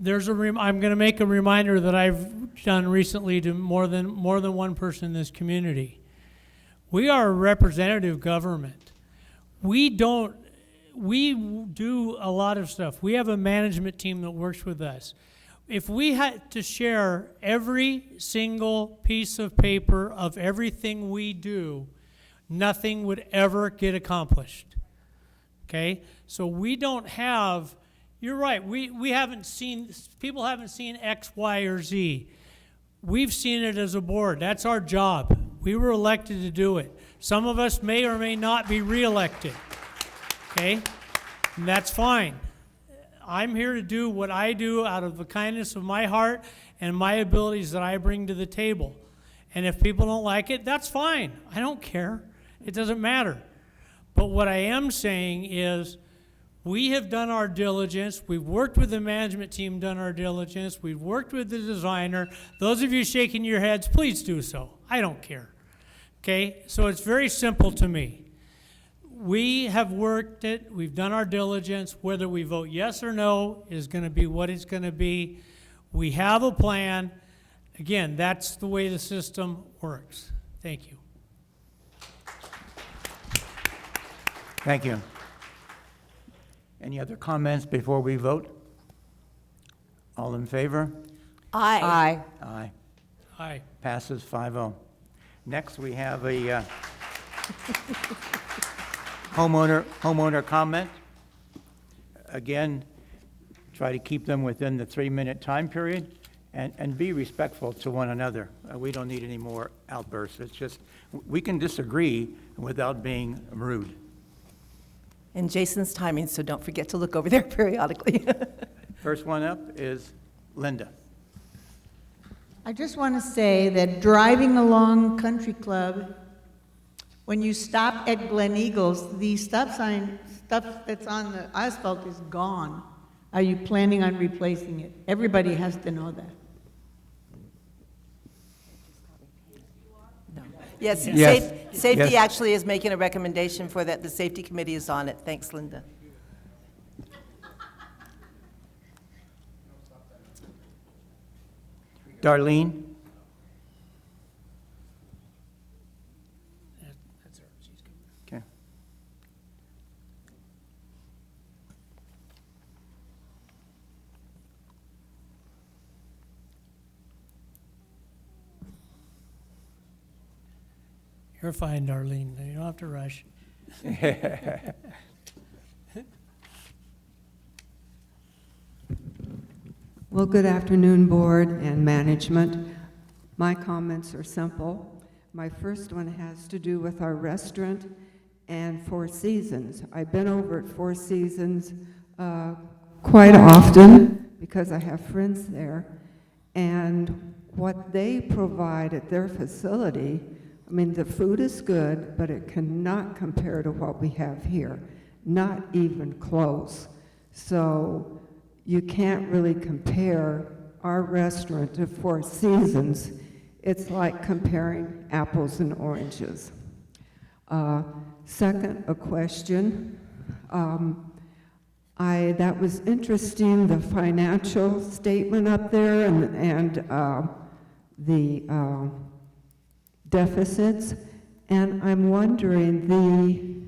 I'm going to make a reminder that I've done recently to more than one person in this community. We are a representative government. We do a lot of stuff. We have a management team that works with us. If we had to share every single piece of paper of everything we do, nothing would ever get accomplished. Okay? So we don't have, you're right, we haven't seen, people haven't seen X, Y, or Z. We've seen it as a board. That's our job. We were elected to do it. Some of us may or may not be reelected. Okay? And that's fine. I'm here to do what I do out of the kindness of my heart and my abilities that I bring to the table. And if people don't like it, that's fine. I don't care. It doesn't matter. But what I am saying is, we have done our diligence. We've worked with the management team, done our diligence. We've worked with the designer. Those of you shaking your heads, please do so. I don't care. Okay? So it's very simple to me. We have worked it, we've done our diligence. Whether we vote yes or no is going to be what it's going to be. We have a plan. Again, that's the way the system works. Thank you. Thank you. Any other comments before we vote? All in favor? Aye. Aye. Aye. Passes 5-0. Next, we have a homeowner comment. Again, try to keep them within the 3-minute time period and be respectful to one another. We don't need any more outbursts. It's just, we can disagree without being rude. And Jason's timing, so don't forget to look over there periodically. First one up is Linda. I just want to say that driving along Country Club, when you stop at Glen Eagles, the stop sign, stuff that's on the asphalt is gone. Are you planning on replacing it? Everybody has to know that. Yes, Yes. Safety Yes. actually is making a recommendation for that. The safety committee is on it. Thanks, Linda. Darlene? Okay. You're fine, Darlene. You don't have to rush. Well, good afternoon, board and management. My comments are simple. My first one has to do with our restaurant and Four Seasons. I've been over at Four Seasons quite often because I have friends there. And what they provide at their facility, I mean, the food is good, but it cannot compare to what we have here. Not even close. So you can't really compare our restaurant to Four Seasons. It's like comparing apples and oranges. Second, a question. That was interesting, the financial statement up there and the deficits. And I'm wondering, the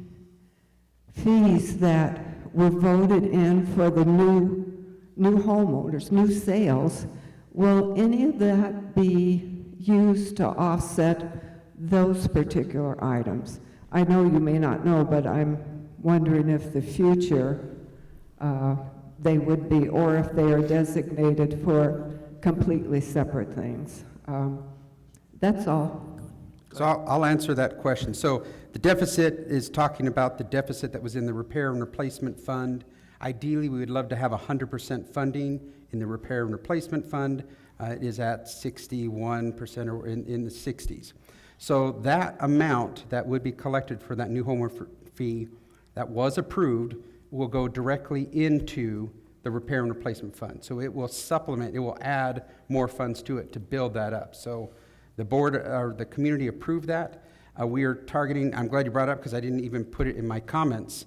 fees that were voted in for the new homeowners, new sales, will any of that be used to offset those particular items? I know you may not know, but I'm wondering if the future they would be, or if they are designated for completely separate things. That's all. So I'll answer that question. So the deficit is talking about the deficit that was in the repair and replacement fund. Ideally, we would love to have 100% funding in the repair and replacement fund. It is at 61% or in the 60s. So that amount that would be collected for that new homeowner fee that was approved will go directly into the repair and replacement fund. So it will supplement, it will add more funds to it to build that up. So the board or the community approved that. We are targeting, I'm glad you brought it up because I didn't even put it in my comments.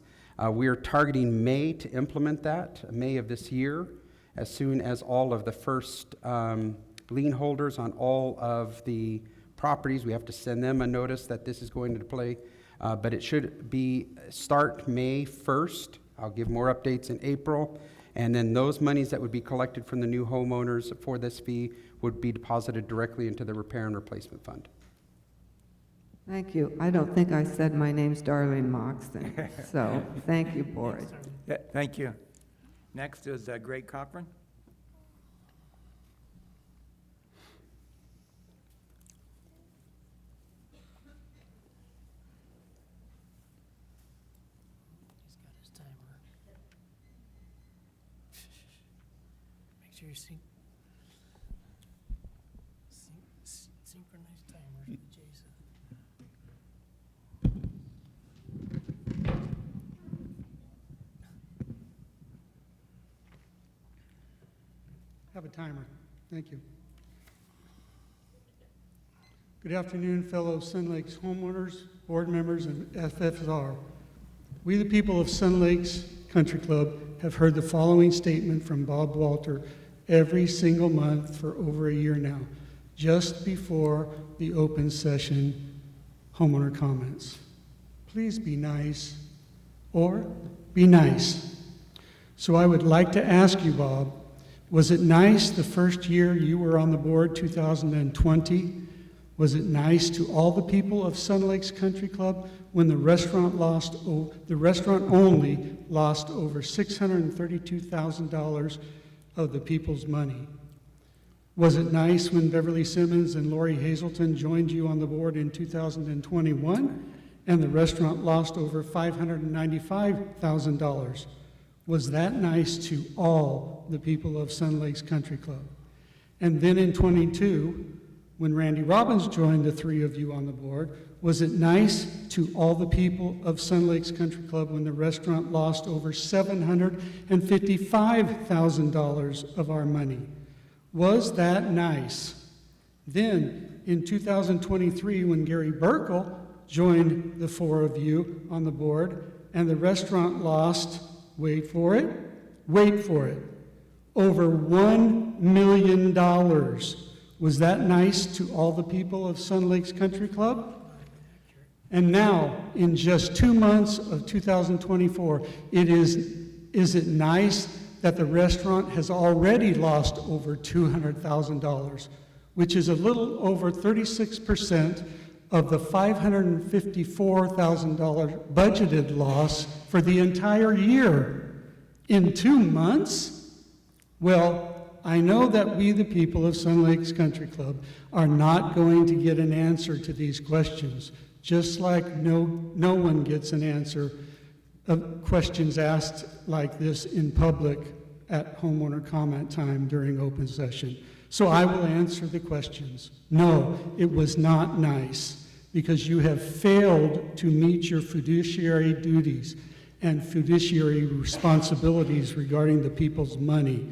We are targeting May to implement that, May of this year, as soon as all of the first lien holders on all of the properties, we have to send them a notice that this is going into play. But it should be start May 1st. I'll give more updates in April. And then those monies that would be collected from the new homeowners for this fee would be deposited directly into the repair and replacement fund. Thank you. I don't think I said my name's Darlene Moxton. So thank you, board. Yeah, thank you. Next is Greg Cochran. He's got his timer. Make sure you synchronize timers with Jason. Have a timer. Thank you. Good afternoon, fellow Sun Lakes homeowners, board members, and FFR. We, the people of Sun Lakes Country Club, have heard the following statement from Bob Walter every single month for over a year now, just before the open session homeowner comments. Please be nice, or be nice. So I would like to ask you, Bob, was it nice the first year you were on the board, 2020, Was it nice to all the people of Sun Lakes Country Club when the restaurant only lost over $632,000 of the people's money? Was it nice when Beverly Simmons and Lori Hazelton joined you on the board in 2021 and the restaurant lost over $595,000? Was that nice to all the people of Sun Lakes Country Club? And then in 22, when Randy Robbins joined the three of you on the board, was it nice to all the people of Sun Lakes Country Club when the restaurant lost over $755,000 of our money? Was that nice? Then, in 2023, when Gary Burkle joined the four of you on the board, and the restaurant lost, wait for it, over $1 million. Was that nice to all the people of Sun Lakes Country Club? And now, in just 2 months of 2024, is it nice that the restaurant has already lost over $200,000, which is a little over 36% of the $554,000 budgeted loss for the entire year in 2 months? Well, I know that we, the people of Sun Lakes Country Club, are not going to get an answer to these questions, just like no one gets an answer of questions asked like this in public at homeowner comment time during open session. So I will answer the questions. No, it was not nice, because you have failed to meet your fiduciary duties and fiduciary responsibilities regarding the people's money.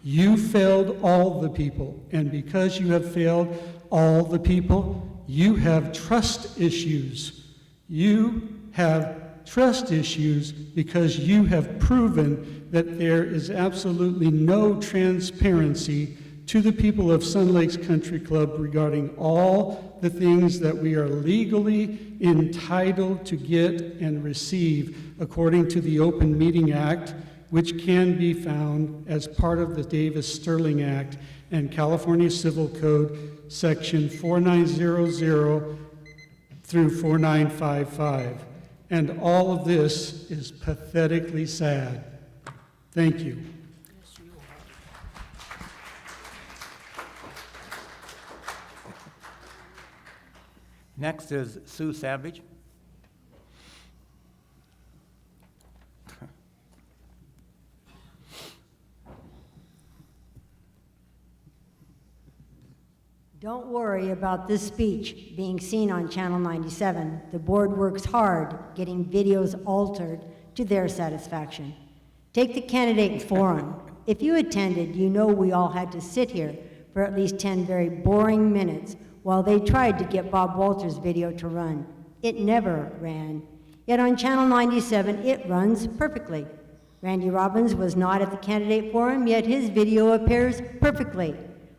You failed all the people, and because you have failed all the people, you have trust issues. You have trust issues because you have proven that there is absolutely no transparency to the people of Sun Lakes Country Club regarding all the things that we are legally entitled to get and receive according to the Open Meeting Act, which can be found as part of the Davis-Sterling Act and California Civil Code, Section 4900 through 4955. And all of this is pathetically sad. Thank you. Next is Sue Savage. Don't worry about this speech being seen on Channel 97. The board works hard getting videos altered to their satisfaction. Take the candidate forum. If you attended, you know we all had to sit here for at least 10 very boring minutes while they tried to get Bob Walter's video to run. It never ran. Yet on Channel 97, it runs perfectly. Randy Robbins was not at the candidate forum, yet his video appears perfectly.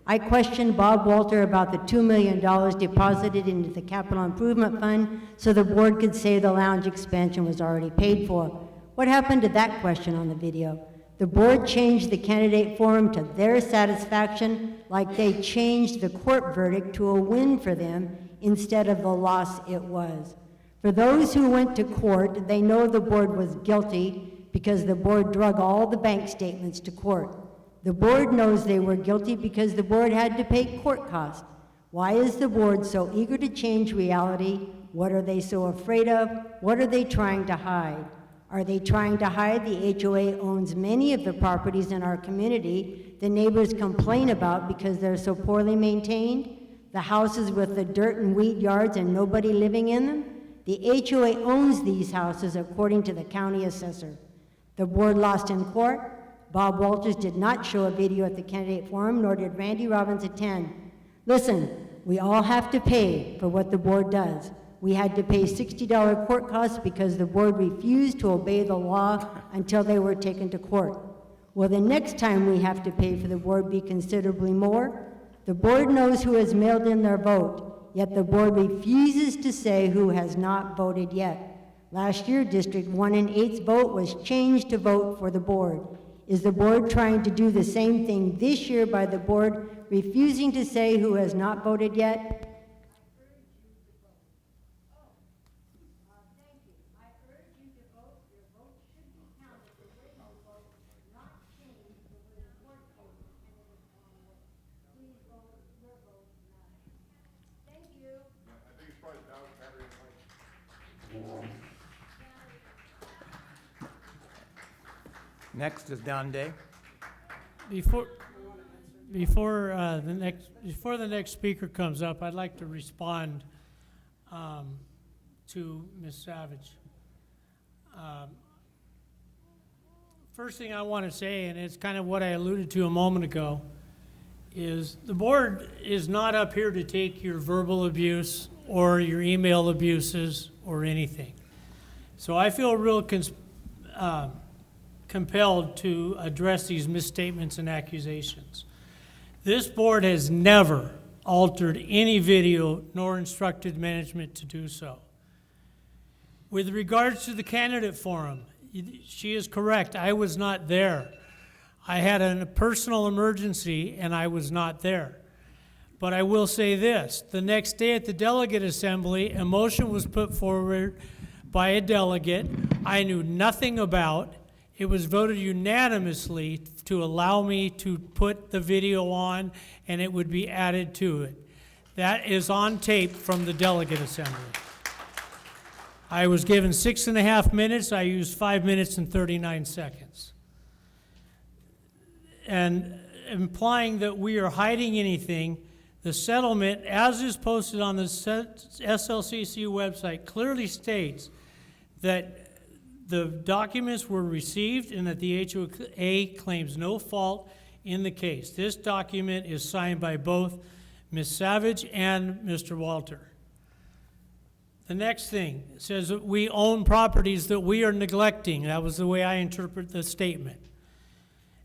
I questioned Bob Walter about the $2 million deposited into the Capital Improvement Fund so the board could say the lounge expansion was already paid for. What happened to that question on the video? The board changed the candidate forum to their satisfaction, like they changed the court verdict to a win for them instead of the loss it was. For those who went to court, they know the board was guilty because the board drug all the bank statements to court. The board knows they were guilty because the board had to pay court costs. Why is the board so eager to change reality? What are they so afraid of? What are they trying to hide? Are they trying to hide the HOA owns many of the properties in our community the neighbors complain about because they're so poorly maintained? The houses with the dirt and weed yards and nobody living in them? The HOA owns these houses according to the county assessor. The board lost in court. Bob Walters did not show a video at the candidate forum, nor did Randy Robbins attend. Listen, we all have to pay for what the board does. We had to pay $60 court costs because the board refused to obey the law until they were taken to court. Will the next time we have to pay for the board be considerably more? The board knows who has mailed in their vote, yet the board refuses to say who has not voted yet. Last year, District 1 and 8's vote was changed to vote for the board. Is the board trying to do the same thing this year by the board refusing to say who has not voted yet? Next is Don Day. Before the next speaker comes up, I'd like to respond to Ms. Savage. First thing I want to say, and it's kind of what I alluded to a moment ago, is the board is not up here to take your verbal abuse or your email abuses or anything. So I feel real compelled to address these misstatements and accusations. This board has never altered any video nor instructed management to do so. With regards to the candidate forum, she is correct. I was not there. I had a personal emergency and I was not there. But I will say this, the next day at the delegate assembly, a motion was put forward by a delegate I knew nothing about. It was voted unanimously to allow me to put the video on and it would be added to it. That is on tape from the delegate assembly. I was given 6.5 minutes. I used 5 minutes and 39 seconds. And implying that we are hiding anything, the settlement, as is posted on the SLCC website, clearly states that the documents were received and that the HOA claims no fault in the case. This document is signed by both Ms. Savage and Mr. Walter. The next thing says that we own properties that we are neglecting. That was the way I interpret the statement.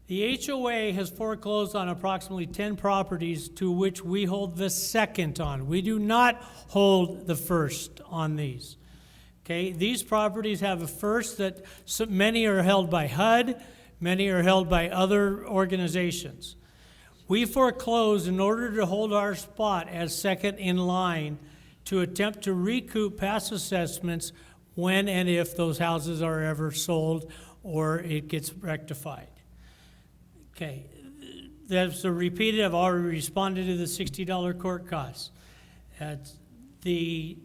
The HOA has foreclosed on approximately 10 properties to which we hold the second on. We do not hold the first on these. Okay, these properties have a first that many are held by HUD, many are held by other organizations. We foreclosed in order to hold our spot as second in line to attempt to recoup past assessments when and if those houses are ever sold or it gets rectified. Okay, that's a repeated, I've already responded to the $60 court costs. The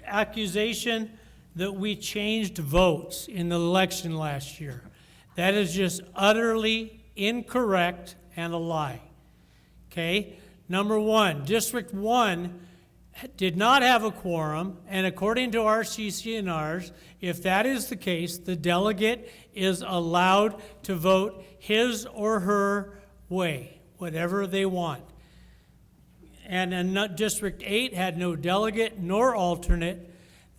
accusation that we changed votes in the election last year, that is just utterly incorrect and a lie. Okay, number one, District 1 did not have a quorum, and according to our CC&Rs, if that is the case, the delegate is allowed to vote his or her way, whatever they want. And District 8 had no delegate nor alternate,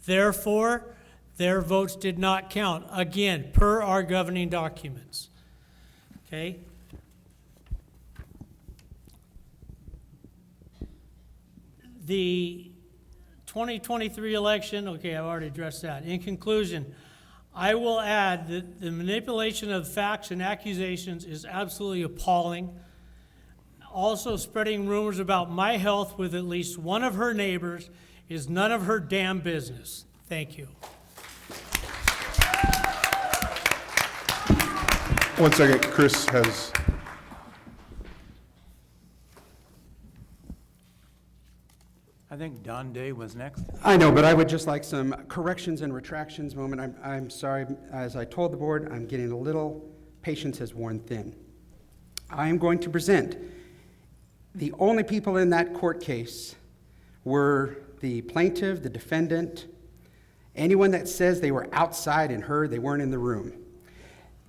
therefore, their votes did not count, again, per our governing documents. Okay? The 2023 election, okay, I've already addressed that. In conclusion, I will add that the manipulation of facts and accusations is absolutely appalling. Also, spreading rumors about my health with at least one of her neighbors is none of her damn business. Thank you. 1 second, Chris has. I think Don Day was next. I know, but I would just like some corrections and retractions moment. I'm sorry, as I told the board, I'm getting a little, patience has worn thin. I am going to present the only people in that court case were the plaintiff, the defendant, anyone that says they were outside and heard they weren't in the room.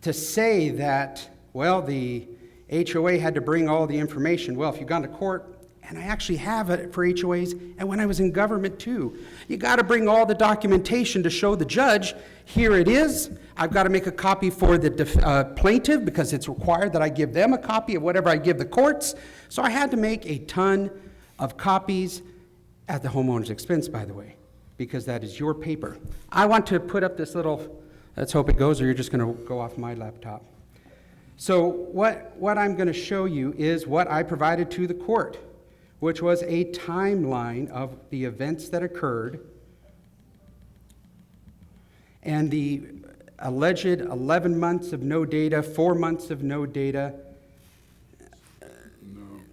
To say that, well, the HOA had to bring all the information, well, if you've gone to court, and I actually have it for HOAs, and when I was in government too, you got to bring all the documentation to show the judge, here it is. I've got to make a copy for the plaintiff because it's required that I give them a copy of whatever I give the courts. So I had to make a ton of copies at the homeowner's expense, by the way, because that is your paper. I want to put up this little, let's hope it goes, or you're just going to go off my laptop. So what I'm going to show you is what I provided to the court, which was a timeline of the events that occurred and the alleged 11 months of no data, 4 months of no data.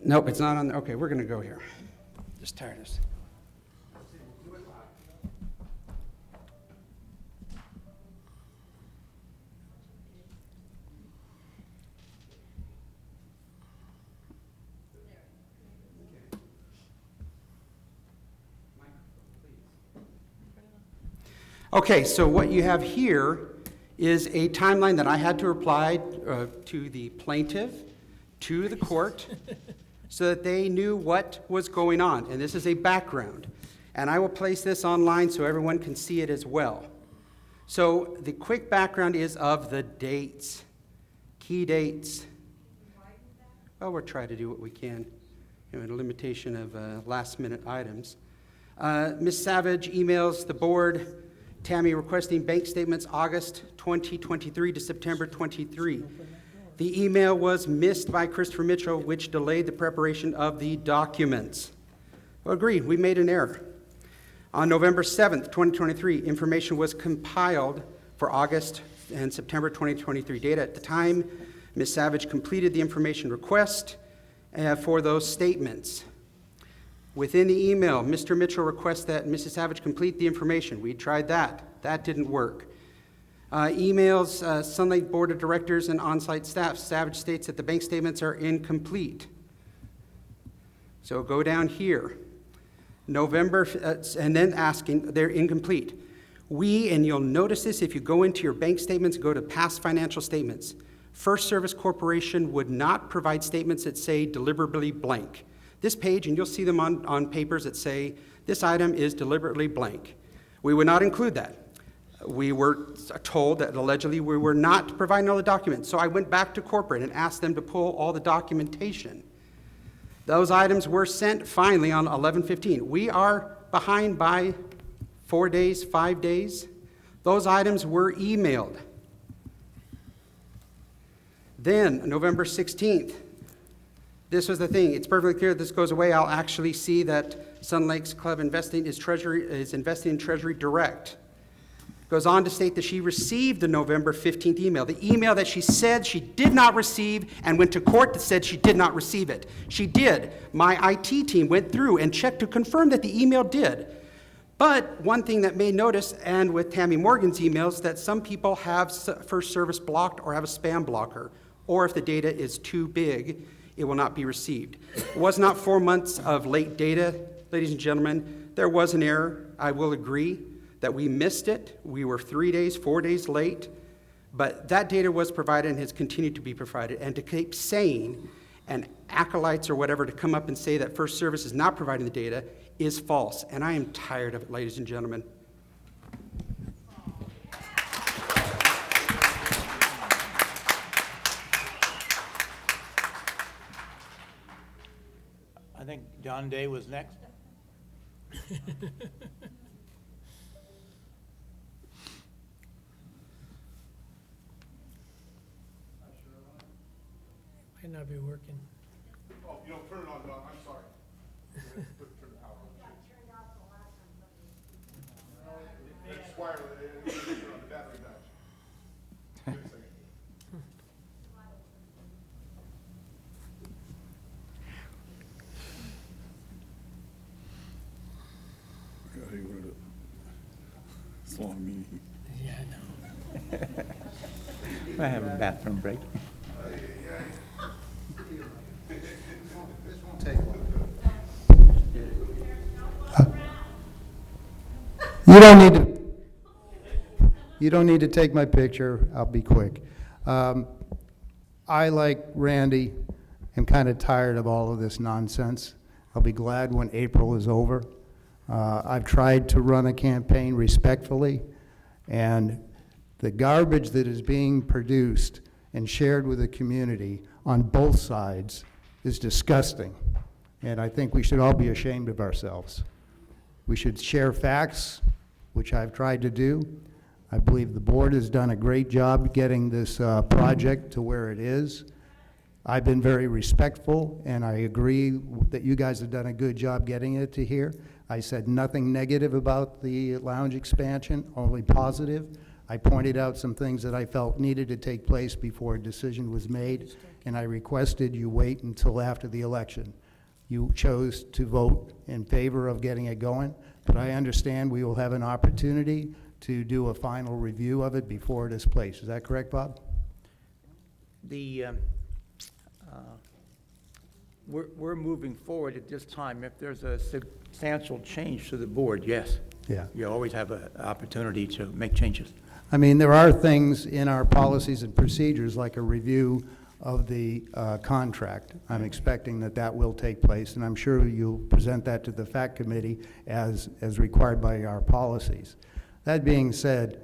Nope, it's not on there. Okay, we're going to go here. Just tired of this. Okay, so what you have here is a timeline that I had to reply to the plaintiff, to the court, so that they knew what was going on. And this is a background. And I will place this online so everyone can see it as well. So the quick background is of the dates, key dates. Well, we'll try to do what we can, in a limitation of last-minute items. Ms. Savage emails the board, Tammy requesting bank statements August 2023 to September 23. The email was missed by Christopher Mitchell, which delayed the preparation of the documents. Well, agreed, we made an error. On November 7th, 2023, information was compiled for August and September 2023 data. At the time, Ms. Savage completed the information request for those statements. Within the email, Mr. Mitchell requests that Mrs. Savage complete the information. We tried that. That didn't work. Emails, Sun Lake Board of Directors and on-site staff. Savage states that the bank statements are incomplete. So go down here. November, and then asking, they're incomplete. And you'll notice this if you go into your bank statements, go to past financial statements. First Service Corporation would not provide statements that say deliberately blank. This page, and you'll see them on papers that say, this item is deliberately blank. We would not include that. We were told that allegedly we were not providing all the documents. So I went back to corporate and asked them to pull all the documentation. Those items were sent finally on 11/15. We are behind by 4 days, 5 days. Those items were emailed. Then, November 16th, this was the thing. It's perfectly clear this goes away. I'll actually see that Sun Lakes Club Investing is investing in Treasury Direct. Goes on to state that she received the November 15th email, the email that she said she did not receive and went to court that said she did not receive it. She did. My IT team went through and checked to confirm that the email did. But one thing that may notice, and with Tammy Morgan's emails, that some people have First Service blocked or have a spam blocker, or if the data is too big, it will not be received. It was not 4 months of late data, ladies and gentlemen. There was an error, I will agree, that we missed it. We were 3 days, 4 days late, but that data was provided and has continued to be provided. And to keep saying, and acolytes or whatever to come up and say that First Service is not providing the data is false, and I am tired of it, ladies and gentlemen. I think John Day was next. Might not be working. Oh, you don't turn it on, Don, I'm sorry. Turn the power on. It's wireless, it needs to turn on, the battery dies. Wait a second. It's a long meeting. Yeah, I know. I have a bathroom break. You don't need to take my picture. I'll be quick. I, like Randy, am kind of tired of all of this nonsense. I'll be glad when April is over. I've tried to run a campaign respectfully, and the garbage that is being produced and shared with the community on both sides is disgusting. And I think we should all be ashamed of ourselves. We should share facts, which I've tried to do. I believe the board has done a great job getting this project to where it is. I've been very respectful, and I agree that you guys have done a good job getting it to here. I said nothing negative about the lounge expansion, only positive. I pointed out some things that I felt needed to take place before a decision was made, and I requested you wait until after the election. You chose to vote in favor of getting it going, but I understand we will have an opportunity to do a final review of it before it is placed. Is that correct, Bob? We're moving forward at this time. If there's a substantial change to the board, yes. Yeah. You always have an opportunity to make changes. I mean, there are things in our policies and procedures, like a review of the contract. I'm expecting that that will take place, and I'm sure you'll present that to the FAC committee as required by our policies. That being said,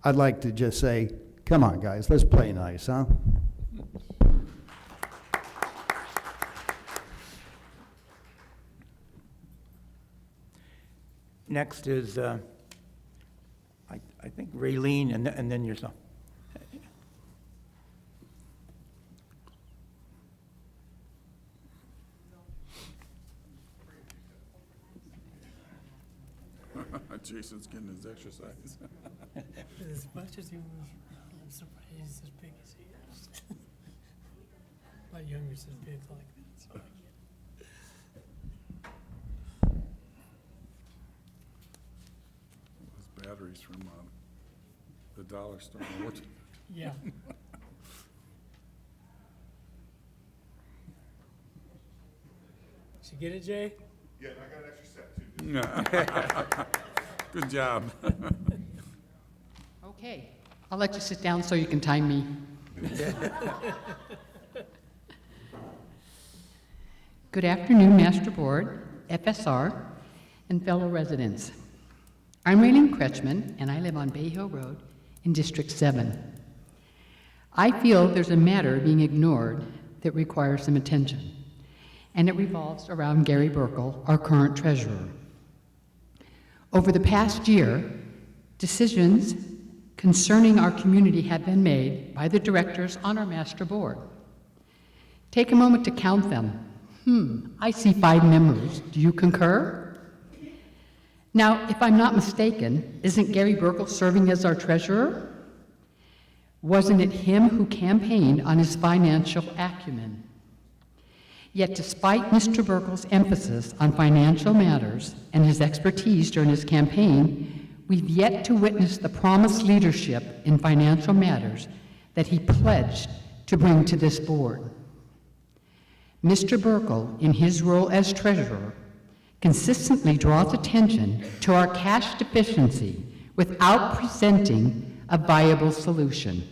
I'd like to just say, come on, guys, let's play nice, huh? Next is, I think Raylene, and then yourself. Jason's getting his exercise. As much as he was, I'm surprised he's as big as he is. My youngest is big like that, so I get Those batteries from the dollar store. Yeah. Did you get it, Jay? Yeah, I got an extra set too. Good job. Okay, I'll let you sit down so you can time me. Good afternoon, Master Board, FSR, and fellow residents. I'm Raylene Kretschmann, and I live on Bay Hill Road in District 7. I feel there's a matter being ignored that requires some attention, and it revolves around Gary Burkle, our current treasurer. Over the past year, decisions concerning our community have been made by the directors on our master board. Take a moment to count them. I see 5 members. Do you concur? Now, if I'm not mistaken, isn't Gary Burkle serving as our treasurer? Wasn't it him who campaigned on his financial acumen? Yet despite Mr. Burkle's emphasis on financial matters and his expertise during his campaign, we've yet to witness the promised leadership in financial matters that he pledged to bring to this board. Mr. Burkle, in his role as treasurer, consistently draws attention to our cash deficiency without presenting a viable solution.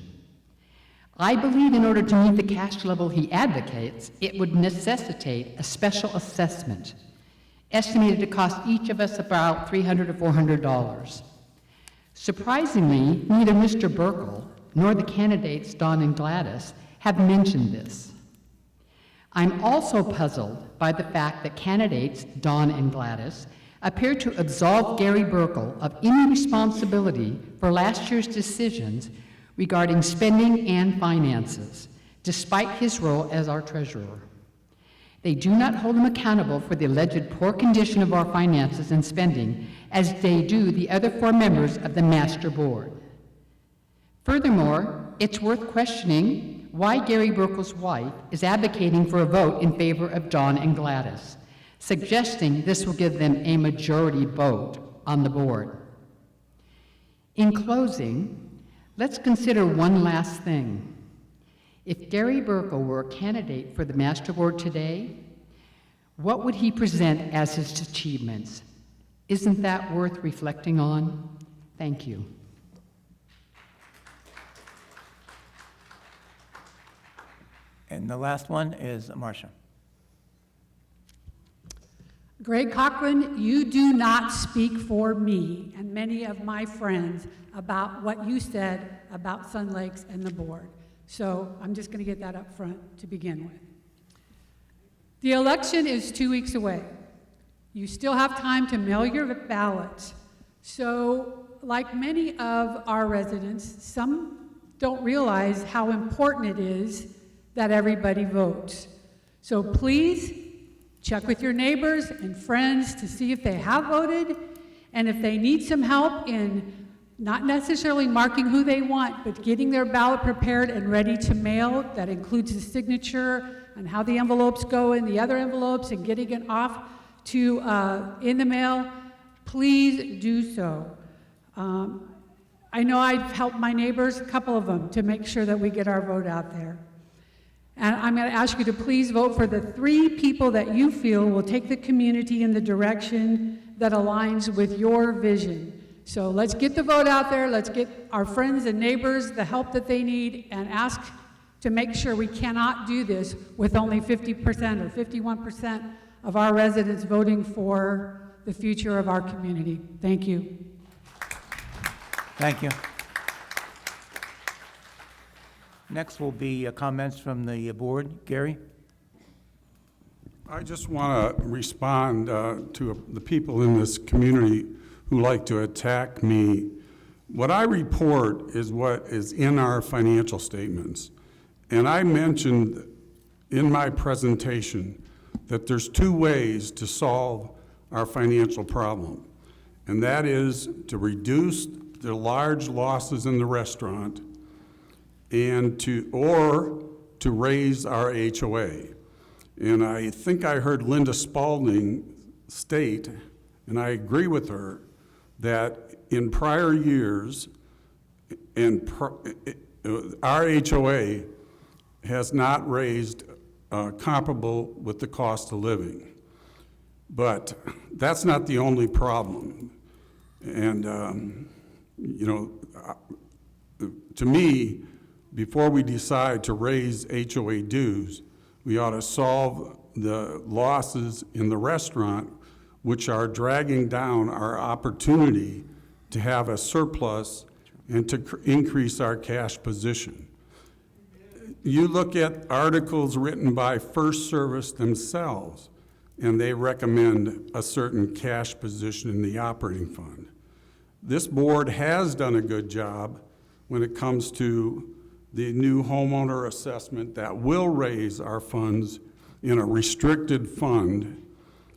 I believe in order to meet the cash level he advocates, it would necessitate a special assessment, estimated to cost each of us about $300 to $400. Surprisingly, neither Mr. Burkle nor the candidates Don and Gladys have mentioned this. I'm also puzzled by the fact that candidates Don and Gladys appear to absolve Gary Burkle of any responsibility for last year's decisions regarding spending and finances, despite his role as our treasurer. They do not hold him accountable for the alleged poor condition of our finances and spending, as they do the other 4 members of the Master Board. Furthermore, it's worth questioning why Gary Burkle's wife is advocating for a vote in favor of Don and Gladys, suggesting this will give them a majority vote on the board. In closing, let's consider one last thing. If Gary Burkle were a candidate for the Master Board today, what would he present as his achievements? Isn't that worth reflecting on? Thank you. And the last one is Marcia. Greg Cochran, you do not speak for me and many of my friends about what you said about Sun Lakes and the board. So I'm just going to get that up front to begin with. The election is 2 weeks away. You still have time to mail your ballot. So, like many of our residents, some don't realize how important it is that everybody votes. So please check with your neighbors and friends to see if they have voted, and if they need some help in not necessarily marking who they want, but getting their ballot prepared and ready to mail. That includes the signature and how the envelopes go in the other envelopes and getting it off to in the mail. Please do so. I know I've helped my neighbors, a couple of them, to make sure that we get our vote out there. And I'm going to ask you to please vote for the 3 people that you feel will take the community in the direction that aligns with your vision. So let's get the vote out there, let's get our friends and neighbors the help that they need, and ask to make sure we cannot do this with only 50% or 51% of our residents voting for the future of our community. Thank you. Thank you. Next will be comments from the board. Gary? I just want to respond to the people in this community who like to attack me. What I report is what is in our financial statements. And I mentioned in my presentation that there's two ways to solve our financial problem. And that is to reduce the large losses in the restaurant and to raise our HOA. And I think I heard Linda Spalding state, and I agree with her, that in prior years, our HOA has not raised comparable with the cost of living. But that's not the only problem. And, you know, to me, before we decide to raise HOA dues, we ought to solve the losses in the restaurant, which are dragging down our opportunity to have a surplus and to increase our cash position. You look at articles written by First Service themselves, and they recommend a certain cash position in the operating fund. This board has done a good job when it comes to the new homeowner assessment that will raise our funds in a restricted fund,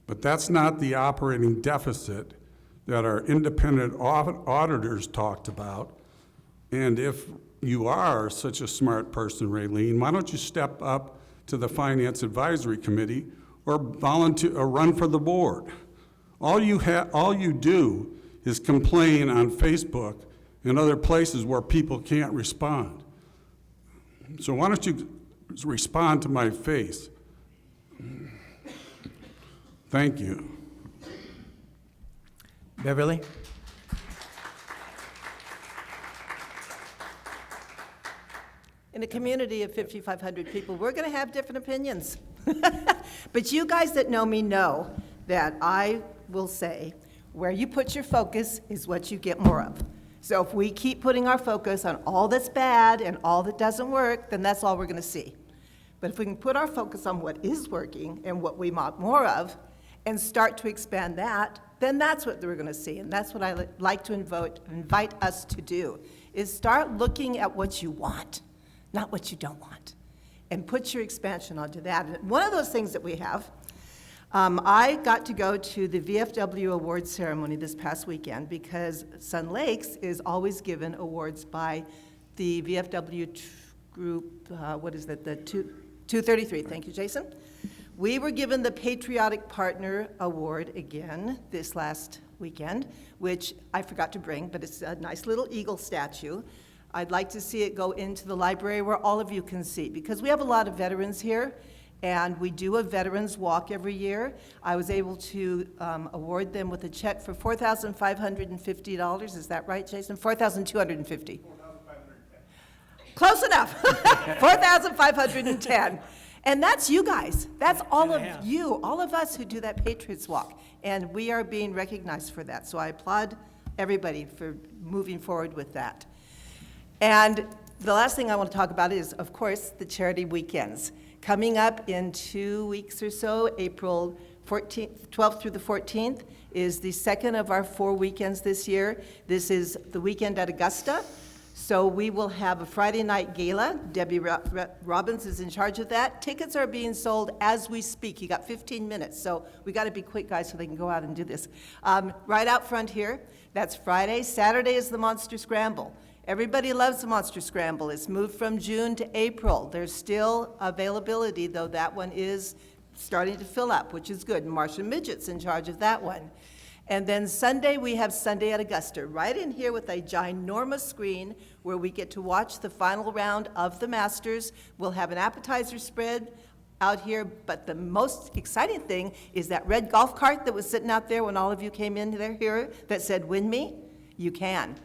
but that's not the operating deficit that our independent auditors talked about. And if you are such a smart person, Raylene, why don't you step up to the Finance Advisory Committee or volunteer or run for the board? All you do is complain on Facebook and other places where people can't respond. So why don't you respond to my face? Thank you. Beverly? In a community of 5,500 people, we're going to have different opinions. But you guys that know me know that I will say, where you put your focus is what you get more of. So if we keep putting our focus on all that's bad and all that doesn't work, then that's all we're going to see. But if we can put our focus on what is working and what we want more of and start to expand that, then that's what we're going to see. And that's what I like to invite us to do, is start looking at what you want, not what you don't want, and put your expansion onto that. And one of those things that we have, I got to go to the VFW awards ceremony this past weekend because Sun Lakes is always given awards by the VFW group, what is that, the 233, thank you, Jason. We were given the Patriotic Partner Award again this last weekend, which I forgot to bring, but it's a nice little eagle statue. I'd like to see it go into the library where all of you can see, because we have a lot of veterans here, and we do a veterans walk every year. I was able to award them with a check for $4,550. Is that right, Jason? $4,250. Close enough. $4,510. And that's you guys. That's all of you, all of us who do that Patriots Walk. And we are being recognized for that. So I applaud everybody for moving forward with that. And the last thing I want to talk about is, of course, the charity weekends. Coming up in 2 weeks or so, April 12th through the 14th, is the second of our 4 weekends this year. This is the weekend at Augusta. So we will have a Friday night gala. Debbie Robbins is in charge of that. Tickets are being sold as we speak. You got 15 minutes, so we got to be quick, guys, so they can go out and do this. Right out front here, that's Friday. Saturday is the Monster Scramble. Everybody loves the Monster Scramble. It's moved from June to April. There's still availability, though that one is starting to fill up, which is good. Marcia Midget's in charge of that one. And then Sunday, we have Sunday at Augusta, right in here with a ginormous screen where we get to watch the final round of the Masters. We'll have an appetizer spread out here, but the most exciting thing is that red golf cart that was sitting out there when all of you came in there here that said, "Win me," you can.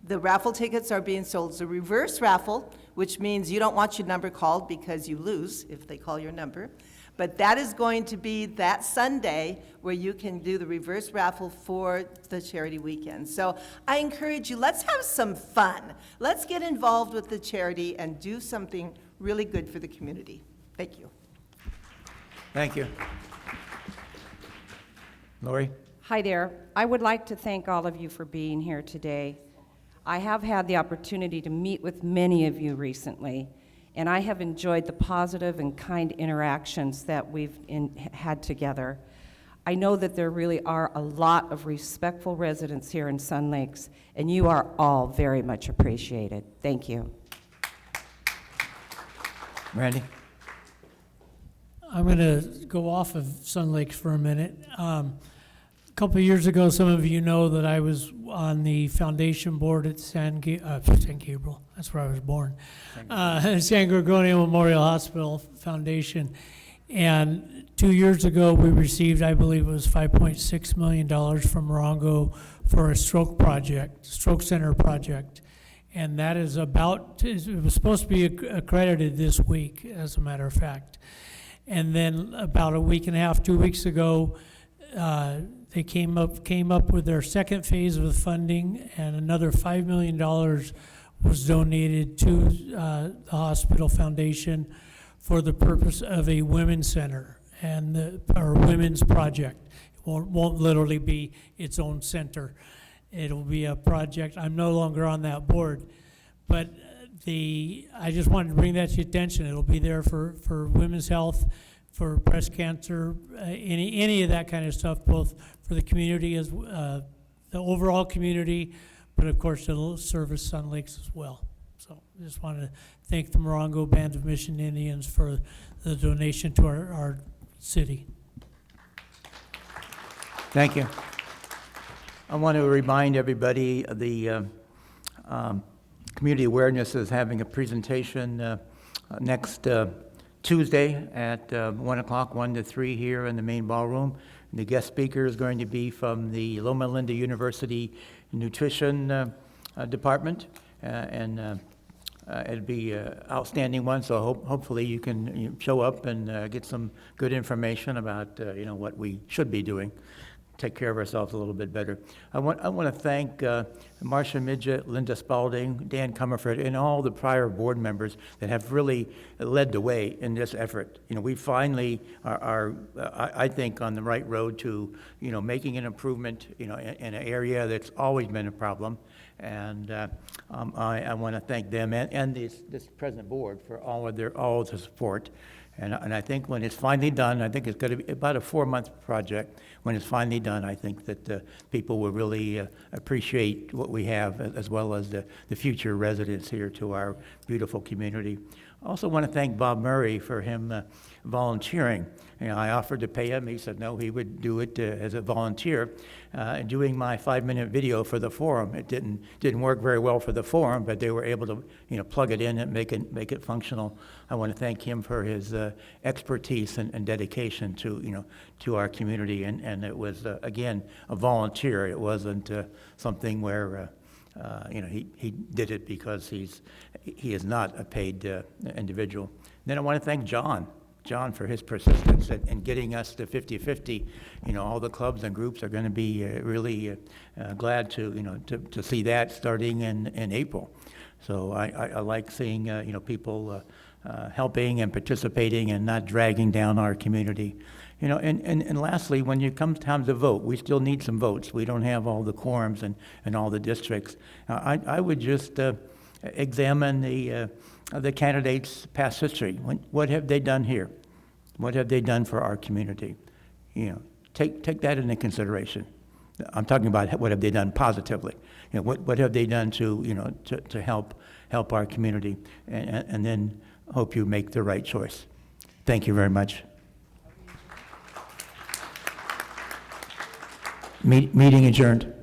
The raffle tickets are being sold. It's a reverse raffle, which means you don't want your number called because you lose if they call your number. But that is going to be that Sunday where you can do the reverse raffle for the charity weekend. So I encourage you, let's have some fun. Let's get involved with the charity and do something really good for the community. Thank you. Thank you. Lori? Hi there. I would like to thank all of you for being here today. I have had the opportunity to meet with many of you recently, and I have enjoyed the positive and kind interactions that we've had together. I know that there really are a lot of respectful residents here in Sun Lakes, and you are all very much appreciated. Thank you. Randy? I'm going to go off of Sun Lakes for a minute. A couple of years ago, some of you know that I was on the foundation board at San Gabriel. That's where I was born. San Gorgonio Memorial Hospital Foundation. And 2 years ago, we received, I believe it was $5.6 million from Morongo for a stroke center project. And that is it was supposed to be accredited this week, as a matter of fact. And then about a week and a half, 2 weeks ago, they came up with their second phase of the funding, and another $5 million was donated to the hospital foundation for the purpose of a women's center or women's project. It won't literally be its own center. It'll be a project. I'm no longer on that board, but I just wanted to bring that to your attention. It'll be there for women's health, for breast cancer, any of that kind of stuff, both for the community as the overall community, but of course it'll service Sun Lakes as well. So I just wanted to thank the Morongo Band of Mission Indians for the donation to our city. Thank you. I want to remind everybody the Community Awareness is having a presentation next Tuesday at 1 o'clock, 1 to 3 here in the main ballroom. And the guest speaker is going to be from the Loma Linda University Nutrition Department, and it'll be an outstanding one, so hopefully you can show up and get some good information about what we should be doing. Take care of ourselves a little bit better. I want to thank Marcia Midget, Linda Spalding, Dan Comerford, and all the prior board members that have really led the way in this effort. We finally are I think, on the right road to, making an improvement, in an area that's always been a problem. And I want to thank them and this present board for all of the support. And I think when it's finally done, I think it's going to be about a 4-month project. When it's finally done, I think that people will really appreciate what we have, as well as the future residents here to our beautiful community. I also want to thank Bob Murray for him volunteering. I offered to pay him. He said no, he would do it as a volunteer. Doing my 5-minute video for the forum, it didn't work very well for the forum, but they were able to plug it in and make it functional. I want to thank him for his expertise and dedication to our community. And it was again a volunteer. It wasn't something where he did it because he is not a paid individual. Then I want to thank John for his persistence in getting us to 50-50. All the clubs and groups are going to be really glad to see that starting in April. So I like seeing people helping and participating and not dragging down our community. And lastly, when it comes time to vote, we still need some votes. We don't have all the quorums and all the districts. I would just examine the candidates' past history. What have they done here? What have they done for our community? Take that into consideration. I'm talking about what have they done positively. What have they done to help our community, and then hope you make the right choice. Thank you very much. Meeting adjourned.